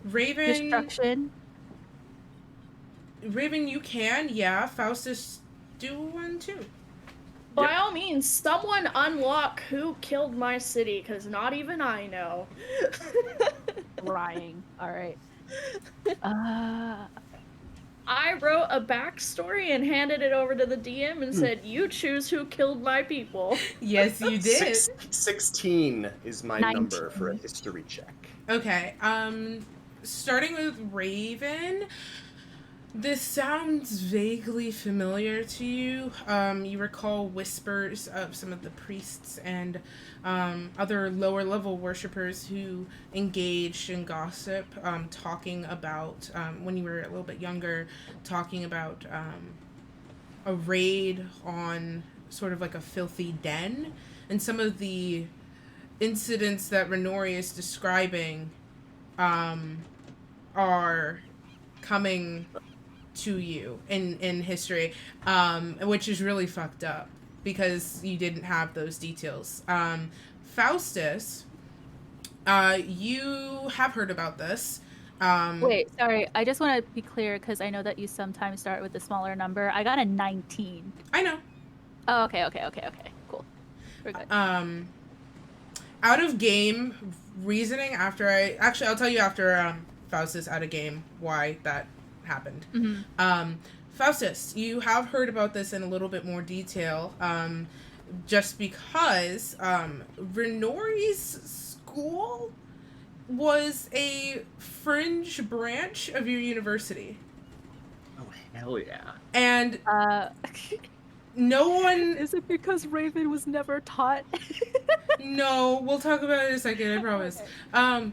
Raven,
destruction?
Raven, you can, yeah. Faustus, do one too.
By all means, someone unlock who killed my city, because not even I know.
Lying. All right.
I wrote a backstory and handed it over to the DM and said, "You choose who killed my people."
Yes, you did.
16 is my
19.
number for a history check.
Okay, starting with Raven, this sounds vaguely familiar to you. You recall whispers of some of the priests and other lower level worshippers who engaged in gossip, talking about, when you were a little bit younger, talking about a raid on sort of a filthy den, and some of the incidents that Renori is describing are coming to you in history, which is really fucked up because you didn't have those details. Faustus, you have heard about this.
Wait, sorry. I just want to be clear because I know that you sometimes start with a smaller number. I got a 19.
I know.
Oh, okay. Cool. We're good.
Out of game reasoning I'll tell you after Faustus out of game why that happened.
Mm-hmm.
Faustus, you have heard about this in a little bit more detail, just because Renori's school was a fringe branch of your university.
Oh, hell yeah.
And no one...
Is it because Raven was never taught?
No, we'll talk about it in a second, I promise. Okay.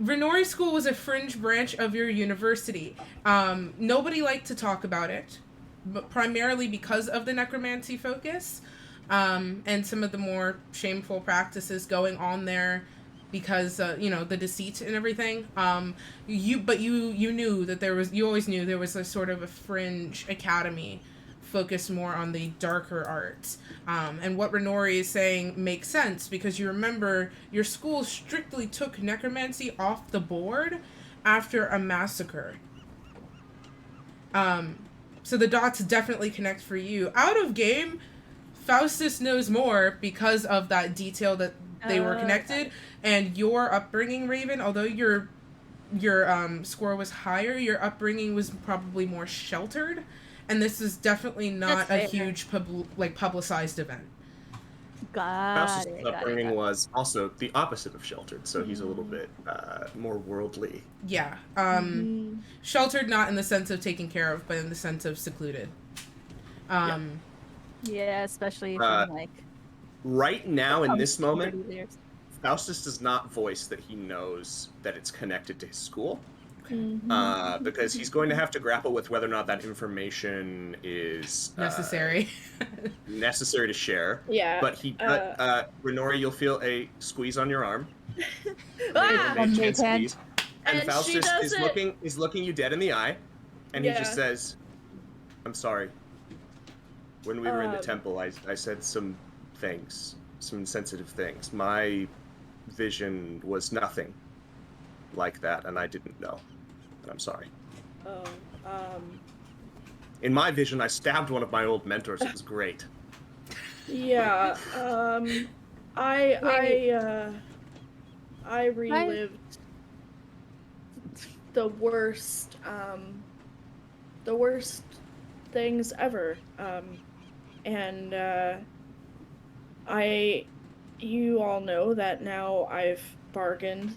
Renori School was a fringe branch of your university. Nobody liked to talk about it, but primarily because of the necromancy focus, and some of the more shameful practices going on there because, the deceit and everything. You knew that you always knew there was a sort of a fringe academy focus more on the darker arts. And what Renori is saying makes sense because you remember your school strictly took necromancy off the board after a massacre. So the dots definitely connect for you. Out of game, Faustus knows more because of that detail that they were connected, and your upbringing, Raven, although your score was higher, your upbringing was probably more sheltered, and this is definitely not a huge publicized event.
Faustus' upbringing was also the opposite of sheltered, so he's a little bit more worldly.
Yeah. Sheltered not in the sense of taken care of, but in the sense of secluded.
Yeah, especially from like
right now in this moment, Faustus does not voice that he knows that it's connected to his school. Because he's going to have to grapple with whether or not that information is
necessary
to share.
Yeah.
But Renori, you'll feel a squeeze on your arm.
Squeeze.
And Faustus is looking you dead in the eye, and he just says, "I'm sorry. When we were in the temple, I said some things, some sensitive things. My vision was nothing like that, and I didn't know. And I'm sorry." In my vision, I stabbed one of my old mentors. It was great.
Yeah. I relived the worst things ever. You all know that now I've bargained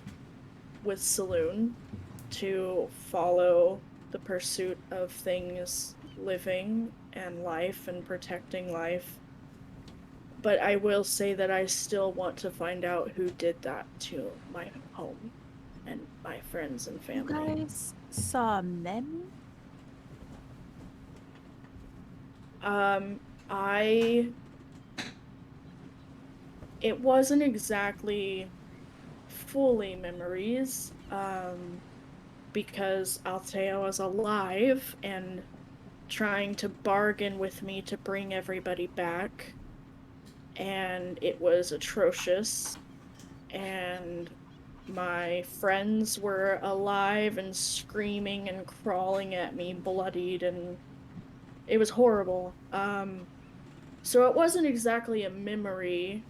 with Saloon to follow the pursuit of things living and life and protecting life. But I will say that I still want to find out who did that to my home and my friends and family.
You guys saw men?
It wasn't exactly fully memories, because Althea was alive and trying to bargain with me to bring everybody back, and it was atrocious, and my friends were alive and screaming and crawling at me, bloodied, and it was horrible. So it wasn't exactly a memory.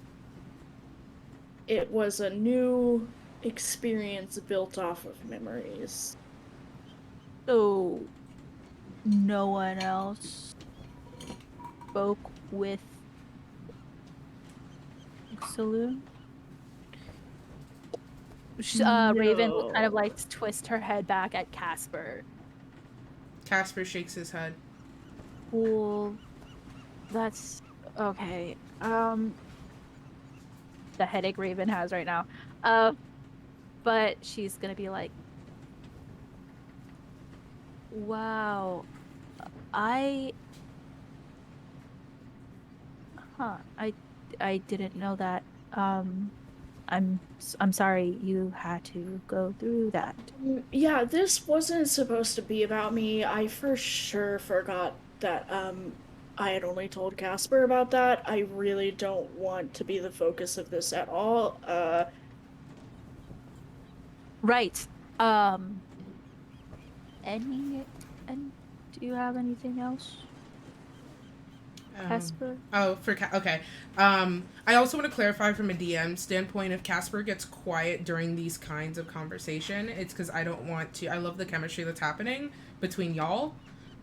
It was a new experience built off of memories.
So, no one else spoke with Saloon? Raven will kind of like twist her head back at Casper.
Casper shakes his head.
Well, that's okay. The headache Raven has right now. But she's gonna be like, wow, I didn't know that. I'm sorry you had to go through that.
Yeah, this wasn't supposed to be about me. I for sure forgot that I had only told Casper about that. I really don't want to be the focus of this at all.
Right. Do you have anything else? Casper?
Okay. I also want to clarify from a DM standpoint, if Casper gets quiet during these kinds of conversation, it's because I don't want to. I love the chemistry that's happening between y'all,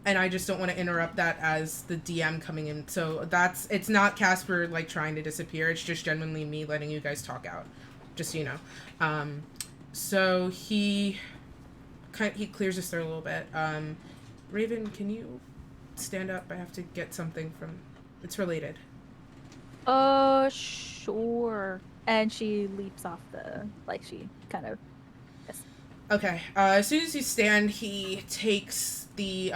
and I just don't want to interrupt that as the DM coming in. So it's not Casper like trying to disappear. It's just genuinely me letting you guys talk out, just so you know. So he clears his throat a little bit. Raven, can you stand up? I have to get something from... It's related.
Sure. And she leaps off she kind of... Yes.
Okay. As soon as you stand, he takes the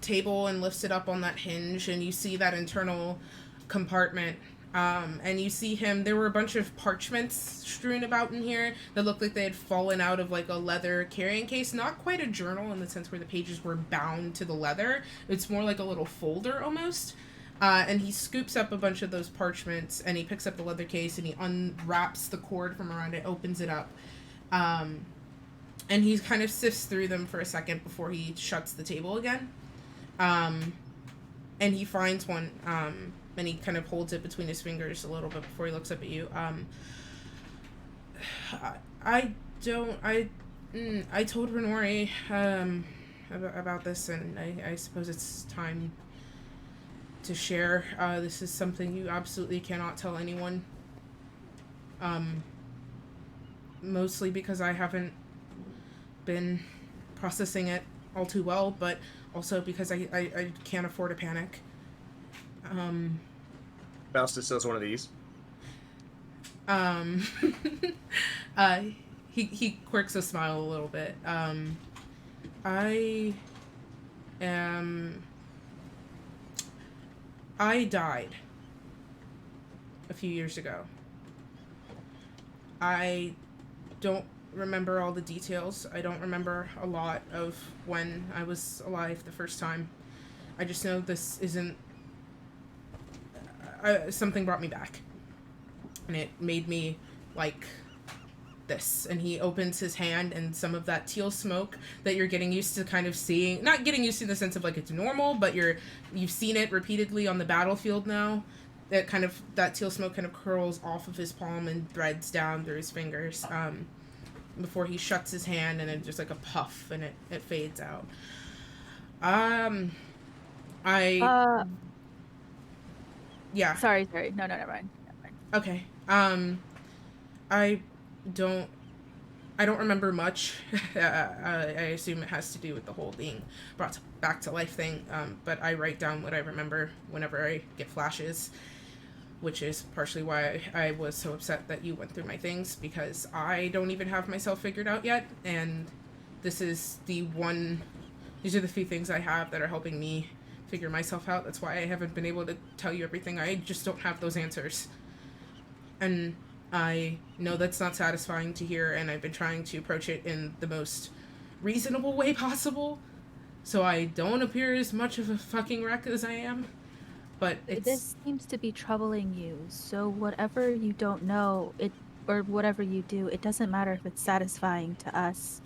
table and lifts it up on that hinge, and you see that internal compartment And you see him, there were a bunch of parchments strewn about in here that looked like they had fallen out of like a leather carrying case. Not quite a journal in the sense where the pages were bound to the leather. It's more like a little folder almost. And he scoops up a bunch of those parchments and he picks up the leather case and he unwraps the cord from around it, opens it up. And he kind of sifts through them for a second before he shuts the table again. And he finds one, and he kind of holds it between his fingers a little bit before he looks up at you. I told Renori, about this, and I suppose it's time to share. This is something you absolutely cannot tell anyone. Mostly because I haven't been processing it all too well, but also because I can't afford a panic.
Faustus does one of these.
He quirks a smile a little bit. I died a few years ago. I don't remember all the details. I don't remember a lot of when I was alive the first time. I just know this isn't... something brought me back. And it made me like this. And he opens his hand, and some of that teal smoke that you're getting used to kind of seeing, not getting used to in the sense of like it's normal, but you've seen it repeatedly on the battlefield now. That teal smoke kind of curls off of his palm and threads down through his fingers. Before he shuts his hand, and then just like a puff, and it fades out. Yeah.
Sorry. No, never mind.
Okay. I don't remember much. I assume it has to do with the whole being brought back to life thing. But I write down what I remember whenever I get flashes, which is partially why I was so upset that you went through my things, because I don't even have myself figured out yet, and these are the few things I have that are helping me figure myself out. That's why I haven't been able to tell you everything. I just don't have those answers. And I know that's not satisfying to hear, and I've been trying to approach it in the most reasonable way possible, so I don't appear as much of a fucking wreck as I am. But
This seems to be troubling you, so whatever you don't know, or whatever you do, it doesn't matter if it's satisfying to us.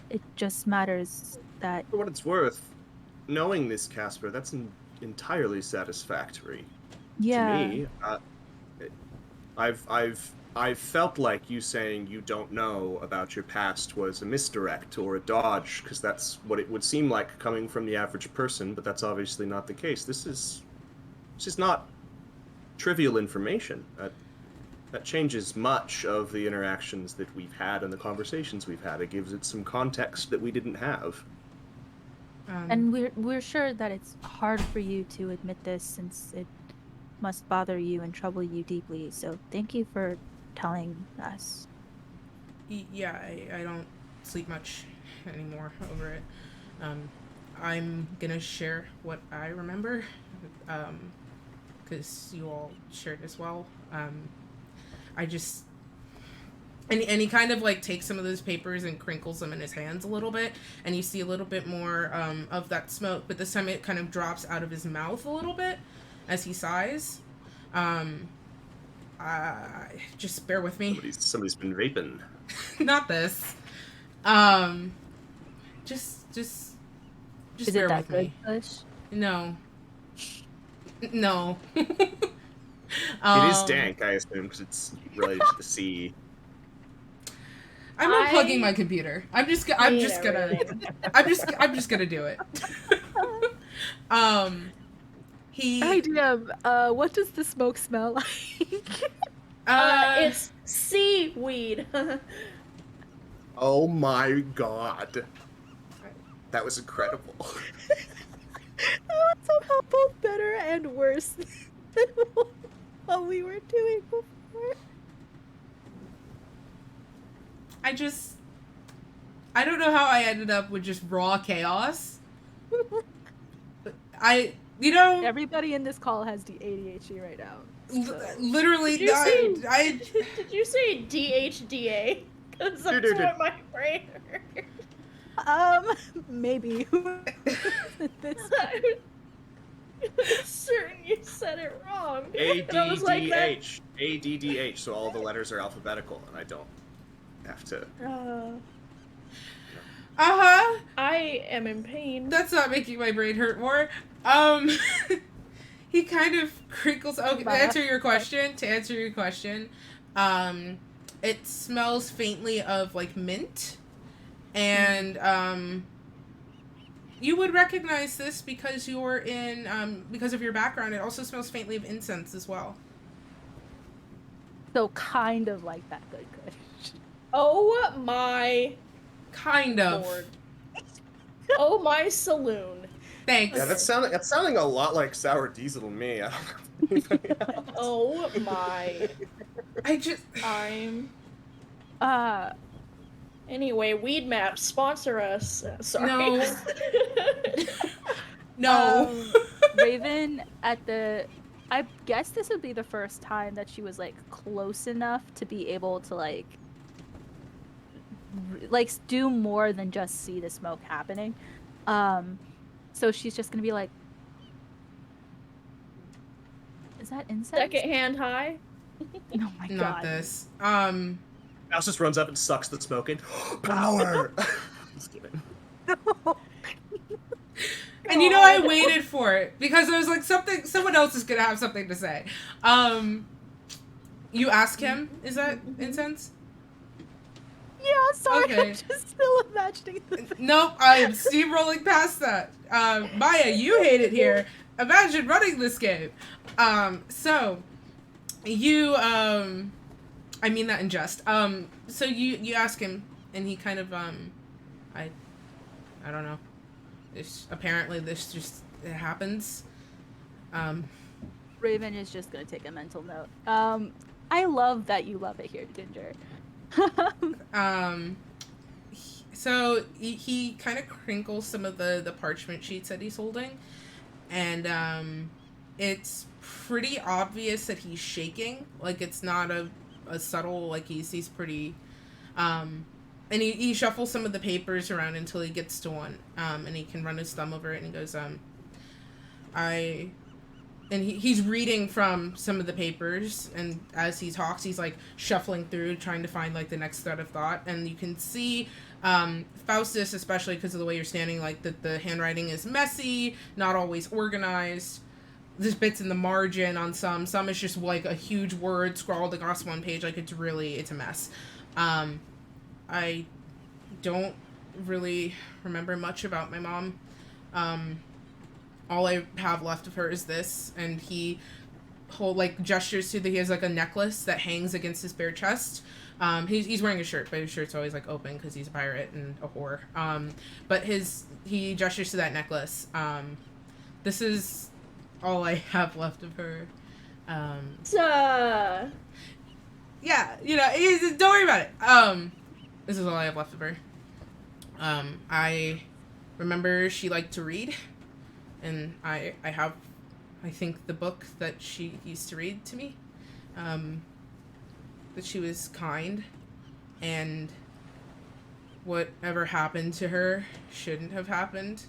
It just matters that...
For what it's worth, knowing this, Casper, that's entirely satisfactory.
Yeah.
To me. I've felt like you saying you don't know about your past was a misdirect or a dodge, because that's what it would seem like coming from the average person, but that's obviously not the case. This is not trivial information. That changes much of the interactions that we've had and the conversations we've had. It gives it some context that we didn't have.
And we're sure that it's hard for you to admit this, since it must bother you and trouble you deeply. So thank you for telling us.
Yeah, I don't sleep much anymore over it. I'm gonna share what I remember, because you all shared as well. I just... And he kind of like takes some of those papers and crinkles them in his hands a little bit, and you see a little bit more of that smoke, but this time it kind of drops out of his mouth a little bit as he sighs. Just bear with me.
Somebody's been vaping.
Not this. Just
Is
bear
it that
with
good,
me.
Push?
No.
It is dank, I assume, because it's related to the sea.
I'm unplugging my computer. I'm just gonna do it.
Hey, DM, what does the smoke smell like?
It's seaweed.
Oh my god. That was incredible.
That was somehow both better and worse than what we were doing before.
I don't know how I ended up with just raw chaos.
Everybody in this call has the ADHD right now.
Literally,
Did you say,
I
did you say DHDA? Because that's what my brain heard.
Maybe.
I'm certain you said it wrong.
A
And I
D
was like,
D
that.
H A D D H. So all the letters are alphabetical, and I don't have to.
I am in pain.
That's not making my brain hurt more. He kind of crinkles. Okay, to answer your question, it smells faintly of like mint, and you would recognize this because you're in because of your background. It also smells faintly of incense as well.
So kind of like that. Good.
Oh my
Kind of.
Lord. Oh my saloon.
Thanks.
Yeah, that's sounding a lot like sour diesel to me. I don't know.
Oh my.
I'm.
Anyway, Weed Map, sponsor us. Sorry.
No. No.
Raven I guess this would be the first time that she was like close enough to be able to like do more than just see the smoke happening. So she's just gonna be like, is that incense?
Second hand high.
Oh my god.
Not this.
Mouse just runs up and sucks the smoke in. Power. Just kidding.
And you know, I waited for it because I was like, someone else is gonna have something to say. You ask him, is that incense?
Yeah, sorry,
Okay.
I'm just still imagining the
Nope, I am steamrolling past that. Maya, you hate it here. Imagine running this game. So you, I mean that in jest. So you ask him, and he kind of, I don't know. Apparently this just, it happens.
Raven is just gonna take a mental note. I love that you love it here, Ginger.
So he kind of crinkles some of the parchment sheets that he's holding, and it's pretty obvious that he's shaking. Like, it's not a subtle, like, he's pretty, and he shuffles some of the papers around until he gets to one, and he can run his thumb over it, and he goes, he's reading from some of the papers, and as he talks, he's, like, shuffling through, trying to find, like, the next thread of thought, and you can see, Faustus, especially because of the way you're standing, like, that the handwriting is messy, not always organized. There's bits in the margin on some is just, like, a huge word scrawled across one page, like, it's a mess. I don't really remember much about my mom. All I have left of her is this, and he gestures to he has like a necklace that hangs against his bare chest. He's wearing a shirt, but his shirt's always like open because he's a pirate and a whore. But he gestures to that necklace. This is all I have left of her. Yeah, don't worry about it. This is all I have left of her. I remember she liked to read. And I have, I think, the book that she used to read to me, that she was kind, and whatever happened to her shouldn't have happened,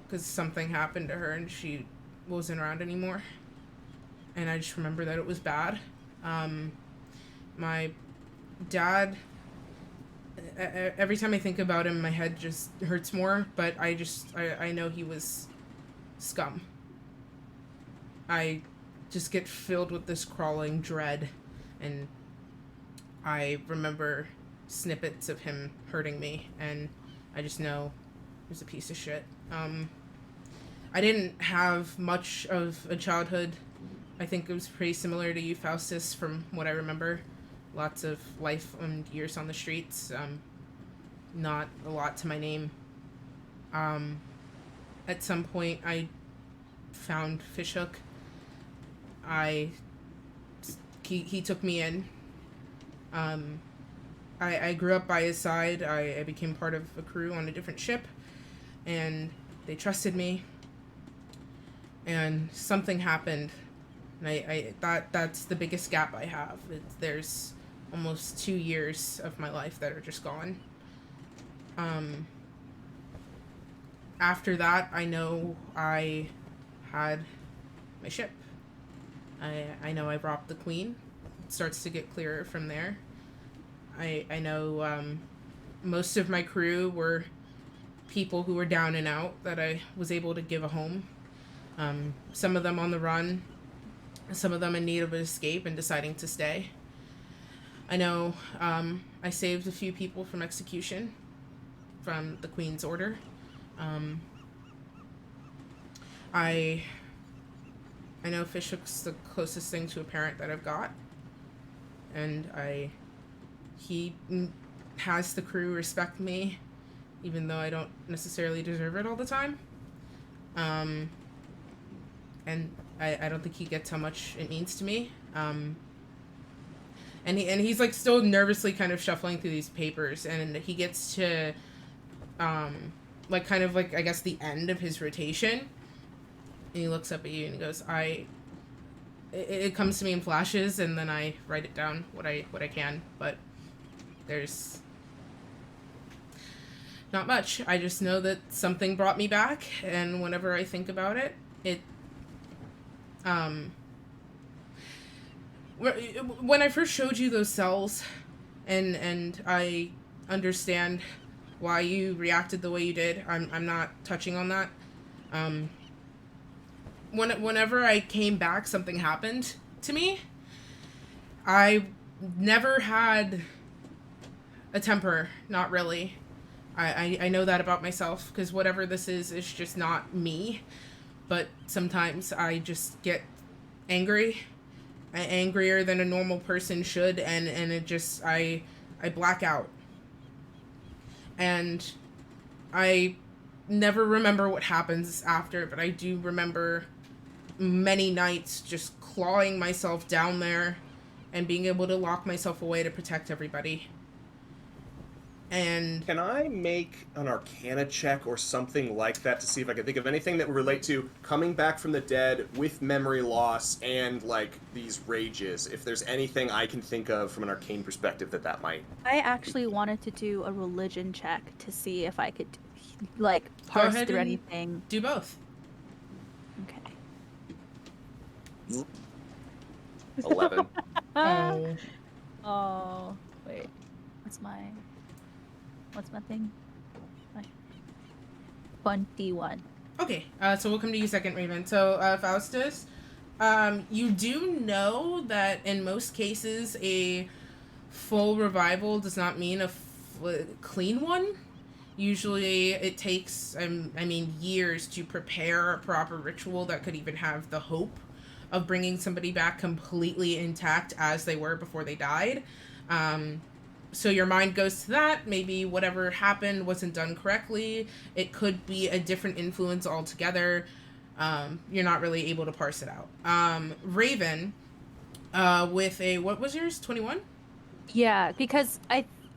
because something happened to her and she wasn't around anymore, and I just remember that it was bad. My dad, every time I think about him, my head just hurts more, but I know he was scum. I just get filled with this crawling dread, and I remember snippets of him hurting me, and I just know he was a piece of shit. I didn't have much of a childhood. I think it was pretty similar to you, Faustus, from what I remember. Lots of life and years on the streets. Not a lot to my name. At some point, I found Fishhook. He took me in. I grew up by his side. I became part of a crew on a different ship, and they trusted me. And something happened, And that's the biggest gap I have. There's almost 2 years of my life that are just gone. After that, I know I had my ship. I know I robbed the queen. It starts to get clearer from there. I know most of my crew were people who were down and out that I was able to give a home. Some of them on the run, some of them in need of an escape and deciding to stay. I know I saved a few people from execution from the Queen's order. I know Fishhook's the closest thing to a parent that I've got, and he has the crew respect me, even though I don't necessarily deserve it all the time. And I don't think he gets how much it means to me. And he's like still nervously kind of shuffling through these papers, and he gets to like kind of like I guess the end of his rotation, and he looks up at you and he goes, it comes to me in flashes, and then I write it down what I can, but there's not much. I just know that something brought me back, and whenever I think about it, when I first showed you those cells, and I understand why you reacted the way you did. I'm not touching on that. Whenever I came back, something happened to me. I never had a temper, not really. I know that about myself, because whatever this is just not me. But sometimes I just get angry, angrier than a normal person should, and it just, I black out. And I never remember what happens after, but I do remember many nights just clawing myself down there and being able to lock myself away to protect everybody. And
can I make an Arcana check or something like that to see if I can think of anything that would relate to coming back from the dead with memory loss and like these rages? If there's anything I can think of from an arcane perspective that might.
I actually wanted to do a religion check to see if I could like parse through anything.
Do both.
Okay.
11.
Oh, wait. What's my thing? 21.
Okay, so we'll come to you second, Raven. So, Faustus, you do know that in most cases a full revival does not mean a clean one. Usually it takes, years to prepare a proper ritual that could even have the hope of bringing somebody back completely intact as they were before they died. So your mind goes to that. Maybe whatever happened wasn't done correctly. It could be a different influence altogether. You're not really able to parse it out. Raven, with a, what was yours? 21?
Yeah, because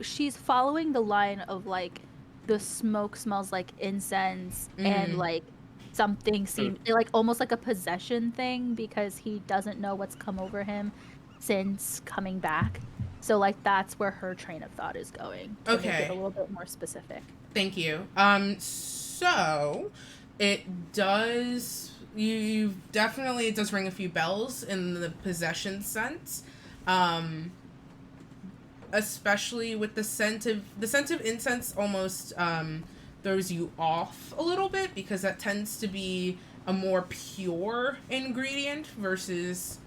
she's following the line of like the smoke smells like incense and like something seems like almost like a possession thing, because he doesn't know what's come over him since coming back. So like that's where her train of thought is going. To make it a little bit more specific.
Thank you. So it does. You definitely, it does ring a few bells in the possession sense. Especially with the scent of incense almost throws you off a little bit, because that tends to be a more pure ingredient versus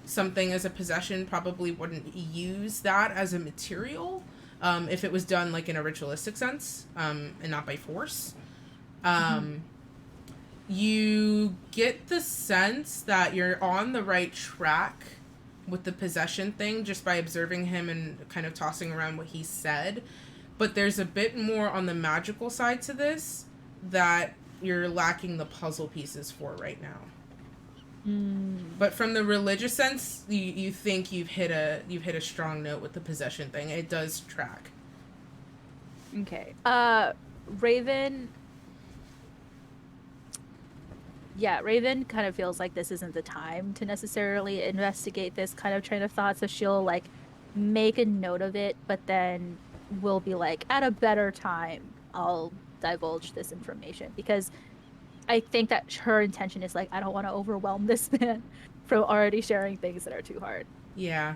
something as a possession probably wouldn't use that as a material if it was done like in a ritualistic sense and not by force. You get the sense that you're on the right track with the possession thing just by observing him and kind of tossing around what he said, but there's a bit more on the magical side to this that you're lacking the puzzle pieces for right now. But from the religious sense, you think you've hit a strong note with the possession thing. It does track.
Okay. Raven, yeah, Raven kind of feels like this isn't the time to necessarily investigate this kind of train of thought, so she'll like make a note of it, but then will be like, at a better time, I'll divulge this information because I think that her intention is like, I don't want to overwhelm this man from already sharing things that are too hard.
Yeah.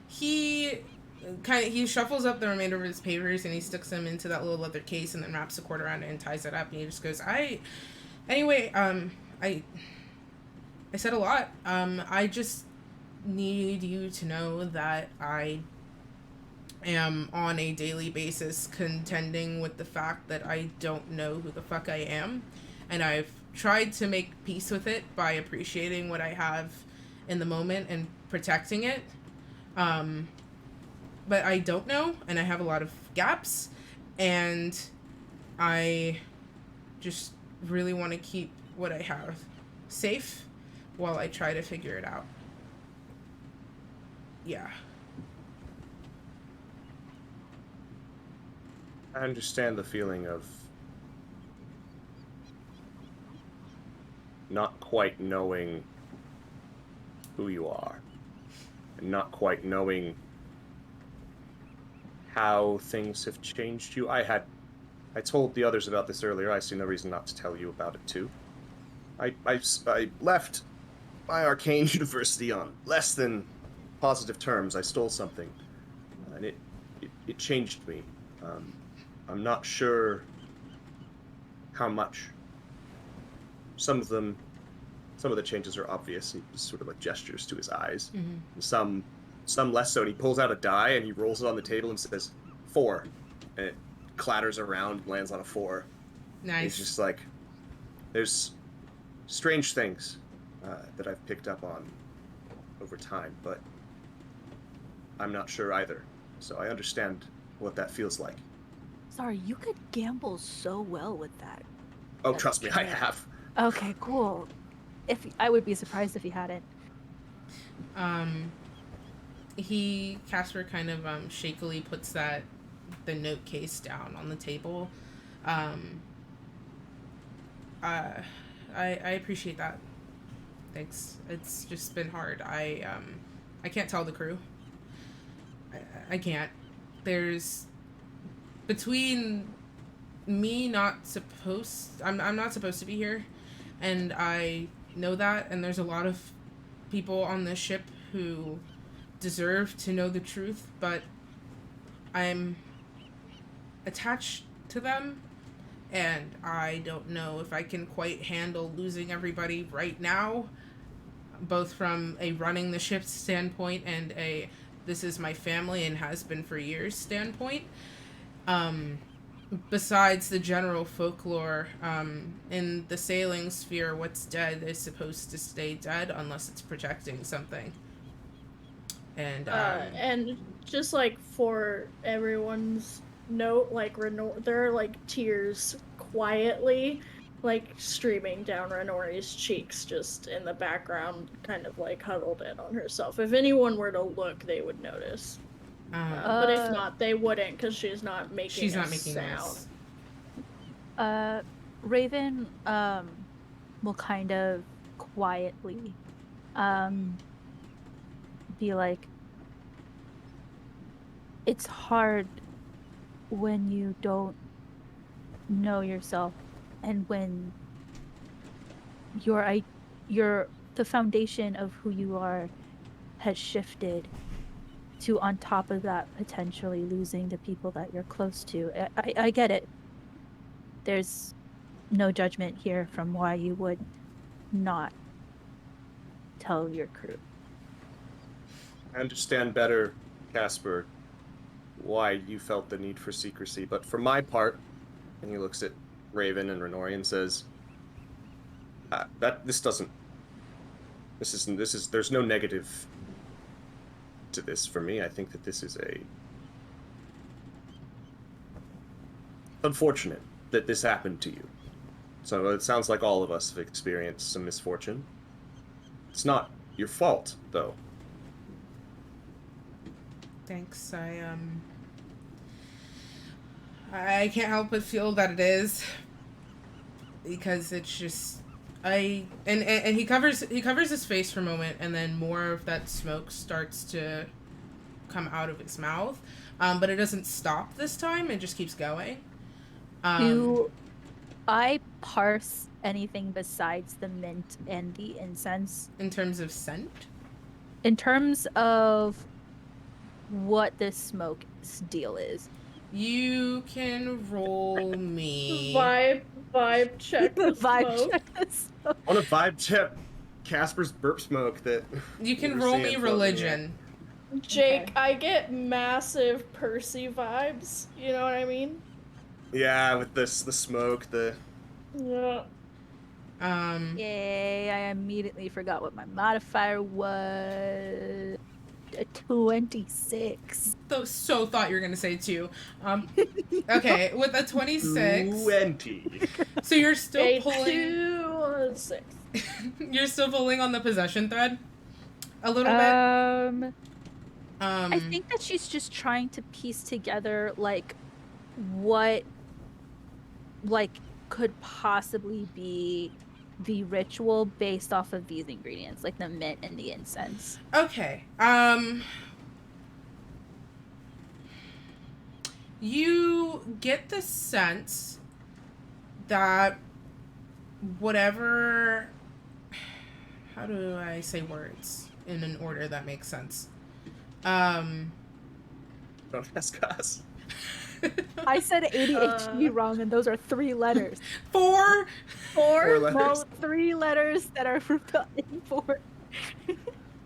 He he shuffles up the remainder of his papers and he sticks them into that little leather case and then wraps the cord around it and ties it up and he just goes, anyway, I said a lot. I just need you to know that I am on a daily basis contending with the fact that I don't know who the fuck I am. And I've tried to make peace with it by appreciating what I have in the moment and protecting it. But I don't know, and I have a lot of gaps, and I just really want to keep what I have safe while I try to figure it out. Yeah.
I understand the feeling of not quite knowing who you are, and not quite knowing how things have changed you. I told the others about this earlier. I see no reason not to tell you about it too. I left my arcane university on less than positive terms. I stole something, and it changed me. I'm not sure how much. Some of the changes are obvious. He sort of like gestures to his eyes.
Mm-hmm.
Some less so. And he pulls out a die and he rolls it on the table and says 4, and it clatters around and lands on a 4.
Nice.
He's just like, there's strange things that I've picked up on over time, but I'm not sure either. So I understand what that feels like.
Sorry, you could gamble so well with that.
Oh, trust me, I have.
Okay, cool. I would be surprised if he hadn't.
Casper kind of shakily puts the note case down on the table. I appreciate that. Thanks. It's just been hard. I can't tell the crew. I can't. There's between me I'm not supposed to be here, and I know that, and there's a lot of people on this ship who deserve to know the truth, but I'm attached to them, and I don't know if I can quite handle losing everybody right now, both from a running the ship standpoint and a this is my family and has been for years standpoint. Besides the general folklore, in the sailing sphere, what's dead is supposed to stay dead unless it's protecting something.
And just like for everyone's note, like there are like tears quietly like streaming down Renori's cheeks just in the background, kind of like huddled in on herself. If anyone were to look, they would notice. But if not, they wouldn't, because she's not making sound.
Noise. Raven will kind of quietly be like, it's hard when you don't know yourself and when the foundation of who you are has shifted to, on top of that, potentially losing the people that you're close to. I get it. There's no judgment here from why you would not tell your crew.
I understand better, Casper, why you felt the need for secrecy, but for my part, and he looks at Raven and Renori and says, there's no negative to this for me. I think that this is unfortunate that this happened to you. So it sounds like all of us have experienced some misfortune. It's not your fault, though.
Thanks. I can't help but feel that it is, because it's just and he covers his face for a moment, and then more of that smoke starts to come out of his mouth, but it doesn't stop this time. It just keeps going.
Do I parse anything besides the mint and the incense
In terms of scent,
in terms of what this smoke deal is?
you can roll me.
Vibe check the
Vibe
smoke.
check the smoke.
On a vibe check, Casper's burp smoke that
You can
we're
roll
seeing
me
floating
religion.
Jake,
Okay.
I get massive Percy vibes. You know what I mean?
Yeah, with the smoke, the
Yeah.
Yay, I immediately forgot what my modifier was. A 26.
So thought you were gonna say 2. Okay, with a 26,
20.
so you're still
A
pulling.
2 6.
You're still pulling on the possession thread, a little bit.
I think that she's just trying to piece together like what could possibly be the ritual based off of these ingredients, like the mint and the incense.
Okay. You get the sense that whatever. How do I say words in an order that makes sense?
Don't ask us.
I said ADHD wrong, and those are 3 letters.
4.
Four
No,
letters.
3 letters that are from the four.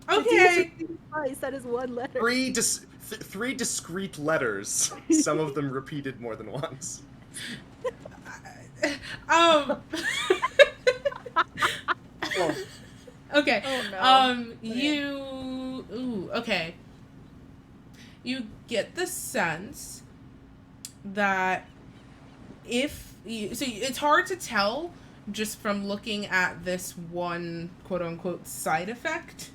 Okay.
I said is 1 letter.
Three discrete letters. Some of them repeated more than once.
Okay.
Oh no.
Okay. You get the sense that it's hard to tell just from looking at this one quote unquote side effect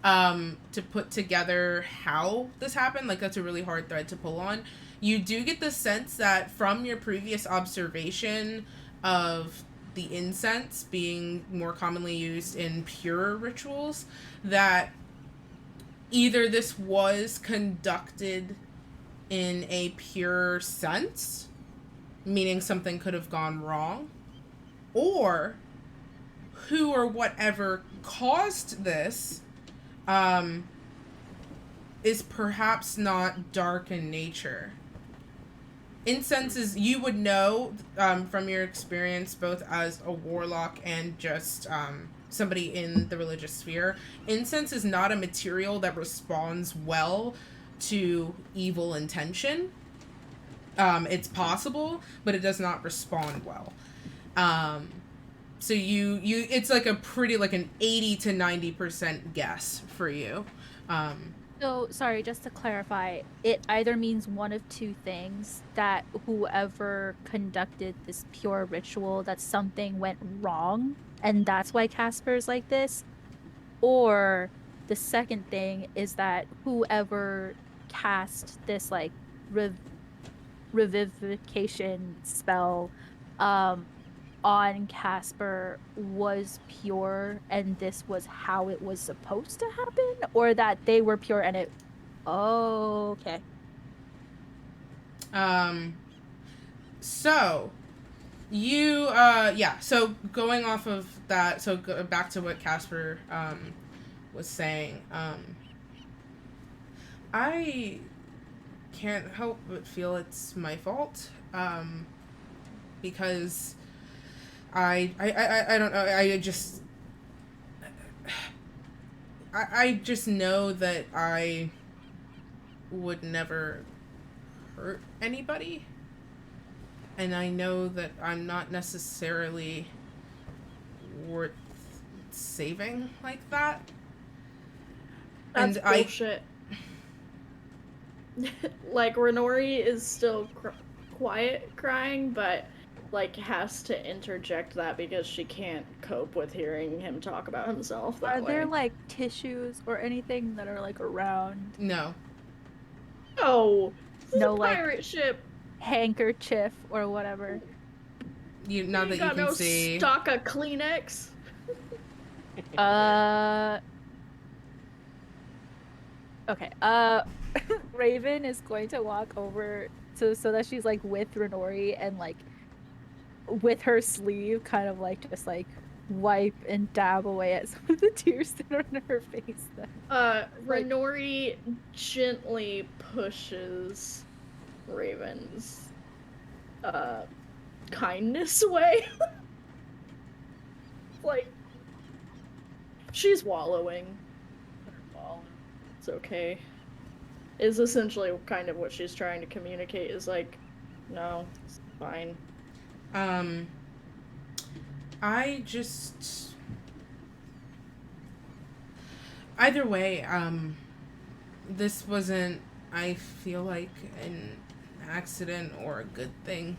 to put together how this happened. Like, that's a really hard thread to pull on. You do get the sense that from your previous observation of the incense being more commonly used in pure rituals, that either this was conducted in a pure sense, meaning something could have gone wrong, or who or whatever caused this is perhaps not dark in nature. Incense is, you would know from your experience both as a warlock and just somebody in the religious sphere, incense is not a material that responds well to evil intention. It's possible, but it does not respond well. So you it's like a pretty, like an 80 to 90% guess for you.
So, sorry, just to clarify, it either means one of 2 things: that whoever conducted this pure ritual, that something went wrong, and that's why Casper's like this, or the second thing is that whoever cast this, like, revivification spell on Casper was pure, and this was how it was supposed to happen, or that they were pure and it... Oh, okay.
So you so going off of that, so go back to what Casper was saying, I can't help but feel it's my fault, because I don't know, I just know that I would never hurt anybody, and I know that I'm not necessarily worth saving like that.
That's
And
bullshit. Like, Renori is still quiet crying, but like has to interject that because she can't cope with hearing him talk about himself that
Are
way.
there like tissues or anything that are like around?
No.
No, this is
No,
a
like,
pirate ship.
handkerchief or whatever.
Now that you
got
can
no
see.
stock of Kleenex.
Okay. Raven is going to walk over so that she's like with Renori and like with her sleeve kind of like just like wipe and dab away at some of the tears that are in her face then. Like,
Renori gently pushes Raven's kindness away. Like, she's wallowing. It's okay. Is essentially kind of what she's trying to communicate is like, no, it's fine.
I just either way, this wasn't, I feel like, an accident or a good thing.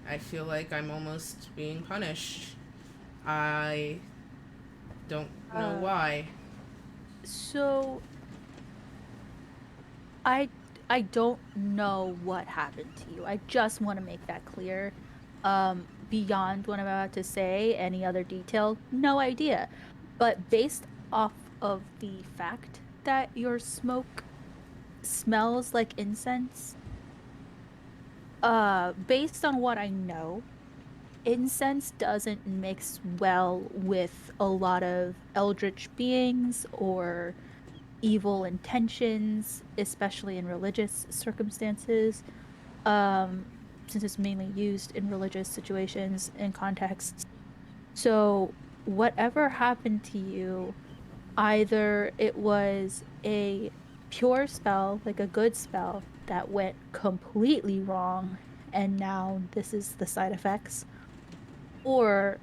I feel like I'm almost being punished. I don't know why.
So I I don't know what happened to you. I just want to make that clear. Beyond what I'm about to say, any other detail, no idea. But based off of the fact that your smoke smells like incense, based on what I know, incense doesn't mix well with a lot of eldritch beings or evil intentions, especially in religious circumstances, um, since it's mainly used in religious situations and contexts. So, whatever happened to you, either it was a pure spell, like a good spell, that went completely wrong, and now this is the side effects, or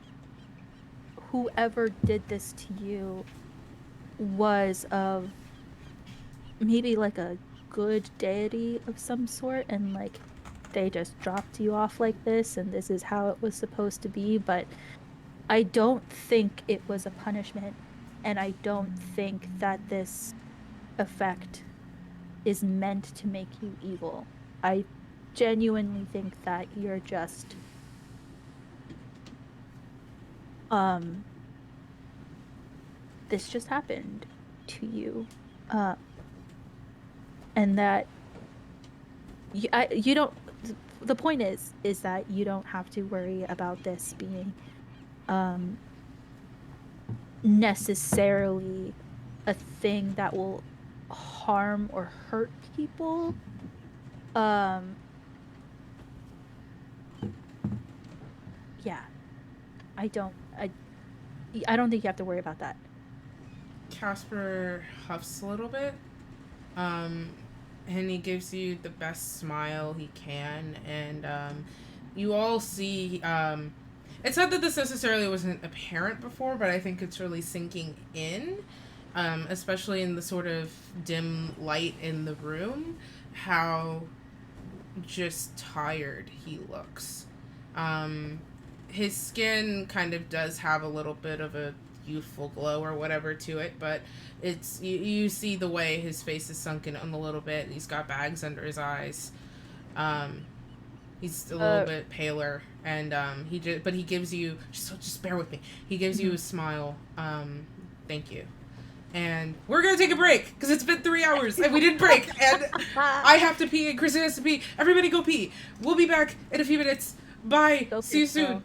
whoever did this to you was of maybe like a good deity of some sort and like they just dropped you off like this and this is how it was supposed to be, but I don't think it was a punishment and I don't think that this effect is meant to make you evil. I genuinely think that you're just um this just happened to you. Uh and that you don't the point is that you don't have to worry about this being um necessarily a thing that will harm or hurt people. um yeah, i don't i I don't think you have to worry about that.
Casper huffs a little bit, um, and he gives you the best smile he can, and you all see. It's not that this necessarily wasn't apparent before, but I think it's really sinking in, especially in the sort of dim light in the room, how just tired he looks. Um, his skin kind of does have a little bit of a youthful glow or whatever to it, but it's you see the way his face is sunken in a little bit. He's got bags under his eyes. Um, he's a little bit paler, and but he gives you just bear with me. He gives you a smile. Thank you. And we're gonna take a break because it's been 3 hours and we didn't break, and I have to pee and Kristen has to pee. Everybody go pee. We'll be back in a few minutes. Bye.
Go
See you soon.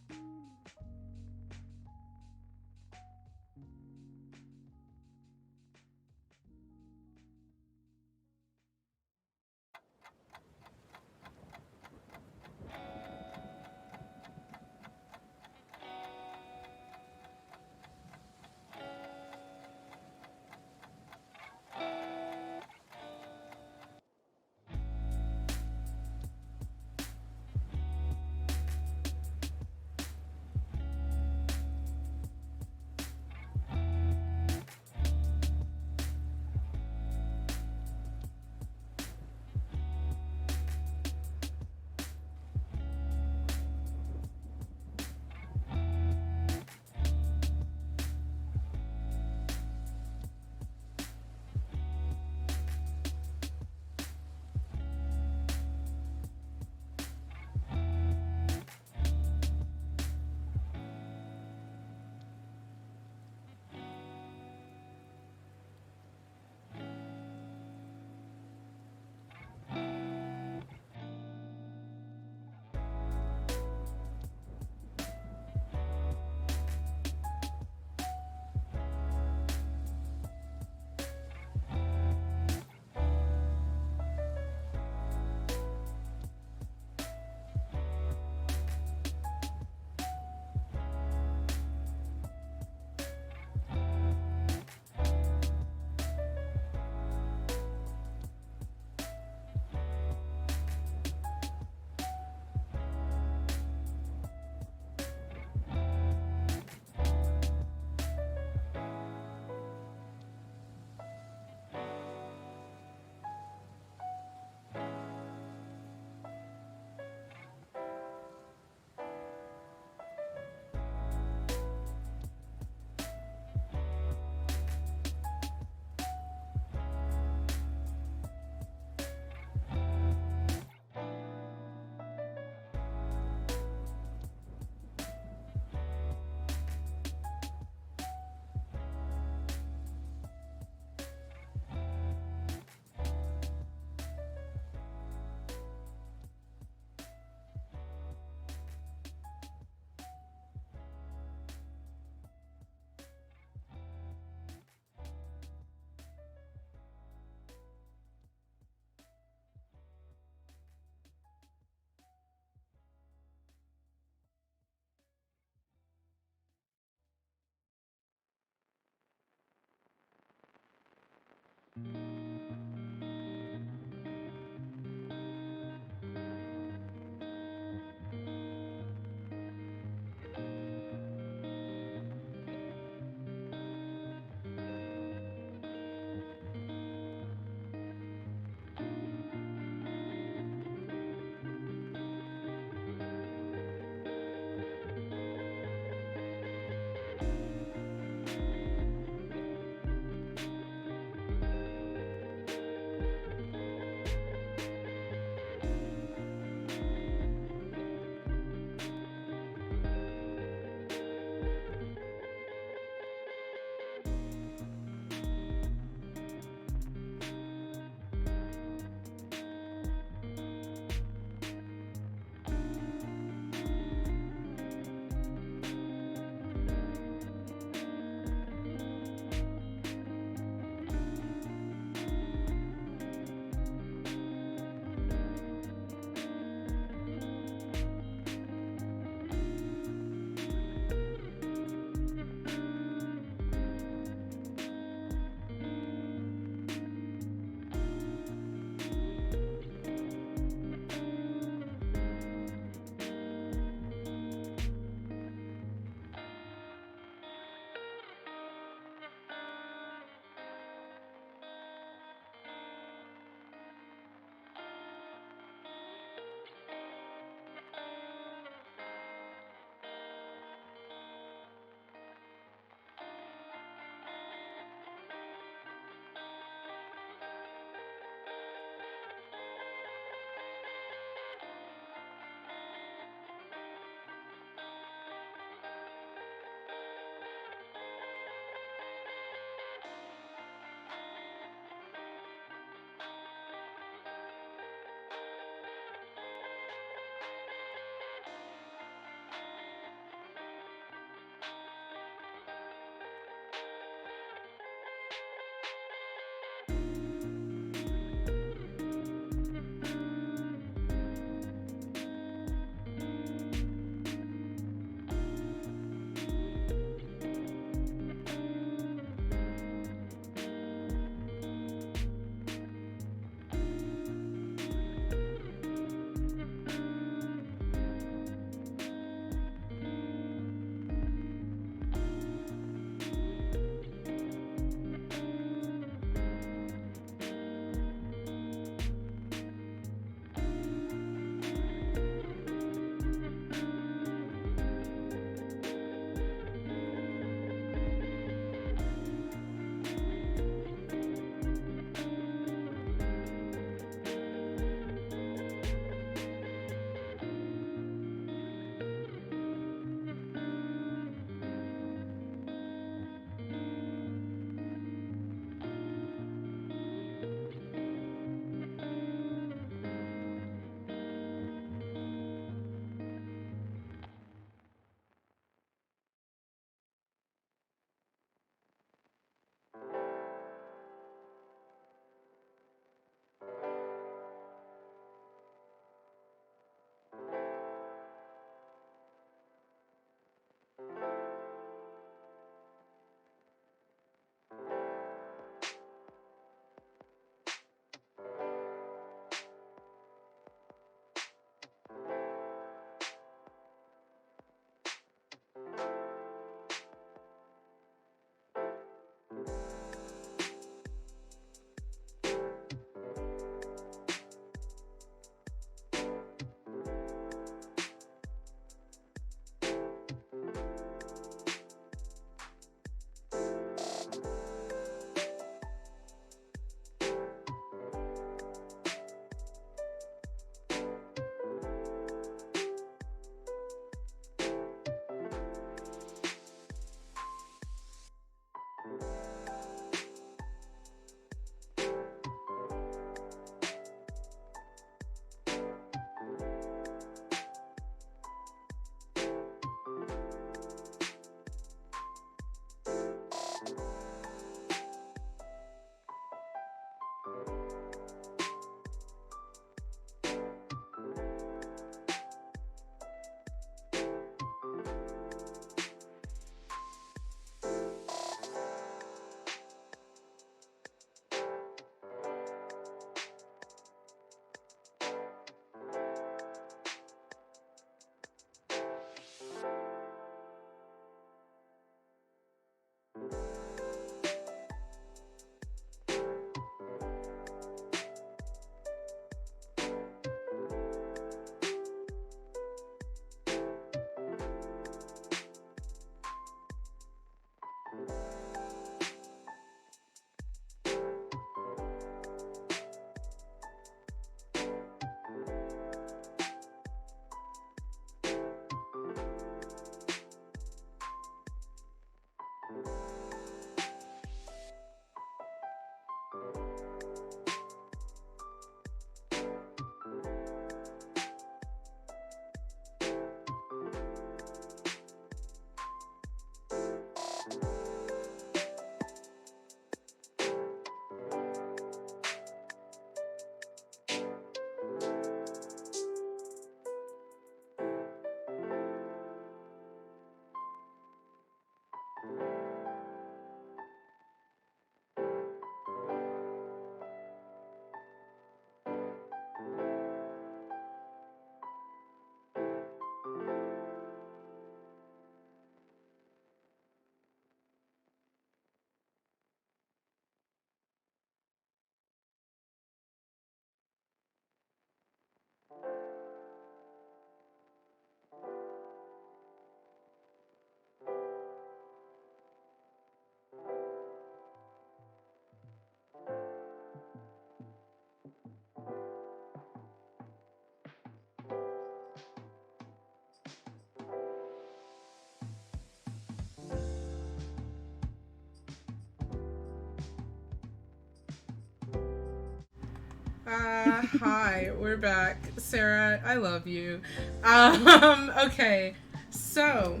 Hi, we're back. Sarah, I love you. Okay. So,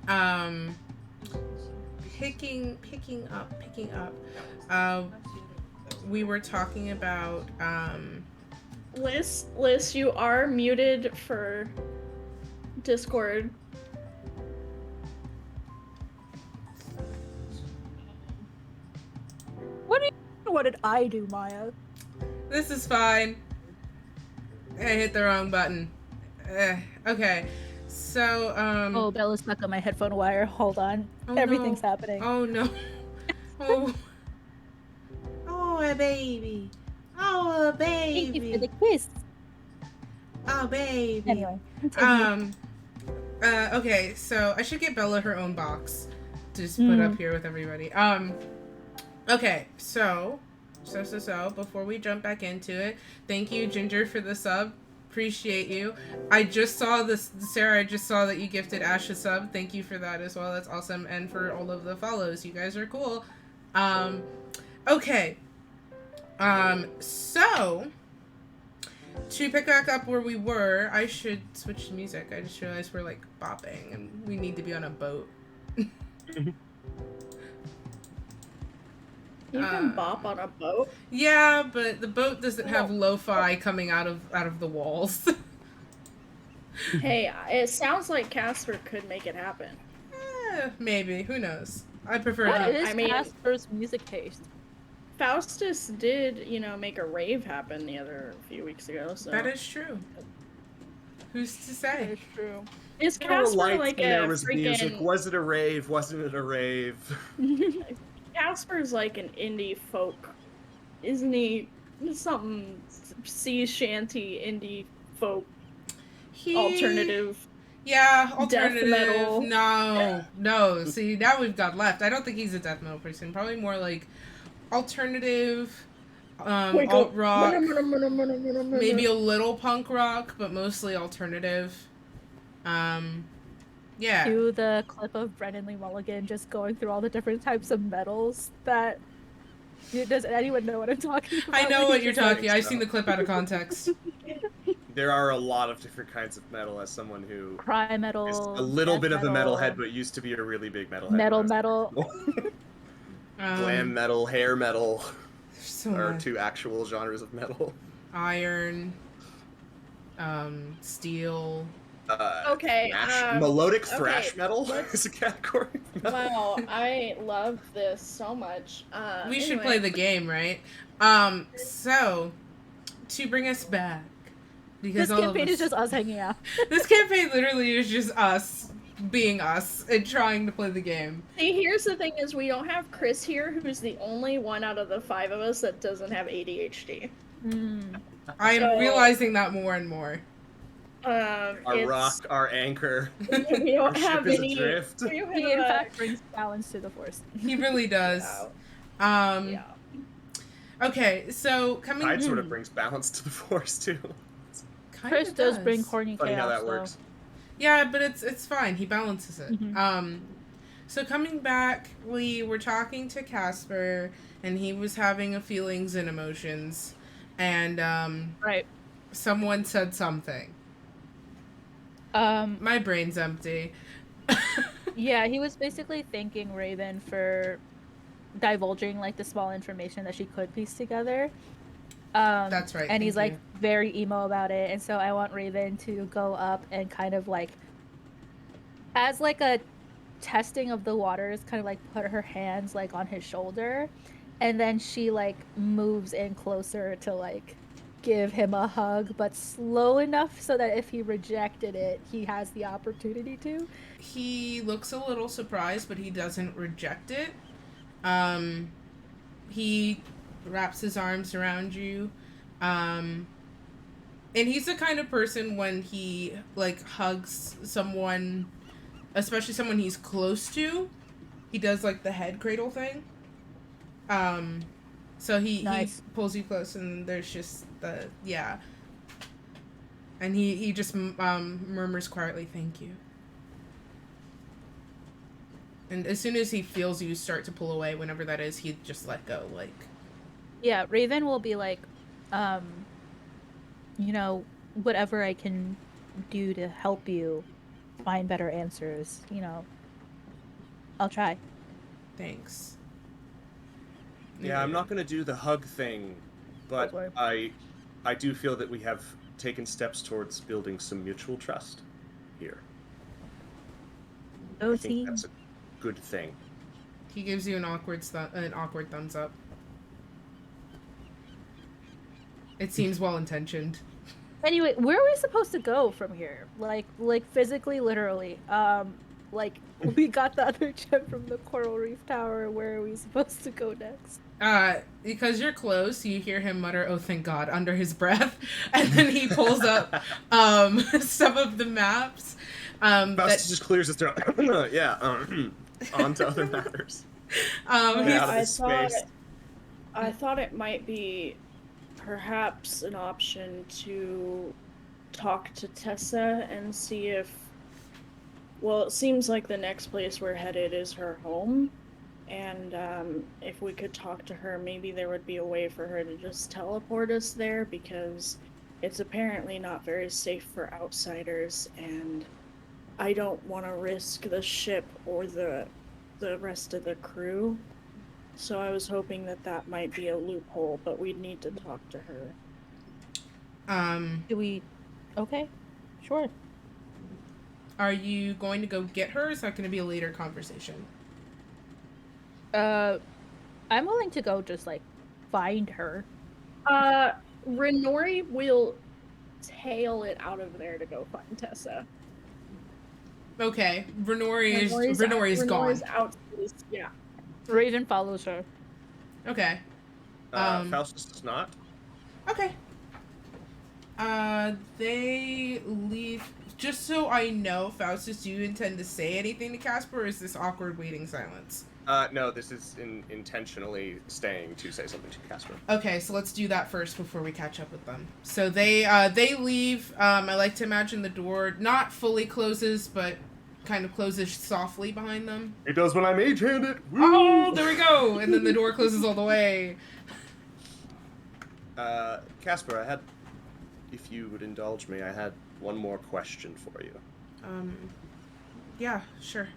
um, picking up. Uh, we were talking about,
Liz, you are muted for Discord.
What did I do, Maya?
this is fine. I hit the wrong button. Okay. So,
Oh, Bella's stuck on my headphone wire. Hold on.
oh,
Everything's
no.
happening.
Oh no. Oh. Oh, a baby. Oh, a
Thank you for
baby.
the kiss.
Oh, baby.
Anyway, continue.
Okay, so I should get Bella her own box to just put up here with everybody. Okay, so, before we jump back into it, thank you, Ginger, for the sub. Appreciate you. I just saw this, Sarah, I just saw that you gifted Ash a sub. Thank you for that as well. That's awesome. And for all of the follows. You guys are cool. Okay. So, to pick back up where we were, I should switch to music. I just realized we're like bopping and we need to be on a boat.
You can bop on a boat.
Yeah, but the boat doesn't have lo-fi coming out of the walls.
Hey, it sounds like Casper could make it happen.
Maybe. Who knows? I prefer
What
not.
is
I mean-
Casper's music taste?
Faustus did, make a rave happen the other few weeks ago, so.
That is true. Who's to say?
true.
Is
There were
Casper
lights
like
and
a
there was music.
freaking...
Was it a rave? Wasn't it a rave?
Casper's like an indie folk. Isn't he? Something sea shanty indie folk alternative.
Yeah, alternative.
metal.
No. See, now we've got left. I don't think he's a death metal person. Probably more like alternative, alt rock, maybe a little punk rock, but mostly alternative. Yeah.
To the clip of Brennan Lee Mulligan just going through all the different types of metals that. Does anyone know what I'm talking about?
I know what you're
Just like-
talking. I've seen the clip out of context.
There are a lot of different kinds of metal as someone who
Cry metal.
is a little
death
bit of a
metal,
metalhead, but used to be a really big metalhead.
metal.
Glam metal, hair metal
So
are
much.
two actual genres of metal.
Iron, steel.
Okay,
melodic
okay,
thrash metal
let's-
is a category. of metal.
Wow, I love this so much.
We should
Anyway.
play the game, right? So to bring us back, because
This
all
campaign
of
is
us,
just us hanging out.
this campaign literally is just us being us and trying to play the game.
See, here's the thing: is we don't have Chris here, who's the only one out of the 5 of us that doesn't have ADHD.
I am
So-
realizing that more and more.
Our
It's-
rock, our anchor.
We don't
Our
have
ship is
any.
adrift.
We don't
He in
have,
fact brings balance to the force.
He really does.
yeah.
Okay, so coming.
Tide sort of brings balance to the force too.
Kinda
Chris does bring horny
Funny
chaos.
how that
though.
works.
Yeah, but it's fine. He balances it.
Mhm.
So coming back, we were talking to Casper, and he was having a feelings and emotions, and
Right.
someone said something. My brain's empty.
Yeah, he was basically thanking Raven for divulging like the small information that she could piece together.
That's right.
And he's
thank
like very emo about it, and so I want Raven to go up and kind of like, as like a testing of the waters, kind of like put her hands like on his shoulder, and then she like moves in closer to like give him a hug, but slow enough so that if he rejected it, he has the opportunity to.
He looks a little surprised, but he doesn't reject it. He wraps his arms around you. And he's the kind of person when he like hugs someone, especially someone he's close to, he does like the head cradle thing. So he
Nice.
he pulls you close, and there's just the and he just murmurs quietly, "Thank you." And as soon as he feels you start to pull away, whenever that is, he just let go. Like,
Yeah, Raven will be like um, you know, whatever I can do to help you find better answers, I'll try.
Thanks.
Yeah, I'm not going to do the hug thing, but
Over.
I do feel that we have taken steps towards building some mutual trust here. I
Go
think
team.
that's a good thing.
He gives you an awkward thumbs up. It seems well intentioned.
Anyway, where are we supposed to go from here? Like physically, literally. Like we got the other gem from the Coral Reef Tower. Where are we supposed to go next?
Because you're close, you hear him mutter, "Oh, thank God," under his breath, and then he pulls up some of the maps.
Faust just clears his throat. Yeah, on to other matters.
He's,
Out of this space.
I thought it might be perhaps an option to talk to Tessa and see if. Well, it seems like the next place we're headed is her home. And if we could talk to her, maybe there would be a way for her to just teleport us there, because it's apparently not very safe for outsiders, and I don't want to risk the ship or the rest of the crew. So I was hoping that might be a loophole, but we'd need to talk to her.
Do we? Okay, sure.
Are you going to go get her, or is that going to be a later conversation?
I'm willing to go just like find her.
Renori will tail it out of there to go find Tessa.
Okay, Renori's gone.
Out. Yeah.
Raven follows her.
Okay.
Faustus does not.
Okay. They leave. Just so I know, Faustus, do you intend to say anything to Casper, or is this awkward waiting silence?
No, this is intentionally staying to say something to Casper.
Okay, so let's do that first before we catch up with them. So they leave. I like to imagine the door not fully closes, but kind of closes softly behind them.
It does when I mage hand it. Woo!
Oh, there we go! And then the door closes all the way.
Casper, if you would indulge me, I had one more question for you.
Yeah, sure.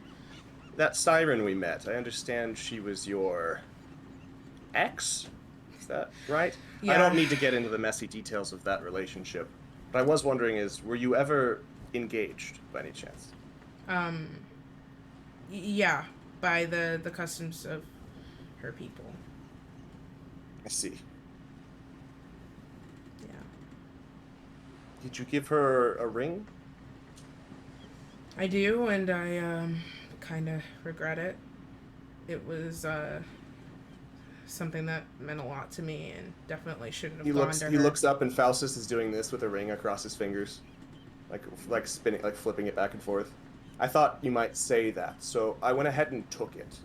That siren we met, I understand she was your ex? Is that right?
Yeah.
I don't need to get into the messy details of that relationship, but I was wondering were you ever engaged by any chance?
Yeah, by the customs of her people.
I see.
Yeah.
Did you give her a ring?
I do, and I kind of regret it. It was something that meant a lot to me, and definitely shouldn't have gone to her.
He looks up, and Faustus is doing this with a ring across his fingers, like spinning, like flipping it back and forth. I thought you might say that, so I went ahead and took it.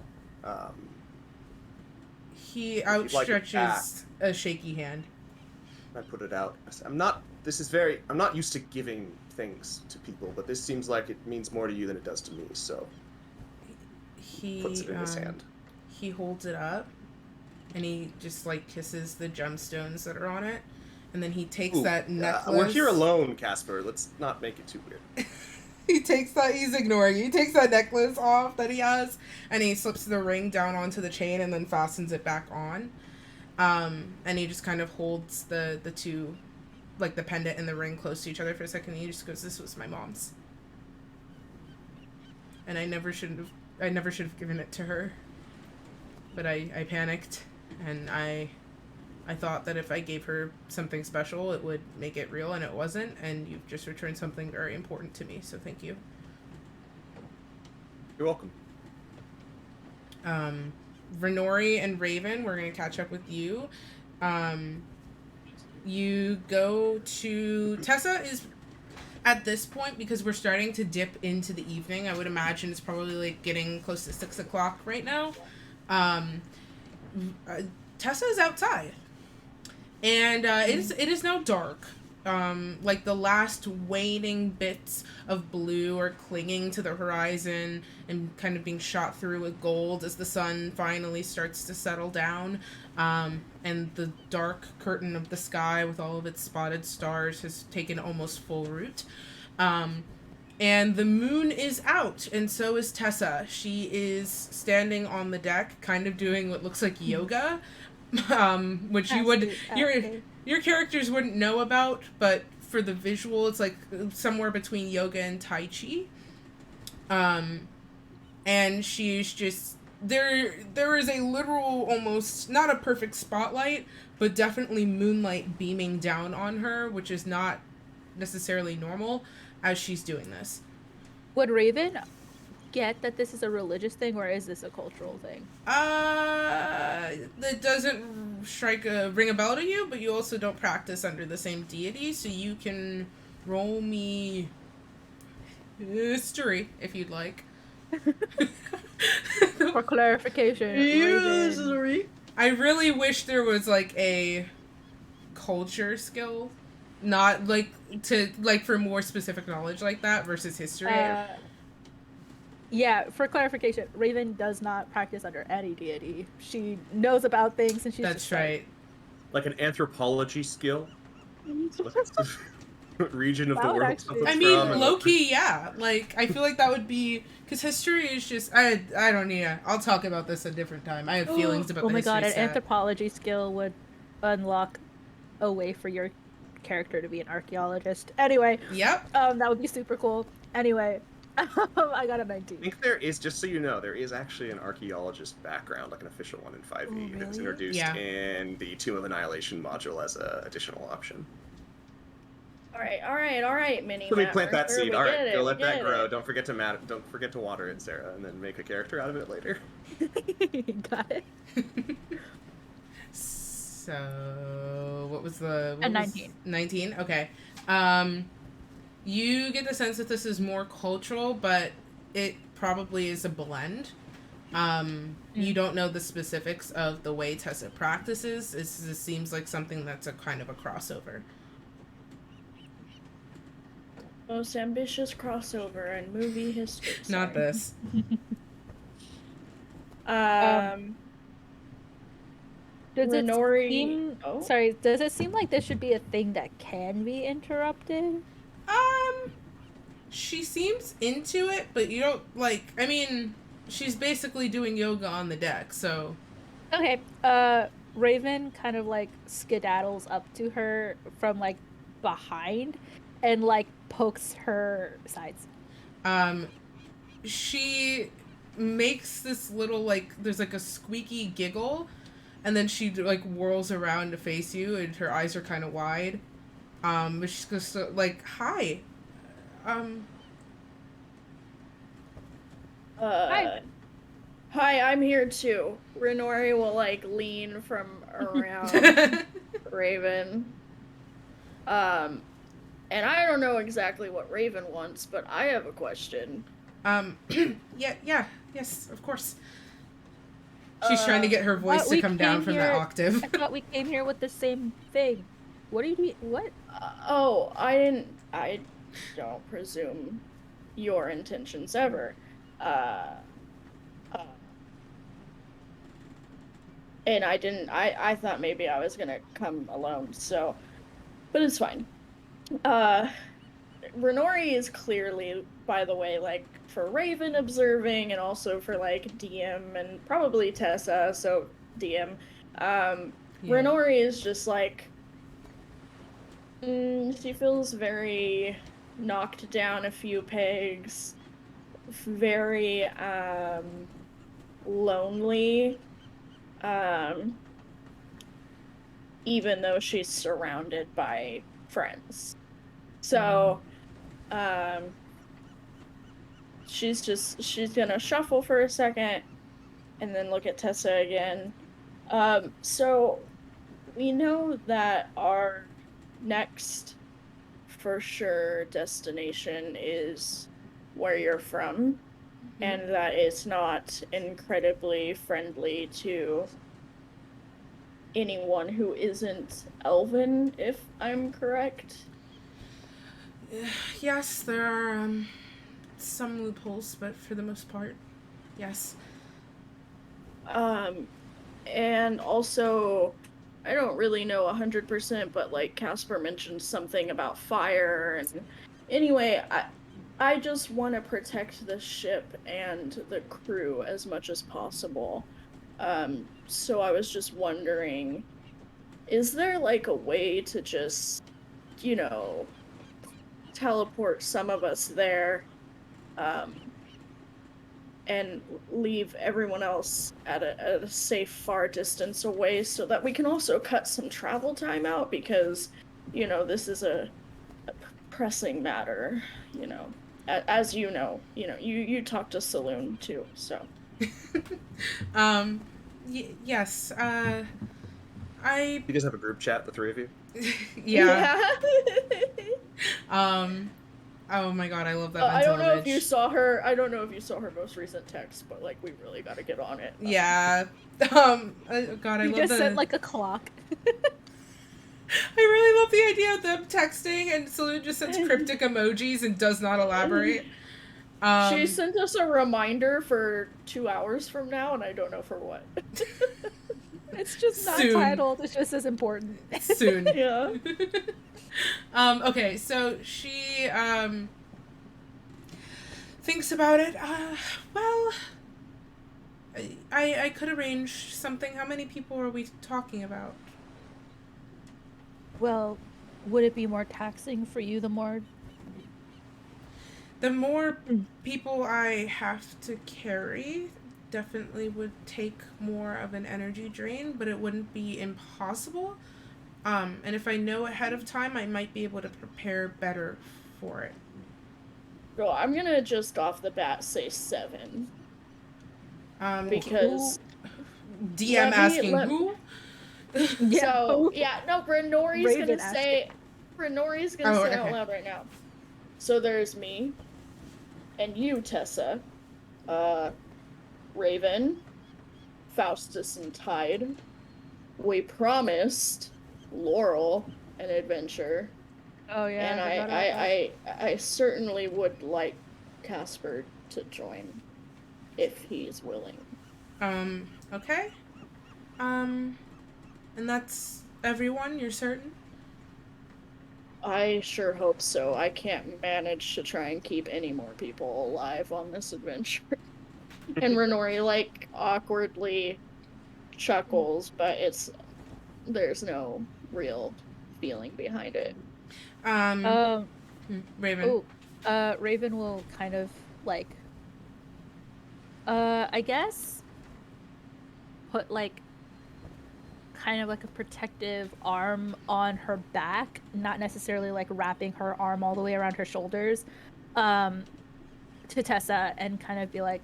He outstretches a shaky hand.
I put it out. I'm not used to giving things to people, but this seems like it means more to you than it does to me, so
He
puts it in his hand.
He holds it up, and he just like kisses the gemstones that are on it, and then he takes that necklace.
We're here alone, Casper. Let's not make it too weird.
He's ignoring you. He takes that necklace off that he has, and he slips the ring down onto the chain and then fastens it back on. And he just kind of holds the two, like the pendant and the ring, close to each other for a second, and he just goes, "This was my mom's. And I never should have given it to her. But I panicked, and I thought that if I gave her something special, it would make it real, and it wasn't, and you've just returned something very important to me, so thank you."
You're welcome.
Renori and Raven, we're going to catch up with you. You go to... Tessa is, at this point, because we're starting to dip into the evening, I would imagine it's probably like getting close to 6 o'clock right now. Tessa is outside. And it is now dark. like the last waning bits of blue are clinging to the horizon and kind of being shot through with gold as the sun finally starts to settle down. And the dark curtain of the sky with all of its spotted stars has taken almost full root. And the moon is out, and so is Tessa. She is standing on the deck, kind of doing what looks like yoga, which you would your characters wouldn't know about, but for the visual, it's like somewhere between yoga and tai chi. And she's just there. There is a literal, almost not a perfect spotlight, but definitely moonlight beaming down on her, which is not necessarily normal as she's doing this.
Would Raven get that this is a religious thing, or is this a cultural thing?
That doesn't ring a bell to you, but you also don't practice under the same deity, so you can roll me history if you'd like.
For clarification, Raven.
I really wish there was like a culture skill, not like to like for more specific knowledge like that versus history.
Yeah, for clarification, Raven does not practice under any deity. She knows about things, and she's
That's
just
right.
Like an anthropology skill. Region of the world.
Actually,
I mean, low key, yeah. Like, I feel like that would be because history is just I don't need to. I'll talk about this a different time. I have feelings about.
Oh
the
my
history
god, an
set.
anthropology skill would unlock a way for your character to be an archaeologist. Anyway,
Yep.
that would be super cool. Anyway, I got a 19.
I think there is, just so you know, there is actually an archaeologist background, like an official one in 5e,
really?
that was introduced in the Tomb of Annihilation module as an additional option.
All right, mini.
Let me plant that
Matt,
seed. All right, go let that grow.
It.
Don't forget to water it, Sarah, and then make a character out of it later.
Got it.
So, what was the...
A 19.
19? Okay. You get the sense that this is more cultural, but it probably is a blend. You don't know the specifics of the way Tessa practices. This seems like something that's a kind of a crossover.
Most ambitious crossover in movie history.
Not this.
Does
Renori...
it seem... Oh? Sorry, does it seem like this should be a thing that can be interrupted?
She seems into it, but you don't, like, I mean, she's basically doing yoga on the deck, so...
Okay, Raven kind of, like, skedaddles up to her from, like, behind and, like, pokes her sides.
She makes this little, like, there's, like, a squeaky giggle, and then she, like, whirls around to face you, and her eyes are kind of wide. But she's just, like, hi.
Hi, I'm here too. Renori will, like, lean from around Raven. And I don't know exactly what Raven wants, but I have a question.
Yes, of course. She's trying to get her voice to come down from that octave.
I thought we came here with the same thing. What do you mean? What?
I don't presume your intentions ever. And I thought maybe I was gonna come alone, so, but it's fine. Renori is clearly, by the way, like, for Raven observing, and also for, like, DM, and probably Tessa, so DM, Renori is just, like, she feels very knocked down a few pegs, very, lonely, even though she's surrounded by friends. So, she's gonna shuffle for a second, and then look at Tessa again. So, we know that our next, for sure, destination is where you're from, and that it's not incredibly friendly to anyone who isn't Elven, if I'm correct.
Yes, there are some loopholes, but for the most part, yes.
And also, I don't really know 100%, but like Casper mentioned something about fire, and anyway, I just want to protect the ship and the crew as much as possible. So I was just wondering, is there like a way to just, you know, teleport some of us there, um, and leave everyone else at a safe, far distance away so that we can also cut some travel time out because, this is a pressing matter, you know. As you talked to Saloon too, so.
um, yes. I
You guys have a group chat, the three of you?
yeah.
Yeah.
Oh my god, I love that
I
mental
don't know
image.
if you saw her. I don't know if you saw her most recent text, but like we really got to get on it.
Yeah. God, I
You
love
just
the.
sent like a clock.
I really love the idea of them texting and Saloon just sends cryptic emojis and does not elaborate.
She sent us a reminder for 2 hours from now, and I don't know for what.
It's just not
Soon.
titled. It's just as important.
Soon.
Yeah.
Okay, so she thinks about it. Well, I could arrange something. How many people are we talking about?
Well, would it be more taxing for you the more?
The more people I have to carry definitely would take more of an energy drain, but it wouldn't be impossible. And if I know ahead of time, I might be able to prepare better for it.
Well, I'm gonna just off the bat say 7. Because
DM
let me-
asking
let-
who?
So yeah, no, Brenori's
Raven
gonna
asked
say out loud right now. So there's me and you, Tessa, Raven, Faustus, and Tide. We promised Laurel an adventure.
Oh yeah.
And
I forgot about that.
I certainly would like Casper to join if he's willing.
Okay. And that's everyone, you're certain?
I sure hope so. I can't manage to try and keep any more people alive on this adventure. And Renori, like, awkwardly chuckles, but there's no real feeling behind it.
Raven.
Raven will kind of like I guess put like kind of like a protective arm on her back, not necessarily like wrapping her arm all the way around her shoulders, to Tessa, and kind of be like,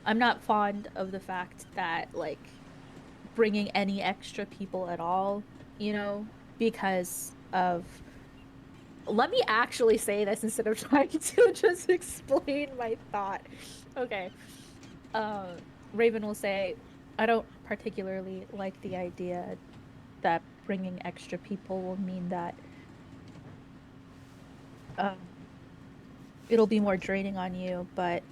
I'm not fond of the fact that like bringing any extra people at all, because of. Let me actually say this instead of trying to just explain my thought. Okay. Raven will say, I don't particularly like the idea that bringing extra people will mean that it'll be more draining on you, but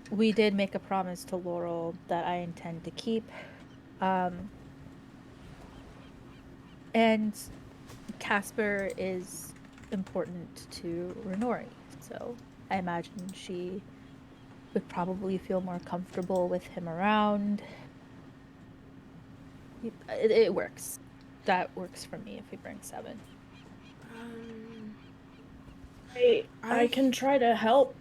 we did make a promise to Laurel that I intend to keep. And Casper is important to Renori, so I imagine she would probably feel more comfortable with him around. It works. That works for me if we bring 7.
I can try to help.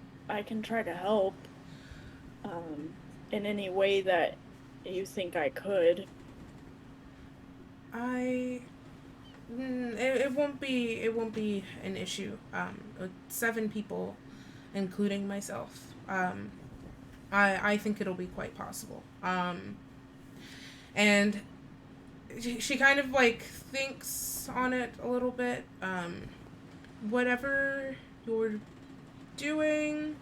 In any way that you think I could.
It won't be an issue. With 7 people, including myself. I think it'll be quite possible. And she kind of like thinks on it a little bit. Whatever you're doing,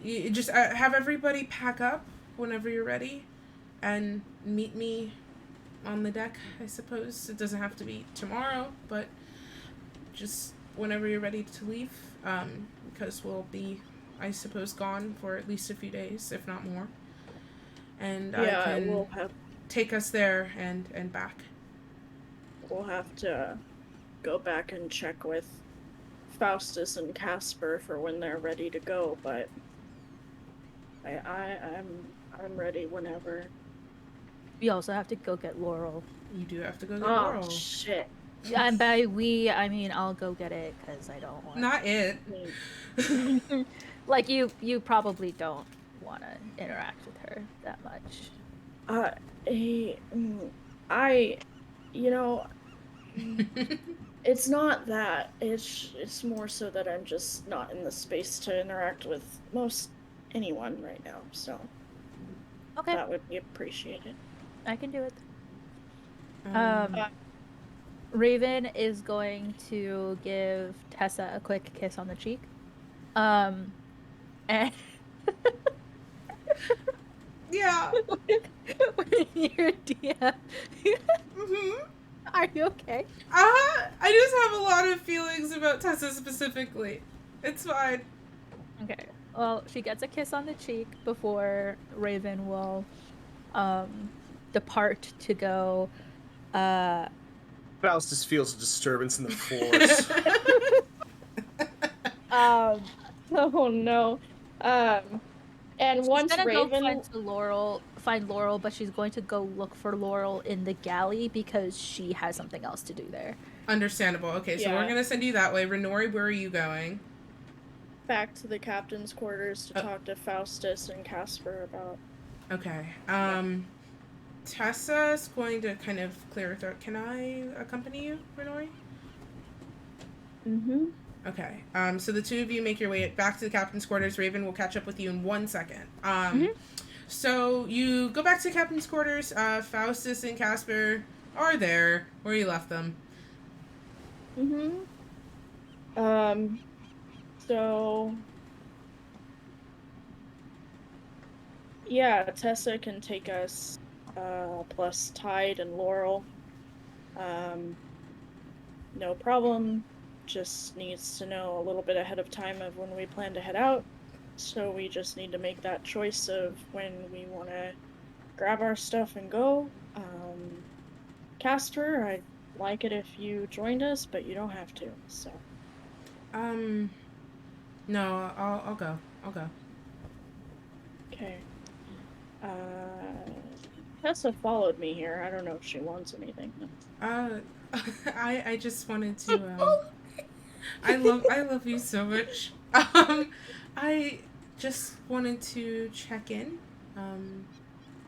you just have everybody pack up whenever you're ready. and meet me on the deck, I suppose. It doesn't have to be tomorrow, but just whenever you're ready to leave, because we'll be, I suppose, gone for at least a few days, if not more. And I
Yeah,
can take us there and back.
we'll have to go back and check with Faustus and Casper for when they're ready to go, but I'm ready whenever.
We also have to go get Laurel.
You do have to go get
Oh
Laurel.
shit.
And by we, I mean I'll go get it because I don't want.
Not it.
Like you probably don't want to interact with her that much.
You know, it's not that. It's more so that I'm just not in the space to interact with most anyone right now. So
Okay,
that would be appreciated.
I can do it. Raven is going to give Tessa a quick kiss on the cheek. And
yeah.
when you're DM,
Mm-hmm.
are you okay?
I just have a lot of feelings about Tessa specifically. It's fine.
Okay. Well, she gets a kiss on the cheek before Raven will depart to go.
Faustus feels a disturbance in the force.
Oh no. And once
she's gonna
Raven
go find Laurel, but she's going to go look for Laurel in the galley because she has something else to do there.
Understandable. Okay, so we're gonna send you that way. Renori, where are you going?
back to the captain's quarters to talk to Faustus and Casper about.
Okay. Tessa's going to kind of clear her throat. Can I accompany you, Renori?
Mm-hmm.
Okay. So the two of you make your way back to the captain's quarters. Raven will catch up with you in 1 second. So you go back to the captain's quarters. Faustus and Casper are there where you left them.
So yeah, Tessa can take us, plus Tide and Laurel. No problem. Just needs to know a little bit ahead of time of when we plan to head out. So we just need to make that choice of when we want to grab our stuff and go. Casper, I'd like it if you joined us, but you don't have to, so.
No, I'll go. I'll go.
Okay. Tessa followed me here. I don't know if she wants anything.
I just wanted to, I love you so much. I just wanted to check in,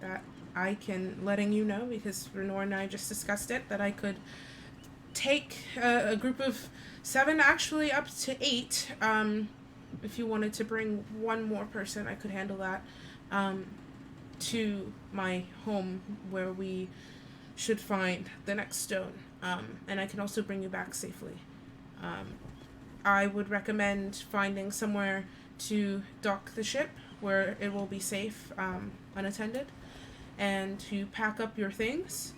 that letting you know, because Renor and I just discussed it, that I could take a group of 7, actually up to 8, if you wanted to bring one more person, I could handle that, to my home where we should find the next stone, and I can also bring you back safely. I would recommend finding somewhere to dock the ship where it will be safe, unattended, and to pack up your things.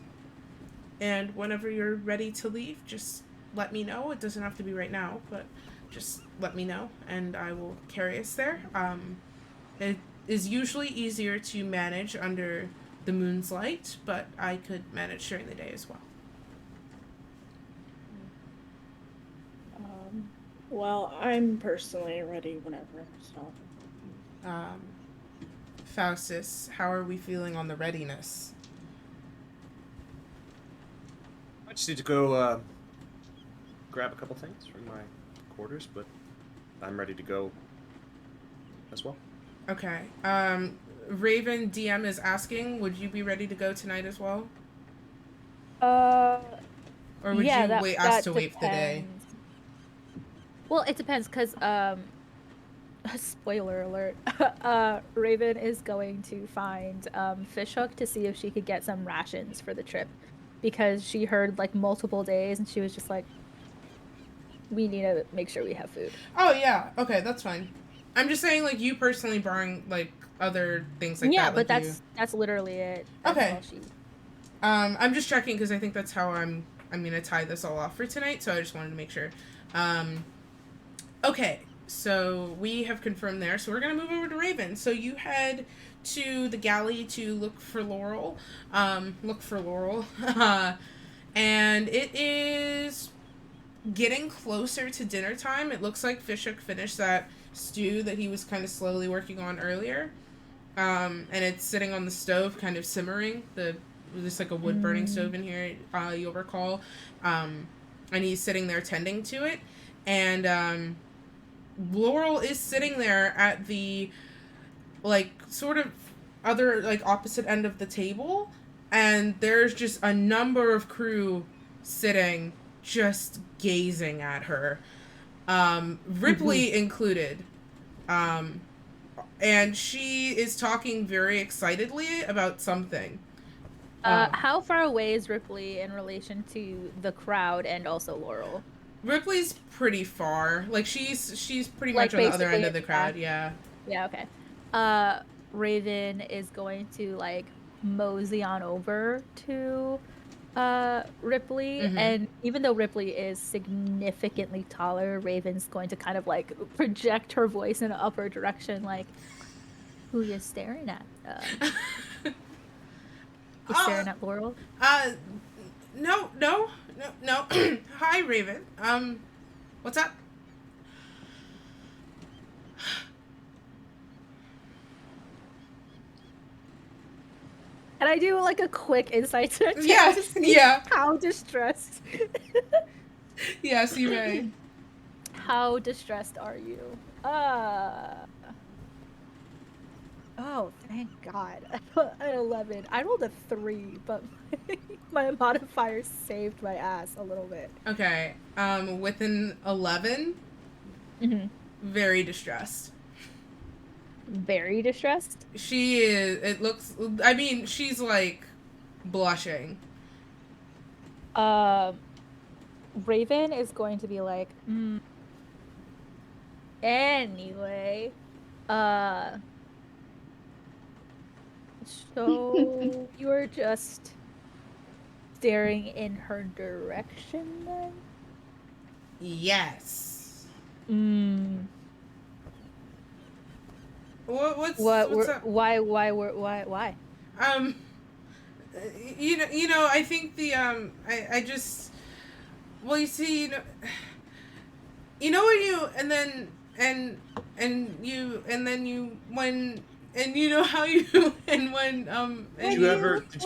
And whenever you're ready to leave, just let me know. It doesn't have to be right now, but just let me know, and I will carry us there. It is usually easier to manage under the moon's light, but I could manage during the day as well.
Well, I'm personally ready whenever, so.
Faustus, how are we feeling on the readiness?
I just need to go grab a couple things from my quarters, but I'm ready to go as well.
Okay. Raven DM is asking, would you be ready to go tonight as well? Or would you ask to wait for the day?
Well, it depends, because, spoiler alert, Raven is going to find Fishhook to see if she could get some rations for the trip, because she heard, like, multiple days, and she was just like, we need to make sure we have food.
Oh, yeah. Okay, that's fine. I'm just saying, like, you personally, barring like other things like
Yeah,
that.
but
Like
that's literally it. That's
Okay.
all she.
I'm just checking because I think that's how I'm gonna tie this all off for tonight. So I just wanted to make sure. Okay, so we have confirmed there. So we're gonna move over to Raven. So you head to the galley to look for Laurel. And it is getting closer to dinner time. It looks like Fishhook finished that stew that he was kind of slowly working on earlier. And it's sitting on the stove, kind of simmering. There's like a wood burning stove in here, you'll recall. And he's sitting there tending to it. And Laurel is sitting there at the, like, sort of other, like, opposite end of the table. And there's just a number of crew sitting, just gazing at her. Ripley included. And she is talking very excitedly about something.
How far away is Ripley in relation to the crowd and also Laurel?
Ripley's pretty far. Like, she's pretty
Like,
much on the other end
basically,
of the crowd, yeah.
Yeah, okay. Raven is going to, like, mosey on over to Ripley, and even though Ripley is significantly taller, Raven's going to kind of, like, project her voice in an upward direction, like, who you staring at? You staring at Laurel?
No. Hi, Raven. What's up?
And I do, like, a quick insight check
Yeah,
to see
yeah.
how distressed.
Yes, you may.
How distressed are you? Oh, thank God. An 11. I rolled a 3, but my modifier saved my ass a little bit.
Okay. With an 11, very distressed.
Very distressed?
She is, it looks, I mean, she's, like, blushing.
Raven is going to be like, anyway, so you're just staring in her direction then?
Yes. What's up?
Why?
You know, I think I just, well, you see, you know when you, and then you when, and you know how you, and when, and
Did you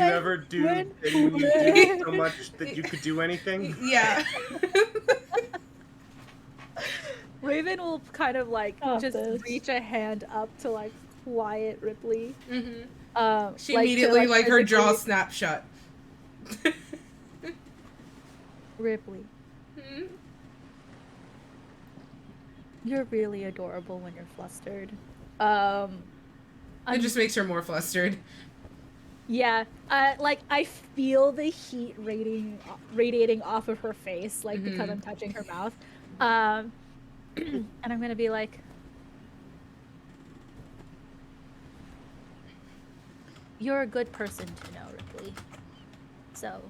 ever do when you did so much that you could do anything?
Yeah.
Raven will kind of, like, just reach a hand up to, like, quiet Ripley.
She
like,
immediately,
to,
like, her jaw snapped shut.
Ripley. You're really adorable when you're flustered.
It just makes her more flustered.
Yeah, like, I feel the heat radiating off of her face, like, because I'm touching her mouth. And I'm gonna be like, you're a good person to know, Ripley. So,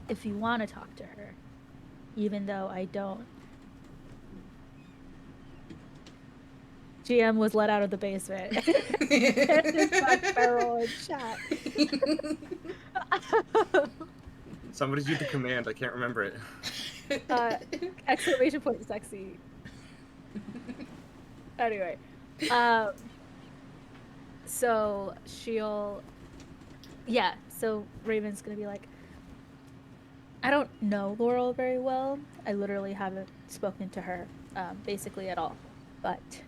if you want to talk to her, even though I don't. GM was let out of the basement. Barrel and chat.
Somebody do the command. I can't remember it.
Exclamation point sexy. Anyway, so so Raven's gonna be like, I don't know Laurel very well. I literally haven't spoken to her, basically at all. But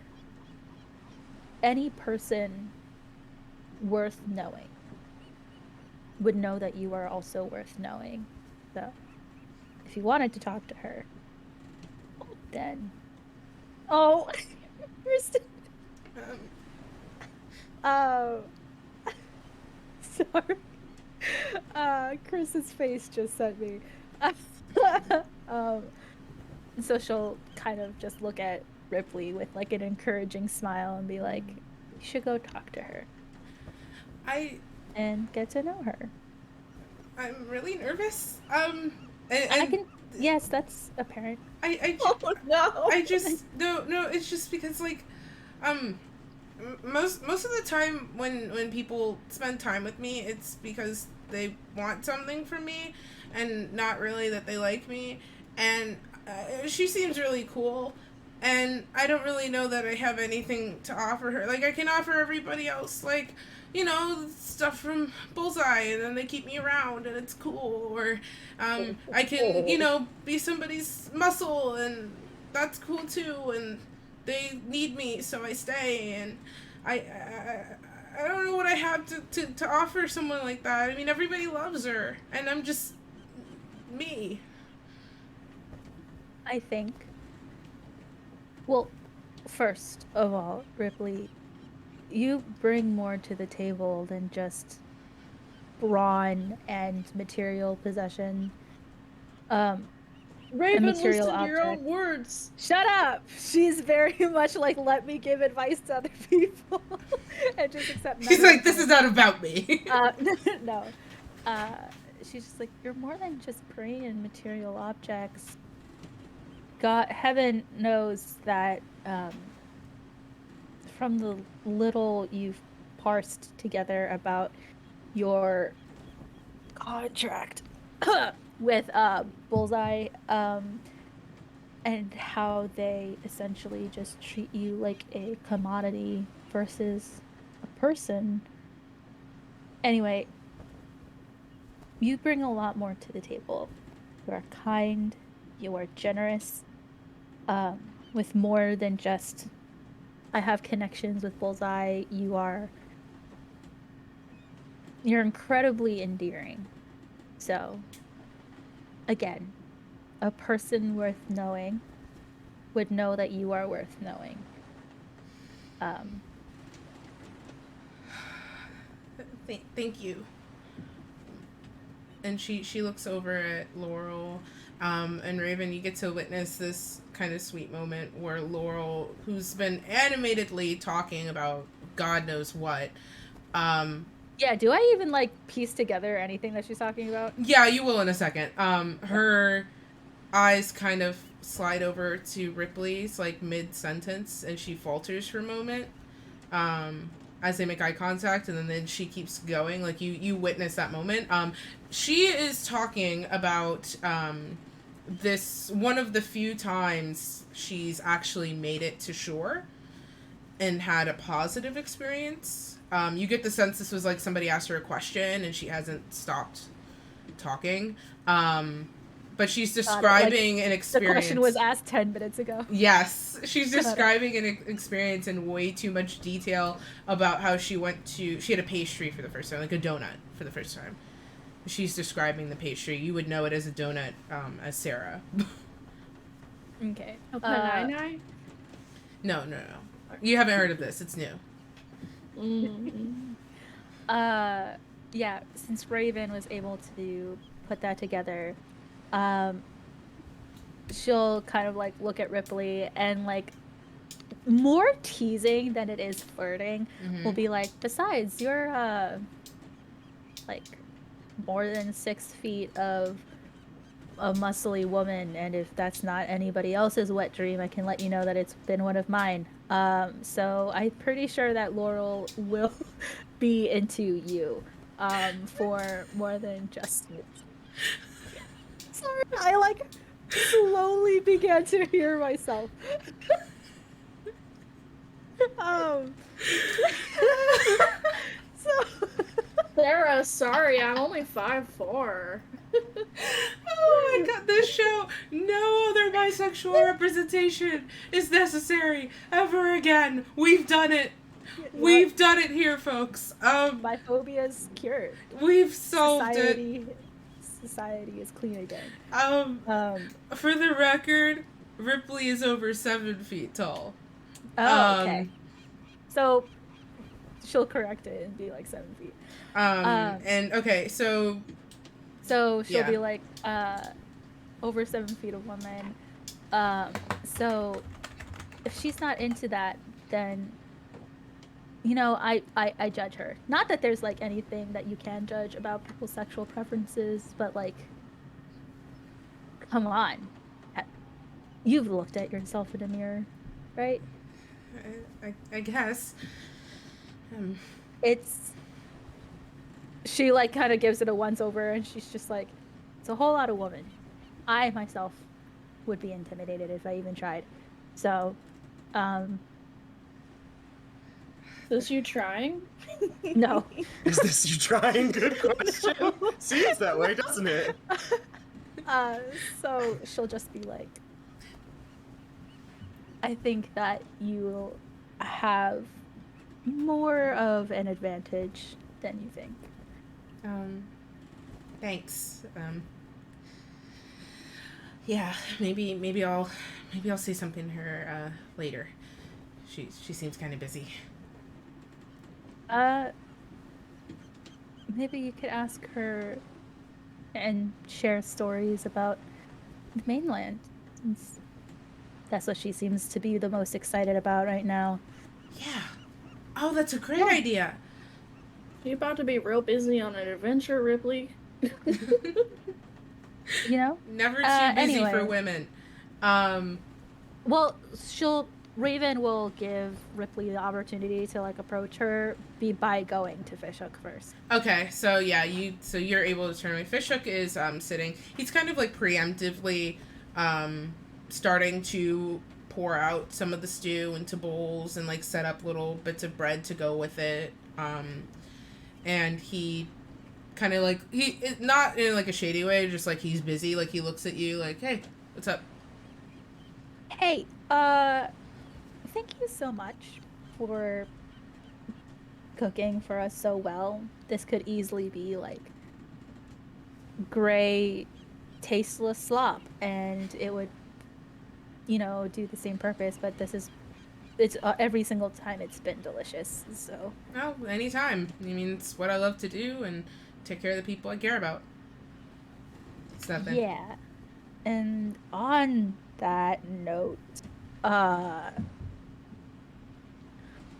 any person worth knowing would know that you are also worth knowing. So, if you wanted to talk to her, then... Oh! Kristen! Sorry. Chris's face just sent me. So she'll kind of just look at Ripley with like an encouraging smile and be like, "You should go talk to her and get to know her."
I'm really nervous.
I can. Yes, that's apparent.
Oh no!
I just no. It's just because like, most of the time when people spend time with me, it's because they want something from me, and not really that they like me. And she seems really cool, and I don't really know that I have anything to offer her. Like I can offer everybody else, like, you know, stuff from Bullseye, and then they keep me around, and it's cool. Or I can, you know, be somebody's muscle, and that's cool too. And they need me, so I stay. And I don't know what I have to offer someone like that. I mean, everybody loves her, and I'm just me.
I think. Well, first of all, Ripley, you bring more to the table than just brawn and material possession.
Raven,
material
listen to your
object.
own words.
Shut up! She's very much like, let me give advice to other people and just accept.
She's like, this is not about me.
No. She's just like, you're more than just prey in material objects. God, heaven knows that from the little you've parsed together about your contract with Bullseye, and how they essentially just treat you like a commodity versus a person. Anyway, you bring a lot more to the table. You are kind, you are generous, with more than just, I have connections with Bullseye. You're incredibly endearing. So, again, a person worth knowing would know that you are worth knowing.
Thank you. And she looks over at Laurel, and Raven. You get to witness this kind of sweet moment where Laurel, who's been animatedly talking about God knows what,
yeah, do I even like piece together anything that she's talking about?
yeah, you will in a second. Her eyes kind of slide over to Ripley's like mid-sentence, and she falters for a moment as they make eye contact, and then she keeps going. Like you witness that moment. She is talking about this one of the few times she's actually made it to shore and had a positive experience. You get the sense this was like somebody asked her a question and she hasn't stopped talking. But she's describing an experience.
The question was asked 10 minutes ago.
Yes. She's describing an experience in way too much detail about how she had a pastry for the first time, like a donut for the first time. She's describing the pastry. You would know it as a donut, as Sarah.
Okay.
A panini?
No. You haven't heard of this. It's new.
Yeah, since Raven was able to put that together, she'll kind of like look at Ripley and like more teasing than it is flirting. Will be like, besides, you're like more than 6 feet of a muscly woman, and if that's not anybody else's wet dream, I can let you know that it's been one of mine. So I'm pretty sure that Laurel will be into you for more than just you. Sorry, I like slowly began to hear myself. So
Sarah, sorry, I'm only 5'4".
Oh my god, this show, no other bisexual representation is necessary ever again. We've done it. We've done it here, folks.
My phobia's cured.
We've solved it.
Society is clean again.
For the record, Ripley is over 7 feet tall.
Oh, okay. So she'll correct it and be like 7 feet.
And okay, so
she'll be like, over 7 feet of woman. So if if she's not into that, then I judge her. Not that there's like anything that you can judge about people's sexual preferences, but like, come on. Uh, You've looked at yourself in a mirror, right?
I guess.
It's she like kind of gives it a once over and she's just like, it's a whole lot of woman. I myself would be intimidated if I even tried. So, um,
Is you trying?
no.
Is this you trying? Good question. Seems that way, doesn't it?
So she'll just be like, I think that you have more of an advantage than you think.
Thanks. Yeah, maybe I'll say something to her later. She seems kind of busy.
Maybe you could ask her and share stories about the mainland, since that's what she seems to be the most excited about right now.
Yeah. Oh, that's a great idea.
You about to be real busy on an adventure, Ripley?
Never too busy
Anyway.
for women.
Well, Raven will give Ripley the opportunity to like approach her by going to Fishhook first.
Okay, so yeah, you're able to turn away. Fishhook is sitting. He's kind of like preemptively starting to pour out some of the stew into bowls and like set up little bits of bread to go with it. And he kind of like not in like a shady way, just like he's busy. Like he looks at you like, hey, what's up?
Hey, thank you so much for cooking for us so well. This could easily be like gray, tasteless slop, and it would, do the same purpose. But it's every single time it's been delicious. So.
Oh, anytime. I mean, it's what I love to do and take care of the people I care about. It's nothing.
Yeah, and on that note,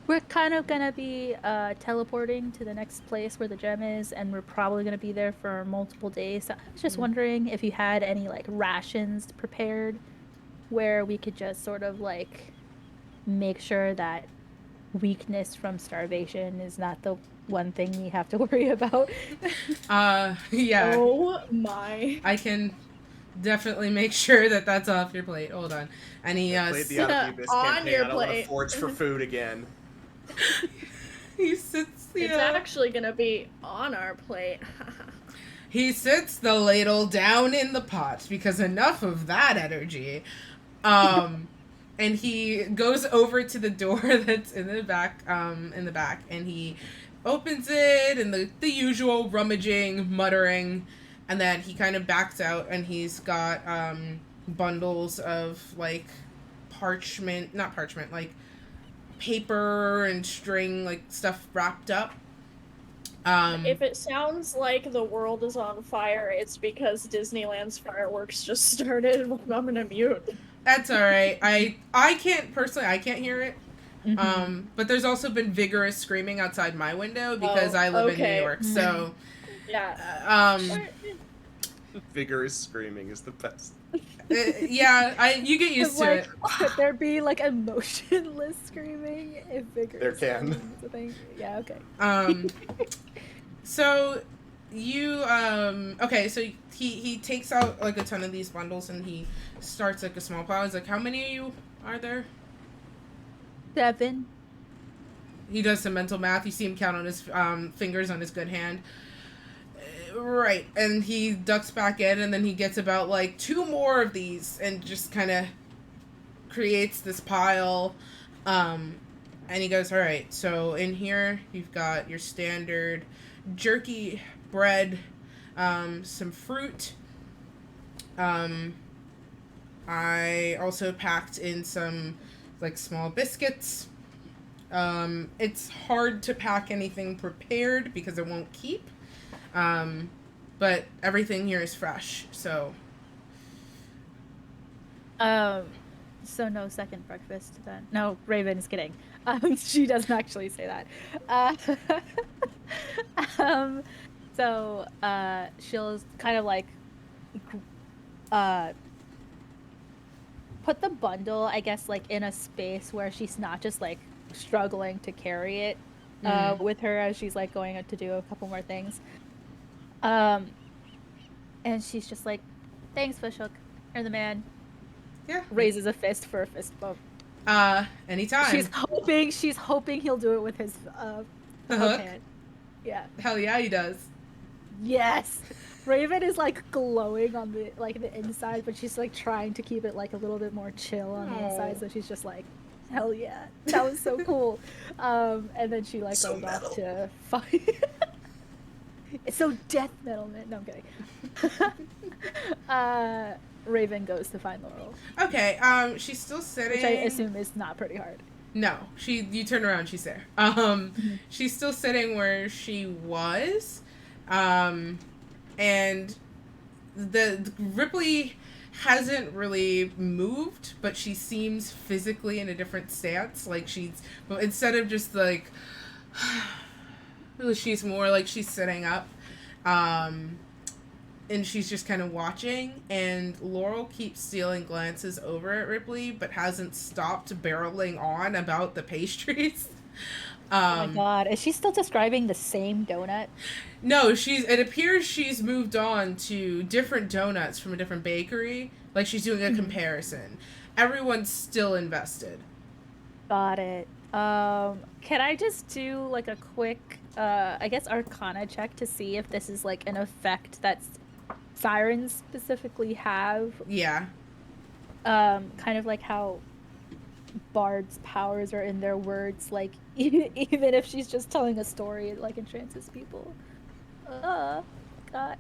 we're kind of gonna be teleporting to the next place where the gem is, and we're probably gonna be there for multiple days. So I was just wondering if you had any like rations prepared where we could just sort of like make sure that weakness from starvation is not the one thing we have to worry about.
Yeah.
Oh my.
I can definitely make sure that that's off your plate. Hold on. And he
Played the Out of the Abyss
On
campaign.
your
I don't want to
plate.
forge for food again.
he sits
It's actually gonna be on our plate.
he sits the ladle down in the pot because enough of that energy. And he goes over to the door that's in the back, and he opens it, and the usual rummaging, muttering, and then he kind of backs out, and he's got bundles of like like paper and string, like stuff wrapped up.
If it sounds like the world is on fire, it's because Disneyland's fireworks just started. I'm gonna mute.
That's all right. I can't hear it.
Mm-hmm.
But there's also been vigorous screaming outside my window because I live in New York. So
yeah.
Vigorous screaming is the best.
You get used to it.
Could there be like emotionless screaming if vigorous
There can.
screaming is a thing? Yeah, okay.
So you okay, so he takes out like a ton of these bundles and he starts like a small pile. He's like, how many of you are there?
7.
He does some mental math. You see him count on his fingers on his good hand. Right, and he ducks back in, and then he gets about like 2 more of these, and just kind of creates this pile. And he goes, "All right, so in here you've got your standard jerky, bread, some fruit. I also packed in some like small biscuits. It's hard to pack anything prepared because it won't keep." But everything here is fresh, so.
So no second breakfast then. No, Raven is kidding. She doesn't actually say that. Um, she'll kind of like uh, put the bundle, I guess, like in a space where she's not just like struggling to carry it with her as she's like going to do a couple more things. And she's just like, "Thanks, Fishhook. You're the man."
Yeah.
Raises a fist for a fist bump.
Anytime.
She's hoping he'll do it with his
the hook.
hand. Yeah.
Hell yeah, he does.
Yes. Raven is like glowing on the inside, but she's like trying to keep it like a little bit more chill on the inside. So she's just like, hell yeah, that was so cool. And then she like
So
goes
metal.
off to fight. It's so death metal, man. No, I'm kidding. Raven goes to find Laurel.
Okay. She's still sitting.
Which I assume is not pretty hard.
No, you turn around, she's there. She's still sitting where she was, and the Ripley hasn't really moved, but she seems physically in a different stance. Like but instead of just like, she's more like she's sitting up, and she's just kind of watching, and Laurel keeps stealing glances over at Ripley, but hasn't stopped barreling on about the pastries.
Oh my god, is she still describing the same donut?
No, it appears she's moved on to different donuts from a different bakery. Like she's doing a comparison. Everyone's still invested.
Got it. Can I just do like a quick, I guess, Arcana check to see if this is like an effect that's sirens specifically have?
Yeah.
Kind of like how bards' powers are in their words, like even if she's just telling a story, it like entrances people. Got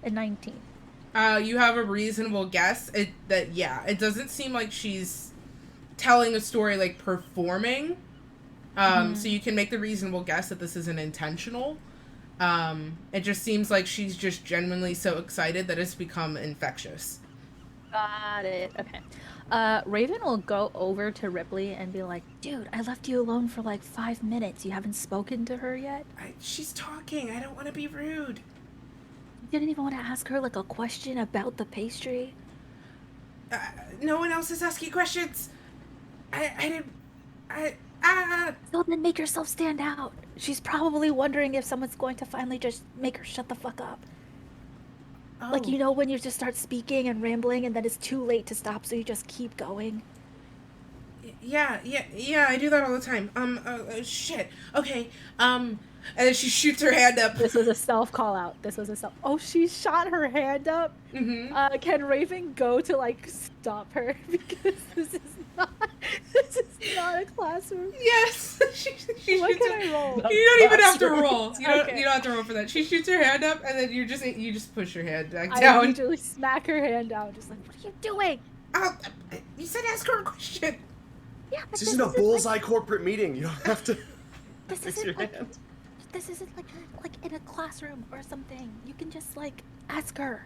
a 19.
You have a reasonable guess. It doesn't seem like she's telling a story, like performing. So you can make the reasonable guess that this isn't intentional. It just seems like she's just genuinely so excited that it's become infectious.
Got it. Okay. Raven will go over to Ripley and be like, "Dude, I left you alone for like 5 minutes. You haven't spoken to her yet?"
She's talking. I don't want to be rude.
You didn't even want to ask her like a question about the pastry?
No one else is asking questions.
So then make yourself stand out. She's probably wondering if someone's going to finally just make her shut the fuck up.
Oh.
Like, you know, when you just start speaking and rambling and then it's too late to stop, so you just keep going.
Yeah, I do that all the time. Shit. Okay, and then she shoots her hand up.
This was a self-call out. Oh, she shot her hand up?
Mm-hmm.
Can Raven go to, like, stop her? Because this is not a classroom.
Yes! she
What
shoots
can I roll?
You don't even have to roll. You don't
Okay.
have to roll for that. She shoots her hand up, and then you just push her hand back
I
down.
usually smack her hand down, just like, what are you doing?
You said ask her a question.
Yeah, but
This isn't a bullseye corporate meeting. You don't have to
This
raise
isn't
your
like
hand.
this isn't like in a classroom or something. You can just like ask her.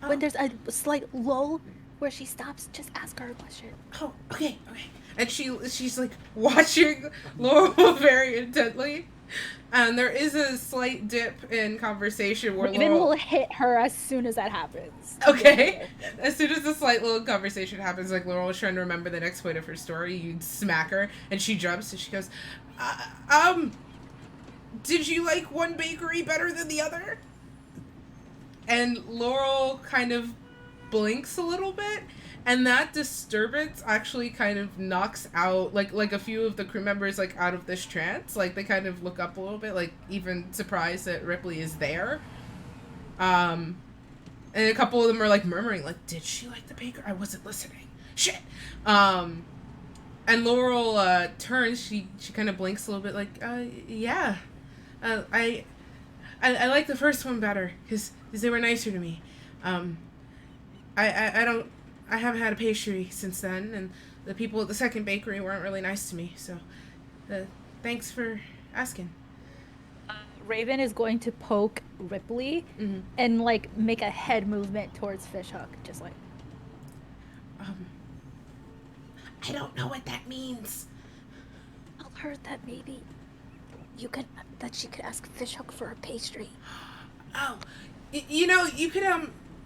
When there's a slight lull where she stops, just ask her a question.
Oh, okay. And she's like watching Laurel very intently. And there is a slight dip in conversation where
Raven
Laurel
will hit her as soon as that happens.
Okay. As soon as the slight little conversation happens, like Laurel is trying to remember the next point of her story, you smack her, and she jumps, and she goes, did you like one bakery better than the other? And Laurel kind of blinks a little bit, and that disturbance actually kind of knocks out, like a few of the crew members, like, out of this trance. Like, they kind of look up a little bit, like, even surprised that Ripley is there. And a couple of them are, like, murmuring, like, did she like the baker? I wasn't listening. Shit! And Laurel, turns, she kind of blinks a little bit, like, yeah. I like the first one better, because they were nicer to me. I haven't had a pastry since then, and the people at the second bakery weren't really nice to me, so, thanks for asking.
Raven is going to poke Ripley and like make a head movement towards Fishhook, just like.
I don't know what that means.
Tell her that maybe that she could ask Fishhook for a pastry.
Oh, you know, you could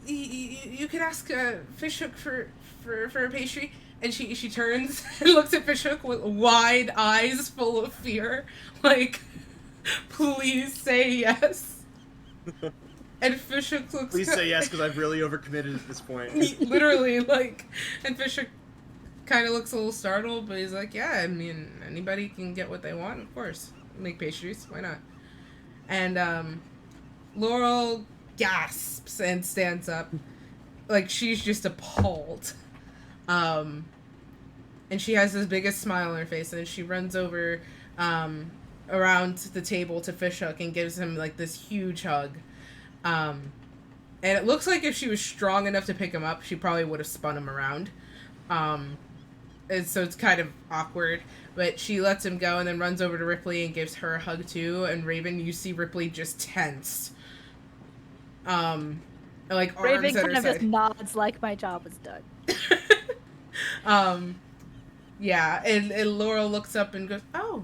you could ask Fishhook for a pastry. And she turns and looks at Fishhook with wide eyes full of fear, like, please say yes. And Fishhook looks.
Please say yes, because I've really overcommitted at this point.
Literally, like, and Fishhook kind of looks a little startled, but he's like, yeah, I mean, anybody can get what they want, of course. Make pastries, why not? And Laurel gasps and stands up, like she's just appalled. And she has this biggest smile on her face, and she runs over around the table to Fishhook and gives him like this huge hug. And it looks like if she was strong enough to pick him up, she probably would have spun him around. And so it's kind of awkward, but she lets him go and then runs over to Ripley and gives her a hug too. And Raven, you see Ripley just tense. Like
Raven
arms at
kind
her
of just
side.
nods like my job was done.
Yeah, and Laurel looks up and goes, "Oh,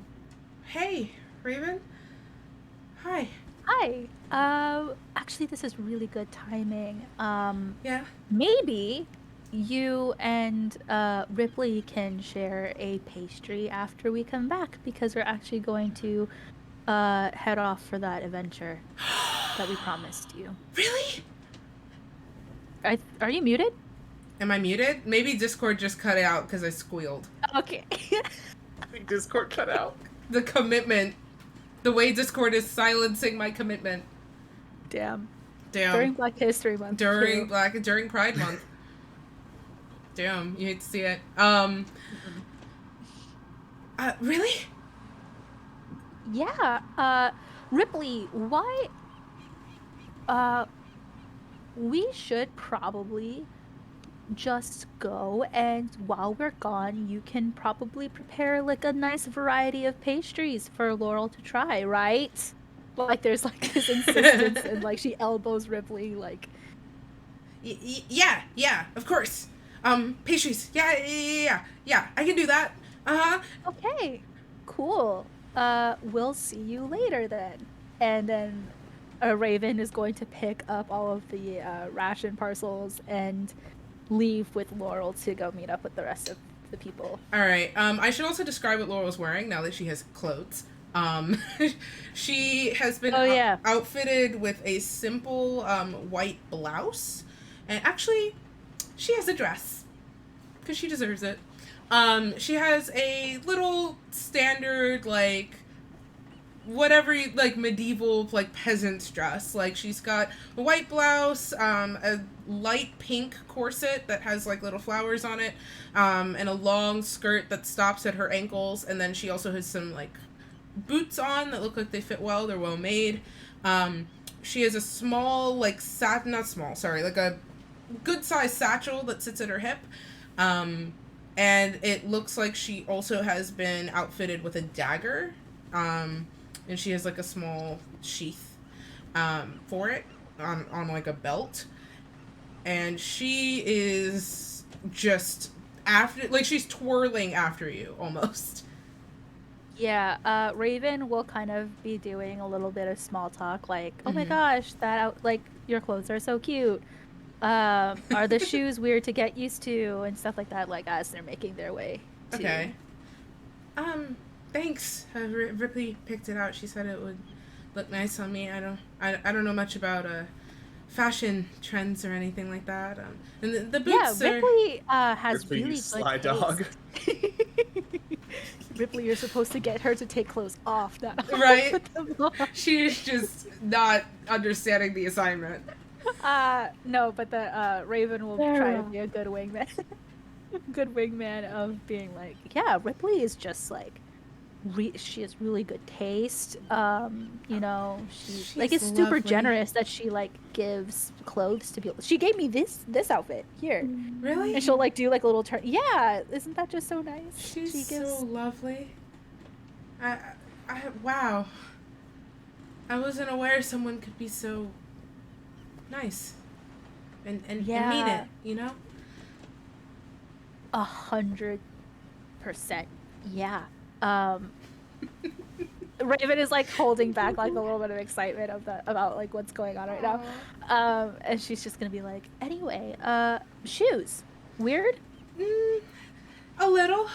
hey, Raven. Hi."
Hi. Actually, this is really good timing.
Yeah.
Maybe you and Ripley can share a pastry after we come back, because we're actually going to head off for that adventure that we promised you.
Really?
Are you muted?
Am I muted? Maybe Discord just cut out because I squealed.
Okay.
I think Discord cut out.
The commitment. The way Discord is silencing my commitment.
Damn.
Damn.
During Black History Month.
During
too.
during Pride Month. Damn, you hate to see it. Really?
Yeah. Ripley, why? We should probably just go, and while we're gone, you can probably prepare like a nice variety of pastries for Laurel to try, right? Like there's like this insistence, and like she elbows Ripley, like.
Yeah, of course. Pastries. Yeah, I can do that. Uh-huh.
Okay, cool. We'll see you later then. And then Raven is going to pick up all of the ration parcels and leave with Laurel to go meet up with the rest of the people.
All right. I should also describe what Laurel's wearing now that she has clothes. She has been outfitted with a simple white blouse, and actually, she has a dress because she deserves it. She has a little standard like whatever like medieval like peasant's dress. Like she's got a white blouse, a light pink corset that has like little flowers on it, and a long skirt that stops at her ankles, and then she also has some like boots on that look like they fit well. They're well made. She has a small like like a good sized satchel that sits at her hip. And it looks like she also has been outfitted with a dagger. And she has like a small sheath for it on like a belt. And she is just after, like she's twirling after you almost.
Yeah, Raven will kind of be doing a little bit of small talk, like, "Oh my
Mhm.
gosh, like your clothes are so cute. Are the shoes weird to get used to?" and stuff like that, like as they're making their way to.
Okay. Thanks. Ripley picked it out. She said it would look nice on me. I don't know much about fashion trends or anything like that. And the boots
Yeah,
are...
Ripley has
Ripley,
really
you
good
sly
taste.
dog.
Ripley, you're supposed to get her to take clothes off, not
Right?
put them on.
She is just not understanding the assignment.
No, but the Raven will try to be a good wingman. Good wingman of being like, yeah, Ripley is just like, she has really good taste. You know, she's like, it's super
lovely.
generous that she like gives clothes to people. She gave me this outfit here,
Really?
and she'll like do like a little turn. Yeah, isn't that just so nice?
She's
She gives.
so lovely. Wow. I wasn't aware someone could be so nice and mean
Yeah.
it, you know?
100%. 100%. Yeah. Raven is like holding back like a little bit of excitement about like what's going on right now. And she's just gonna be like, anyway, shoes. Weird?
A little,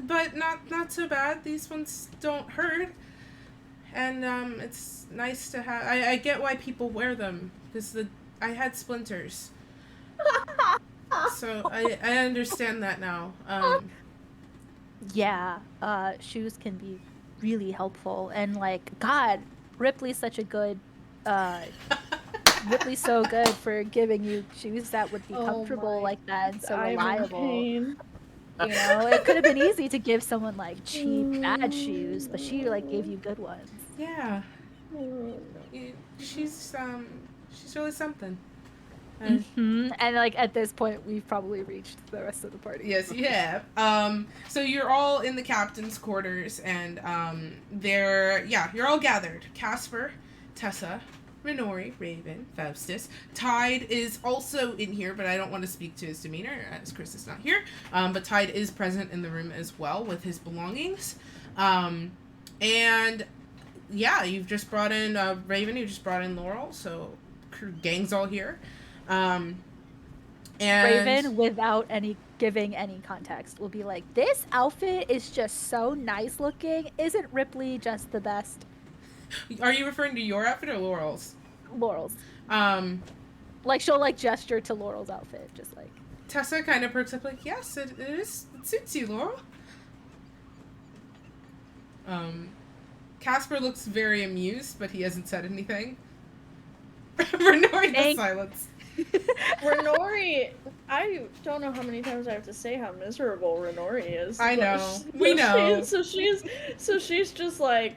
but not so bad. These ones don't hurt, and it's nice to have. I get why people wear them because I had splinters, so I understand that now.
Yeah, shoes can be really helpful, and like, God, Ripley's such a good, Ripley's so good for giving you shoes that would be comfortable like that and so reliable. You know, it could have been easy to give someone like cheap, bad shoes, but she like gave you good ones.
Yeah, she's really something. And
like at this point, we've probably reached the rest of the party.
Yes, you have. So you're all in the captain's quarters, and you're all gathered. Casper, Tessa, Minori, Raven, Faustus. Tide is also in here, but I don't want to speak to his demeanor as Chris is not here. But Tide is present in the room as well with his belongings. And yeah, you've just brought in Raven. You just brought in Laurel, so gang's all here. And
Raven, without giving any context, will be like, "This outfit is just so nice looking. Isn't Ripley just the best?"
Are you referring to your outfit or Laurel's?
Laurel's. Like she'll like gesture to Laurel's outfit, just like.
Tessa kind of perks up, like, "Yes, it is. It suits you, Laurel." Casper looks very amused, but he hasn't said anything. Renori the silence.
Renori, I don't know how many times I have to say how miserable Renori is.
I know. We know.
So she's just like,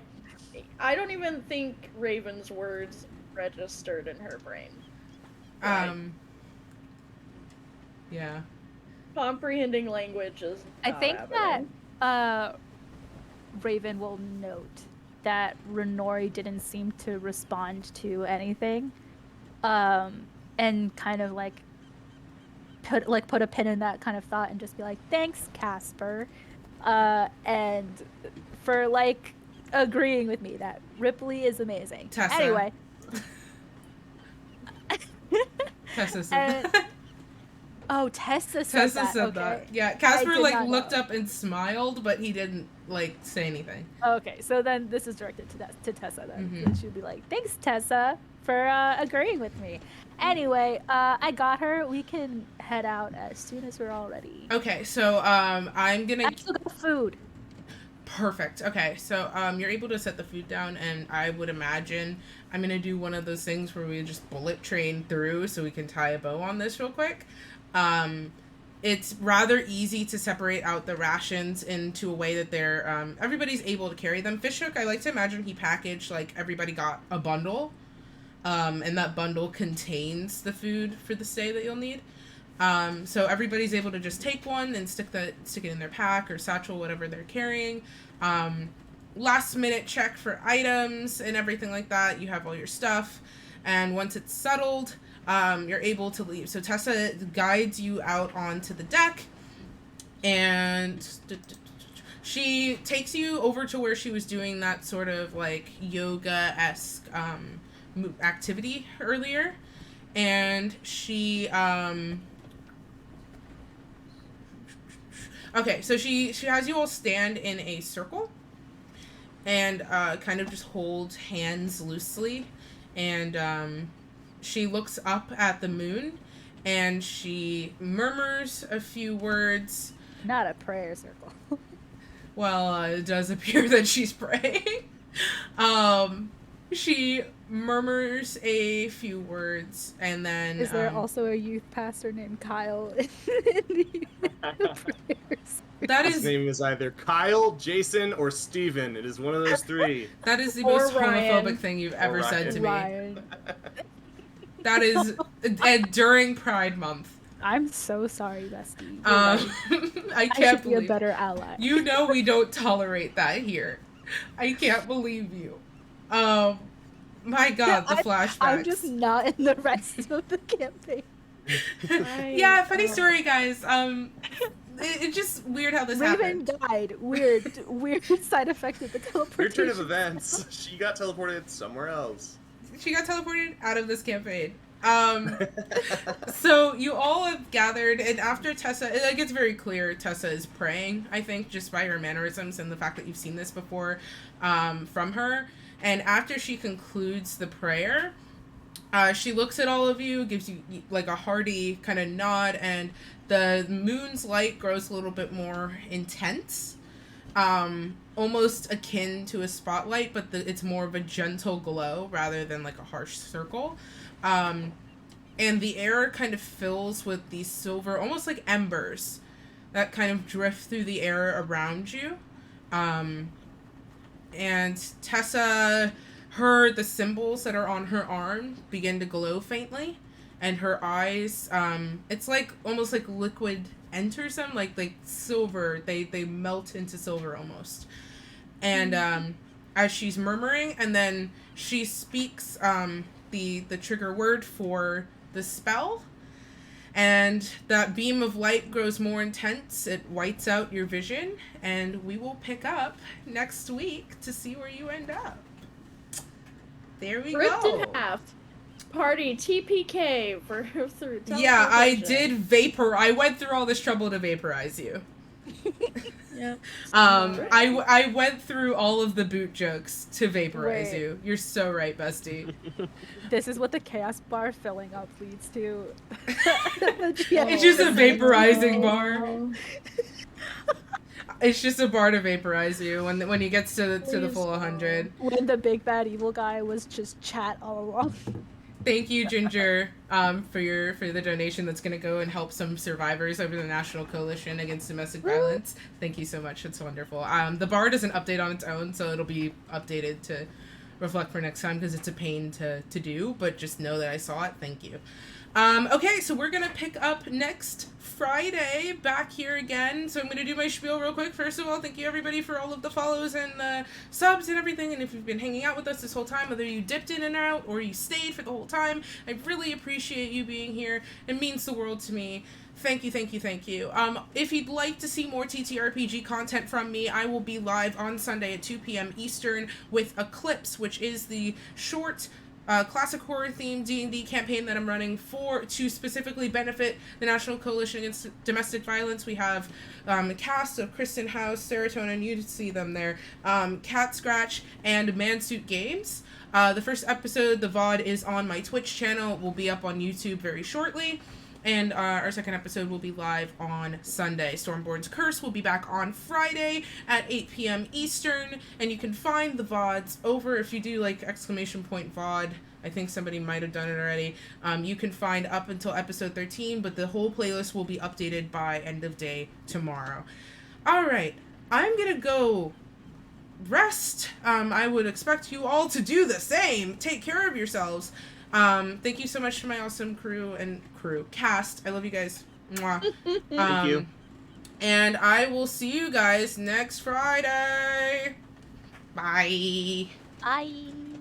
I don't even think Raven's words registered in her brain. Right?
Yeah.
Comprehending language is
I
not
think
happening.
that Raven will note that Renori didn't seem to respond to anything. And kind of like put a pin in that kind of thought and just be like, "Thanks, Casper," and for like agreeing with me that Ripley is amazing.
Tessa.
Anyway,
Tessa said that.
Oh, Tessa said that. Okay.
Yeah, Casper like looked up and smiled, but he didn't like say anything.
Okay, so then this is directed to Tessa then. Mm-hmm. She'll be like, "Thanks, Tessa, for agreeing with me." Anyway, I got her. We can head out as soon as we're all ready.
Okay, so I'm gonna.
I still got food.
Perfect. Okay, so you're able to set the food down, and I would imagine I'm gonna do one of those things where we just bullet train through, so we can tie a bow on this real quick. It's rather easy to separate out the rations into a way that they're everybody's able to carry them. Fishhook, I like to imagine he packaged like everybody got a bundle. And that bundle contains the food for the stay that you'll need. So everybody's able to just take one and stick it in their pack or satchel, whatever they're carrying. Last minute check for items and everything like that. You have all your stuff. And once it's settled, you're able to leave. So Tessa guides you out onto the deck. And she takes you over to where she was doing that sort of like yoga-esque activity earlier, and she okay, so she has you all stand in a circle and kind of just hold hands loosely, and she looks up at the moon and she murmurs a few words.
Not a prayer circle.
Well, it does appear that she's praying. She murmurs a few words, and then...
Is there also a youth pastor named Kyle in the prayers?
His name is either Kyle, Jason, or Steven. It is one of those three.
That is the most homophobic thing you've ever said to me. That is... and during Pride Month.
I'm so sorry, bestie.
I can't believe...
be a better ally.
You know we don't tolerate that here. I can't believe you. My God, the flashbacks.
I'm just not in the rest of the campaign.
Yeah, funny story, guys. it's just weird how this
Raven
happened.
died. Weird side effect of the teleportation.
Weird turn of events. She got teleported somewhere else.
She got teleported out of this campaign. So you all have gathered, and after Tessa, it gets very clear Tessa is praying, I think, just by her mannerisms and the fact that you've seen this before from her. And after she concludes the prayer, she looks at all of you, gives you like a hearty kind of nod, and the moon's light grows a little bit more intense. Almost akin to a spotlight, but it's more of a gentle glow rather than like a harsh circle. And the air kind of fills with these silver, almost like embers, that kind of drift through the air around you. And Tessa heard the symbols that are on her arm begin to glow faintly, and her eyes, it's like almost like liquid enters them, like silver, they melt into silver almost. And as she's murmuring, and then she speaks the trigger word for the spell, and that beam of light grows more intense. It whites out your vision, and we will pick up next week to see where you end up. There we
Ripped
go.
in half. Party TPK for through teleportation.
Yeah, I did I went through all this trouble to vaporize you.
Yep.
I went through all of the boot jokes to vaporize
Wait.
you. You're so right, bestie.
This is what the chaos bar filling up leads to.
It's just a vaporizing bar. It's just a bar to vaporize you when he gets to the full 100.
When the big bad evil guy was just chat all along.
Thank you, Ginger, for the donation that's going to go and help some survivors over the National Coalition Against Domestic Violence. Thank you so much. It's wonderful. The bar doesn't update on its own, so it'll be updated to reflect for next time because it's a pain to do, but just know that I saw it. Thank you. Okay, so we're going to pick up next Friday back here again. So I'm going to do my spiel real quick. First of all, thank you everybody for all of the follows and the subs and everything. And if you've been hanging out with us this whole time, whether you dipped in and out or you stayed for the whole time, I really appreciate you being here. It means the world to me. Thank you, thank you, thank you. If you'd like to see more TTRPG content from me, I will be live on Sunday at 2 p.m. Eastern with Eclipse, which is the short classic horror themed D&D campaign that I'm running to specifically benefit the National Coalition Against Domestic Violence. We have a cast of Kristen House, Serotonin, you see them there, Cat Scratch, and Mansuit Games. The first episode, the VOD, is on my Twitch channel. It will be up on YouTube very shortly. And our second episode will be live on Sunday. Stormborn's Curse will be back on Friday at 8 p.m. Eastern. And you can find the VODs over, if you do like !VOD, I think somebody might have done it already. You can find up until episode 13, but the whole playlist will be updated by end of day tomorrow. All right, I'm going to go rest. I would expect you all to do the same. Take care of yourselves. Thank you so much to my awesome cast. I love you guys. Mwah.
Thank you.
And I will see you guys next Friday. Bye.
Bye.